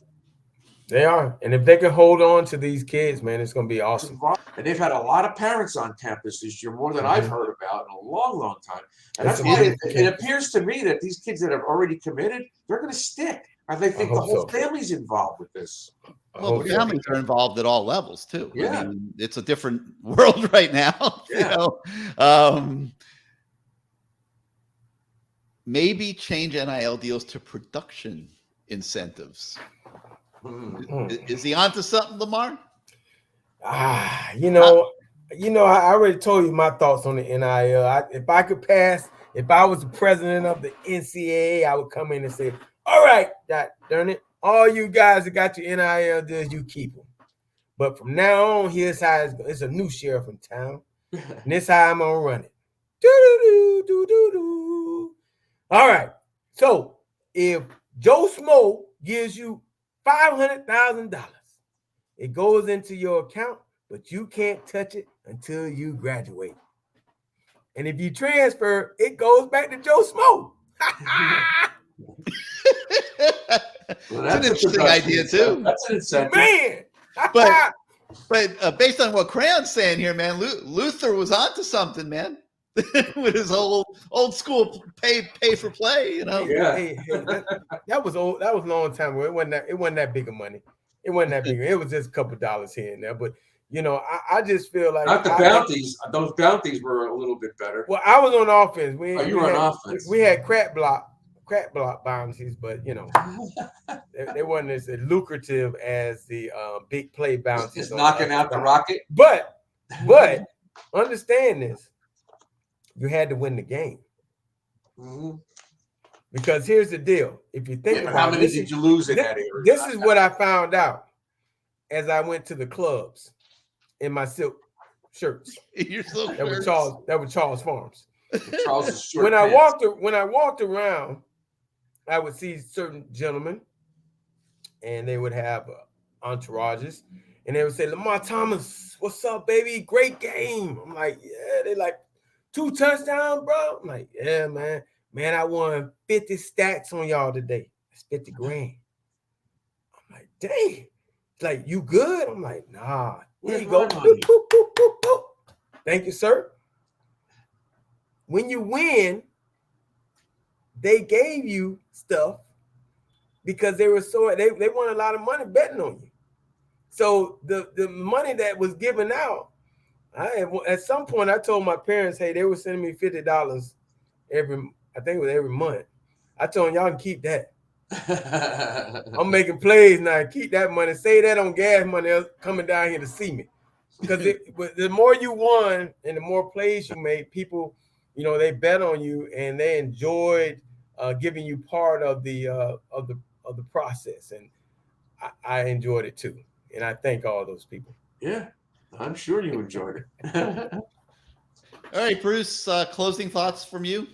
They are. And if they can hold on to these kids, man, it's going to be awesome. And they've had a lot of parents on campus this year, more than I've heard about in a long, long time. And that's why it appears to me that these kids that have already committed, they're going to stick. And they think the whole family's involved with this. Well, the families are involved at all levels, too. Yeah. I mean, it's a different world right now. Yeah. Maybe change NIL deals to production incentives. Is he onto something, Lamar? I already told you my thoughts on the NIL. If I could pass, if I was the president of the NCAA, I would come in and say, all right, darn it, all you guys that got your NIL deals, you keep them. But from now on, here's how it's a new sheriff in town. And this how I'm gonna run it. Do-do-do-do-do-do. All right. So if Joe Smo gives you $500,000, it goes into your account, but you can't touch it until you graduate. And if you transfer, it goes back to Joe Smo. Well, that's an interesting idea too. That's an incentive, man. But based on what Crayon's saying here, man, Luther was onto something, man. With his old school pay for play, you know. Yeah, that was old. That was a long time ago. It wasn't that big of money. It wasn't that big. It was just a couple dollars here and there. But you know, I just feel like not the bounties. Those bounties were a little bit better. Well, I was on offense. You were on offense. We had crap block bounties, but you know, they wasn't as lucrative as the big play bounties. Just knocking out the rocket. But understand this. You had to win the game. Mm-hmm. Because here's the deal. If you think about how many did you lose in that area? This is what I found out as I went to the clubs in my silk shirts. Your silk that were Charles Farms. Charles's short when pants. I walked around, I would see certain gentlemen, and they would have entourages, and they would say, "Lamar Thomas, what's up, baby? Great game." I'm like, "Yeah." They like, 2 touchdowns, bro. I'm like, "Yeah, man. Man, I won 50 stacks on y'all today. That's 50 grand." I'm like, "Dang." It's like, "You good?" I'm like, "Nah." Here you go. Boop, boop, boop, boop, boop. Thank you, sir. When you win, they gave you stuff because they won a lot of money betting on you. So the money that was given out, at some point I told my parents, hey, they were sending me $50 every month. I told them, y'all can keep that. I'm making plays now. Keep that money. Say that on gas money coming down here to see me. Because the more you won and the more plays you made, people, you know, they bet on you and they enjoyed giving you part of the process. And I enjoyed it too. And I thank all those people. Yeah, I'm sure you enjoyed it. All right, Bruce, closing thoughts from you?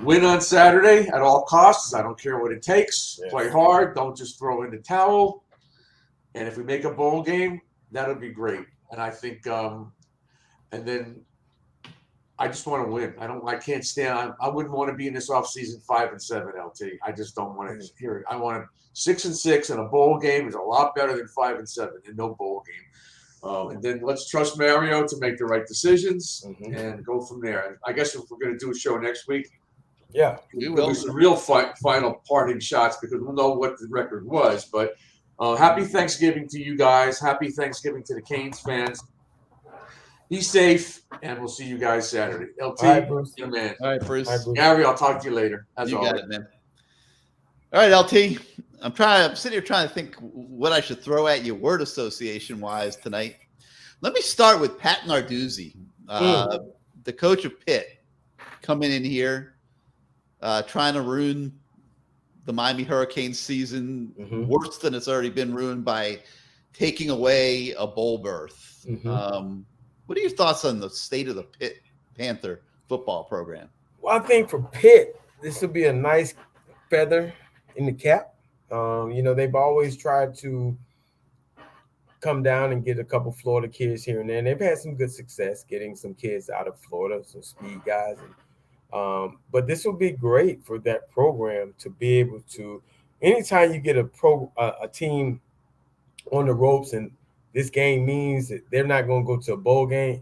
Win on Saturday at all costs. I don't care what it takes. Yes. Play hard. Don't just throw in the towel. And if we make a bowl game, that'll be great. And I think, and then I just want to win. I can't stand. I wouldn't want to be in this offseason 5-7, LT. I just don't want to hear it. I want 6-6, and a bowl game is a lot better than 5-7 and no bowl game. And then let's trust Mario to make the right decisions and go from there. I guess if we're going to do a show next week, yeah, we will do some real final parting shots because we'll know what the record was. But happy Thanksgiving to you guys. Happy Thanksgiving to the Canes fans. Be safe, and we'll see you guys Saturday. LT, all right, Bruce. your man. All right, Bruce. Gary, I'll talk to you later. As You always. got it, man. All right, LT. I'm sitting here trying to think what I should throw at you word association wise tonight. Let me start with Pat Narduzzi, the coach of Pitt, coming in here, trying to ruin the Miami Hurricanes season worse than it's already been ruined by taking away a bowl berth. What are your thoughts on the state of the Pitt Panther football program? Well, I think for Pitt, this will be a nice feather in the cap. You know, they've always tried to come down and get a couple Florida kids here and there. And they've had some good success getting some kids out of Florida, some speed guys. But this will be great for that program to be able to, anytime you get a team on the ropes and this game means that they're not going to go to a bowl game,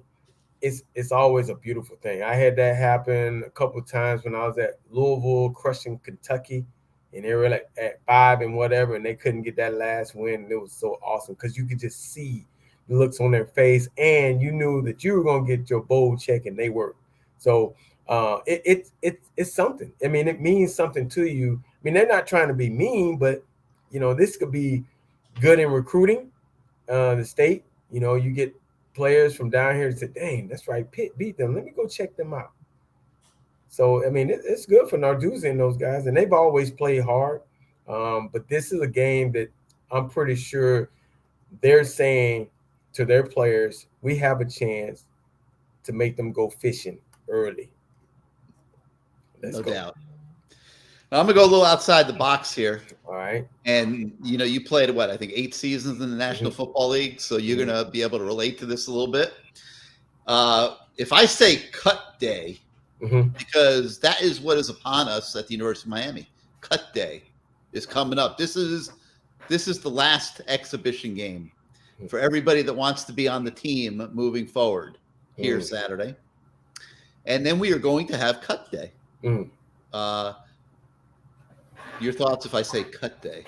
it's always a beautiful thing. I had that happen a couple of times when I was at Louisville crushing Kentucky, and they were like at 5 and whatever, and they couldn't get that last win. And it was so awesome because you could just see the looks on their face, and you knew that you were going to get your bowl check, and they were. So it's something. I mean, it means something to you. I mean, they're not trying to be mean, but you know, this could be good in recruiting. The state, you know, you get players from down here and say, dang, that's right, Pitt beat them. Let me go check them out. So, I mean, it's good for Narduzzi and those guys, and they've always played hard. But this is a game that I'm pretty sure they're saying to their players, we have a chance to make them go fishing early. Let's No go. doubt. I'm going to go a little outside the box here. All right. And, you played, I think 8 seasons in the National Football League, so you're going to be able to relate to this a little bit. If I say cut day, because that is what is upon us at the University of Miami. Cut day is coming up. This is the last exhibition game for everybody that wants to be on the team moving forward here Saturday. And then we are going to have cut day. Your thoughts if I say cut day?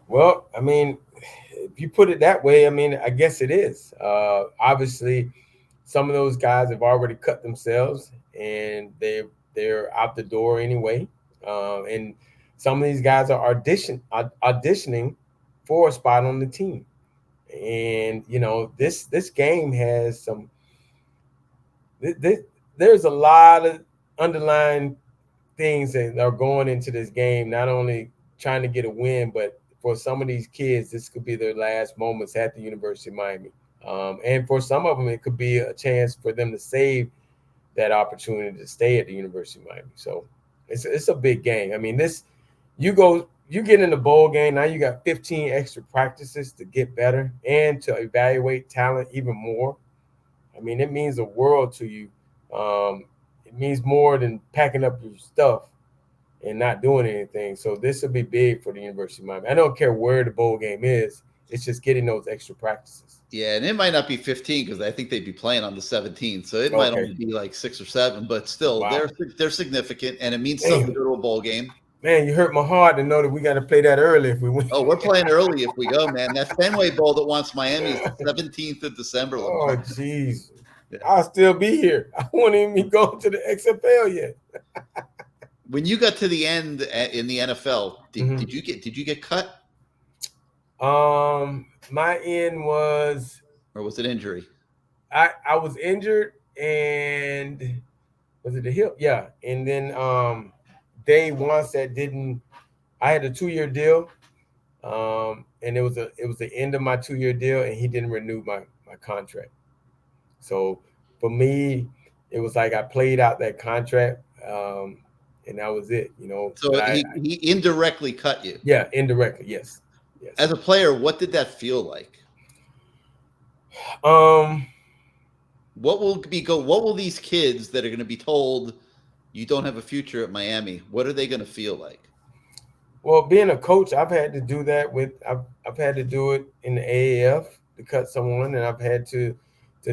Well, I mean, if you put it that way, I mean, I guess it is. Obviously, some of those guys have already cut themselves and they're out the door anyway. And some of these guys are auditioning for a spot on the team. And, this game has some there's a lot of underlying things that are going into this game, not only trying to get a win, but for some of these kids, this could be their last moments at the University of Miami. And for some of them, it could be a chance for them to save that opportunity to stay at the University of Miami. So it's a big game. I mean, you get in the bowl game, now you got 15 extra practices to get better and to evaluate talent even more. I mean, it means the world to you. It means more than packing up your stuff and not doing anything. So this will be big for the University of Miami. I don't care where the bowl game is. It's just getting those extra practices. Yeah, and it might not be 15 because I think they'd be playing on the 17th. So it might only be like 6 or 7, but still they're significant, and it means something to go to a bowl game. Man, you hurt my heart to know that we got to play that early if we win. Oh, we're playing early if we go, man. That Fenway Bowl that wants Miami is the 17th of December. Lamar. Oh, jeez. Yeah. I'll still be here. I won't even go to the XFL yet. When you got to the end in the NFL, did you get cut? My end was, or was it injury? I was injured, and was it the hip? Yeah, and then they once that didn't. I had a 2-year deal, and it was the end of my 2-year deal, and he didn't renew my contract. So for me, it was like I played out that contract, and that was it. So he indirectly cut you. Yeah, indirectly, yes. As a player, what did that feel like? What will these kids that are going to be told you don't have a future at Miami, what are they going to feel like? Well, being a coach, I've had to do that I've had to do it in the AAF to cut someone, and I've had to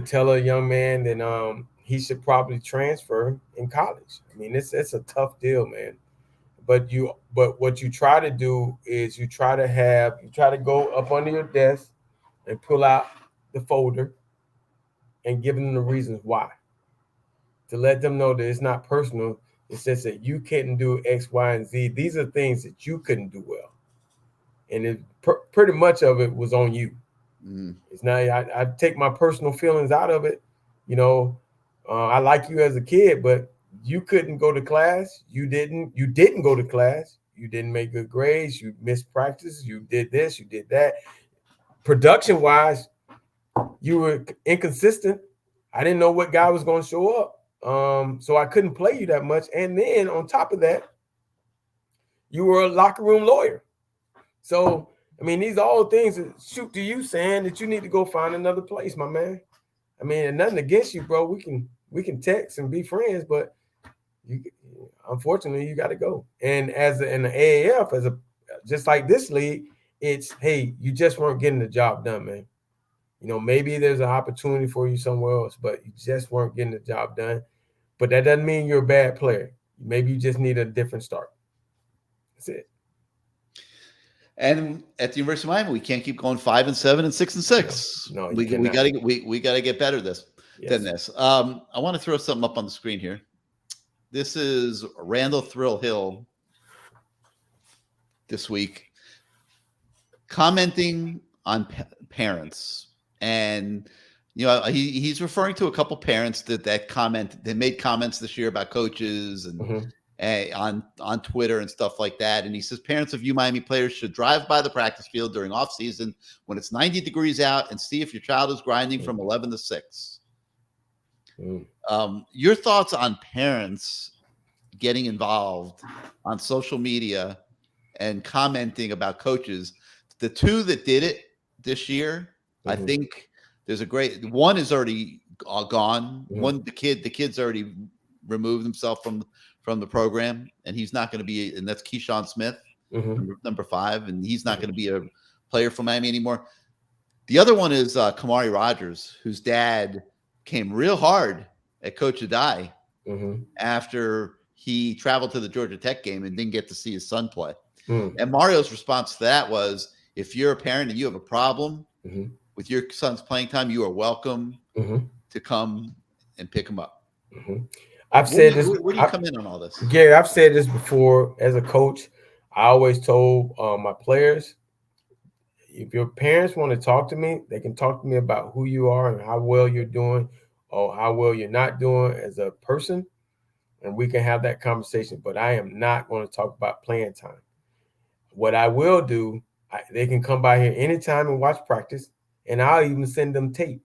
tell a young man that he should probably transfer in college. I mean, it's a tough deal, man. But what you try to do is you try to go up under your desk and pull out the folder and give them the reasons why. To let them know that it's not personal. It's just that you couldn't do X, Y, and Z. These are things that you couldn't do well. And pretty much of it was on you. It's not, I take my personal feelings out of it. I like you as a kid, but you couldn't go to class. You didn't go to class. You didn't make good grades. You missed practice. You did this. You did that. Production-wise, you were inconsistent. I didn't know what guy was going to show up. So I couldn't play you that much. And then on top of that, you were a locker room lawyer. So, I mean, these are all things that shoot to you saying that you need to go find another place, my man. I mean, and nothing against you, bro. We can text and be friends, but unfortunately, you got to go. And in the AAF, just like this league, it's, hey, you just weren't getting the job done, man. Maybe there's an opportunity for you somewhere else, but you just weren't getting the job done. But that doesn't mean you're a bad player. Maybe you just need a different start. That's it. And at the University of Miami, we can't keep going 5-7 and 6-6. No, we got to get better than this. I want to throw something up on the screen here. This is Randall Thrill Hill this week commenting on parents, and he's referring to a couple parents that made comments this year about coaches and on Twitter and stuff like that. And he says parents of UMiami players should drive by the practice field during off season when it's 90 degrees out and see if your child is grinding from 11 to 6. Your thoughts on parents getting involved on social media and commenting about coaches? The two that did it this year, I think there's a great one is already gone. One, the kid's already removed himself from the program, and he's not going to be, and that's Keyshawn Smith, number 5, and he's not going to be a player for Miami anymore. The other one is Kamari Rogers, whose dad came real hard at Coach Adai after he traveled to the Georgia Tech game and didn't get to see his son play. And Mario's response to that was, if you're a parent and you have a problem with your son's playing time, you are welcome to come and pick him up. I've said this. Where do you come in on all this? Gary, I've said this before as a coach. I always told my players, if your parents want to talk to me, they can talk to me about who you are and how well you're doing or how well you're not doing as a person, and we can have that conversation. But I am not going to talk about playing time. What I will do, they can come by here anytime and watch practice, and I'll even send them tape.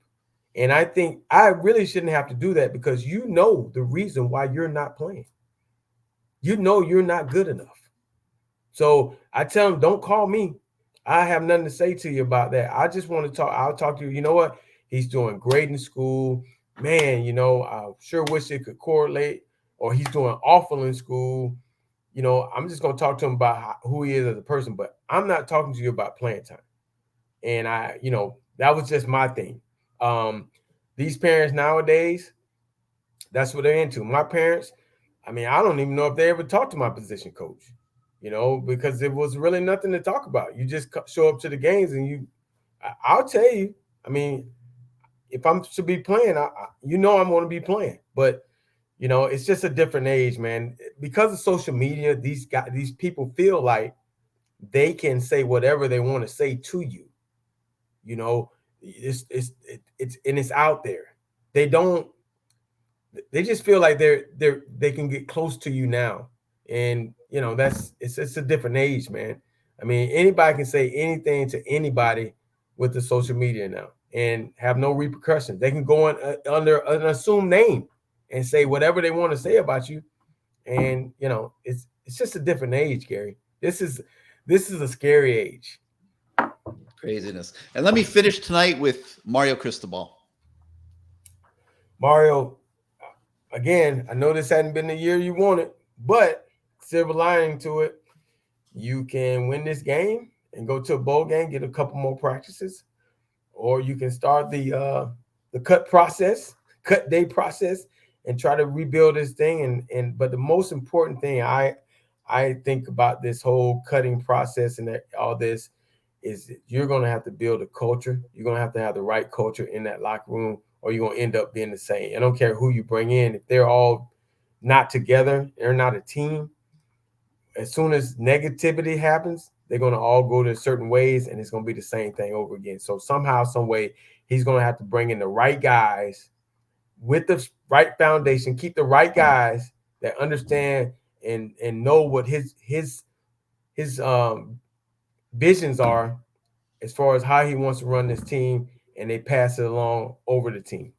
And I think I really shouldn't have to do that because you know the reason why you're not playing. You know you're not good enough. So I tell them, don't call me. I have nothing to say to you about that. I just want to talk. I'll talk to you. You know what? He's doing great in school. Man, you know, I sure wish it could correlate. Or he's doing awful in school. You know, I'm just going to talk to him about who he is as a person. But I'm not talking to you about playing time. And that was just my thing. These parents nowadays, that's what they're into. My parents, I don't even know if they ever talked to my position coach, because there was really nothing to talk about. You just show up to the games and I'll tell you, if I'm to be playing, I'm going to be playing. But, it's just a different age, man. Because of social media, these people feel like they can say whatever they want to say to you. It's out there. They just feel like they can get close to you now. And it's a different age, man. Anybody can say anything to anybody with the social media now and have no repercussions. They can go under an assumed name and say whatever they want to say about you. And it's just a different age, Gary. This is a scary age. Craziness. And let me finish tonight with Mario Cristobal. Mario, again, I know this hadn't been the year you wanted, but silver lining to it, you can win this game and go to a bowl game, get a couple more practices, or you can start the cut day process, and try to rebuild this thing. But the most important thing I think about this whole cutting process and all this is that you're going to have to build a culture. You're going to have the right culture in that locker room, or you're going to end up being the same. I don't care who you bring in. If they're all not together, they're not a team. As soon as negativity happens, they're going to all go to certain ways, and it's going to be the same thing over again. So somehow, some way, he's going to have to bring in the right guys with the right foundation, keep the right guys that understand and know what his visions are as far as how he wants to run this team, and they pass it along over the team.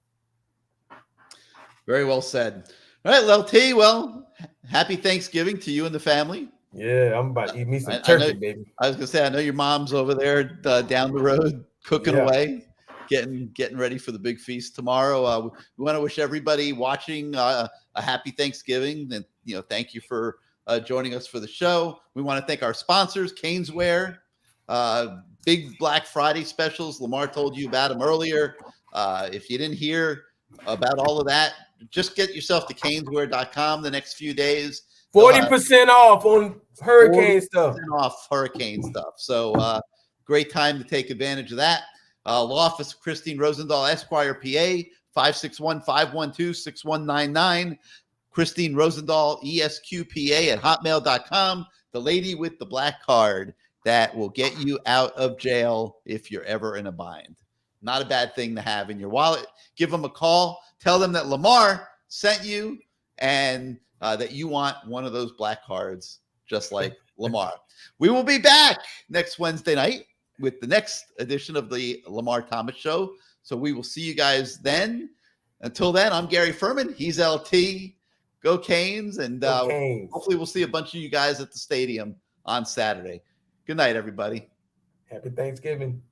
Very well said. All right, LT, well, happy Thanksgiving to you and the family. Yeah, I'm about to eat me some turkey, baby. I was going to say, I know your mom's over there down the road cooking away, getting ready for the big feast tomorrow. We want to wish everybody watching a happy Thanksgiving, and thank you for joining us for the show. We want to thank our sponsors, CaneSport, big Black Friday specials. Lamar told you about them earlier. If you didn't hear about all of that, just get yourself to caneswear.com the next few days. 40% off on hurricane stuff. Off hurricane stuff. So great time to take advantage of that. Law office of Christine Rosendahl, Esquire, PA, 561-512-6199. Christine Rosendahl, ESQPA at hotmail.com. The lady with the black card that will get you out of jail if you're ever in a bind. Not a bad thing to have in your wallet. Give them a call. Tell them that Lamar sent you, and that you want one of those black cards, just like Lamar. We will be back next Wednesday night with the next edition of the Lamar Thomas Show. So we will see you guys then. Until then, I'm Gary Ferman. He's LT. Go Canes. And Canes. hopefully we'll see a bunch of you guys at the stadium on Saturday. Good night, everybody. Happy Thanksgiving.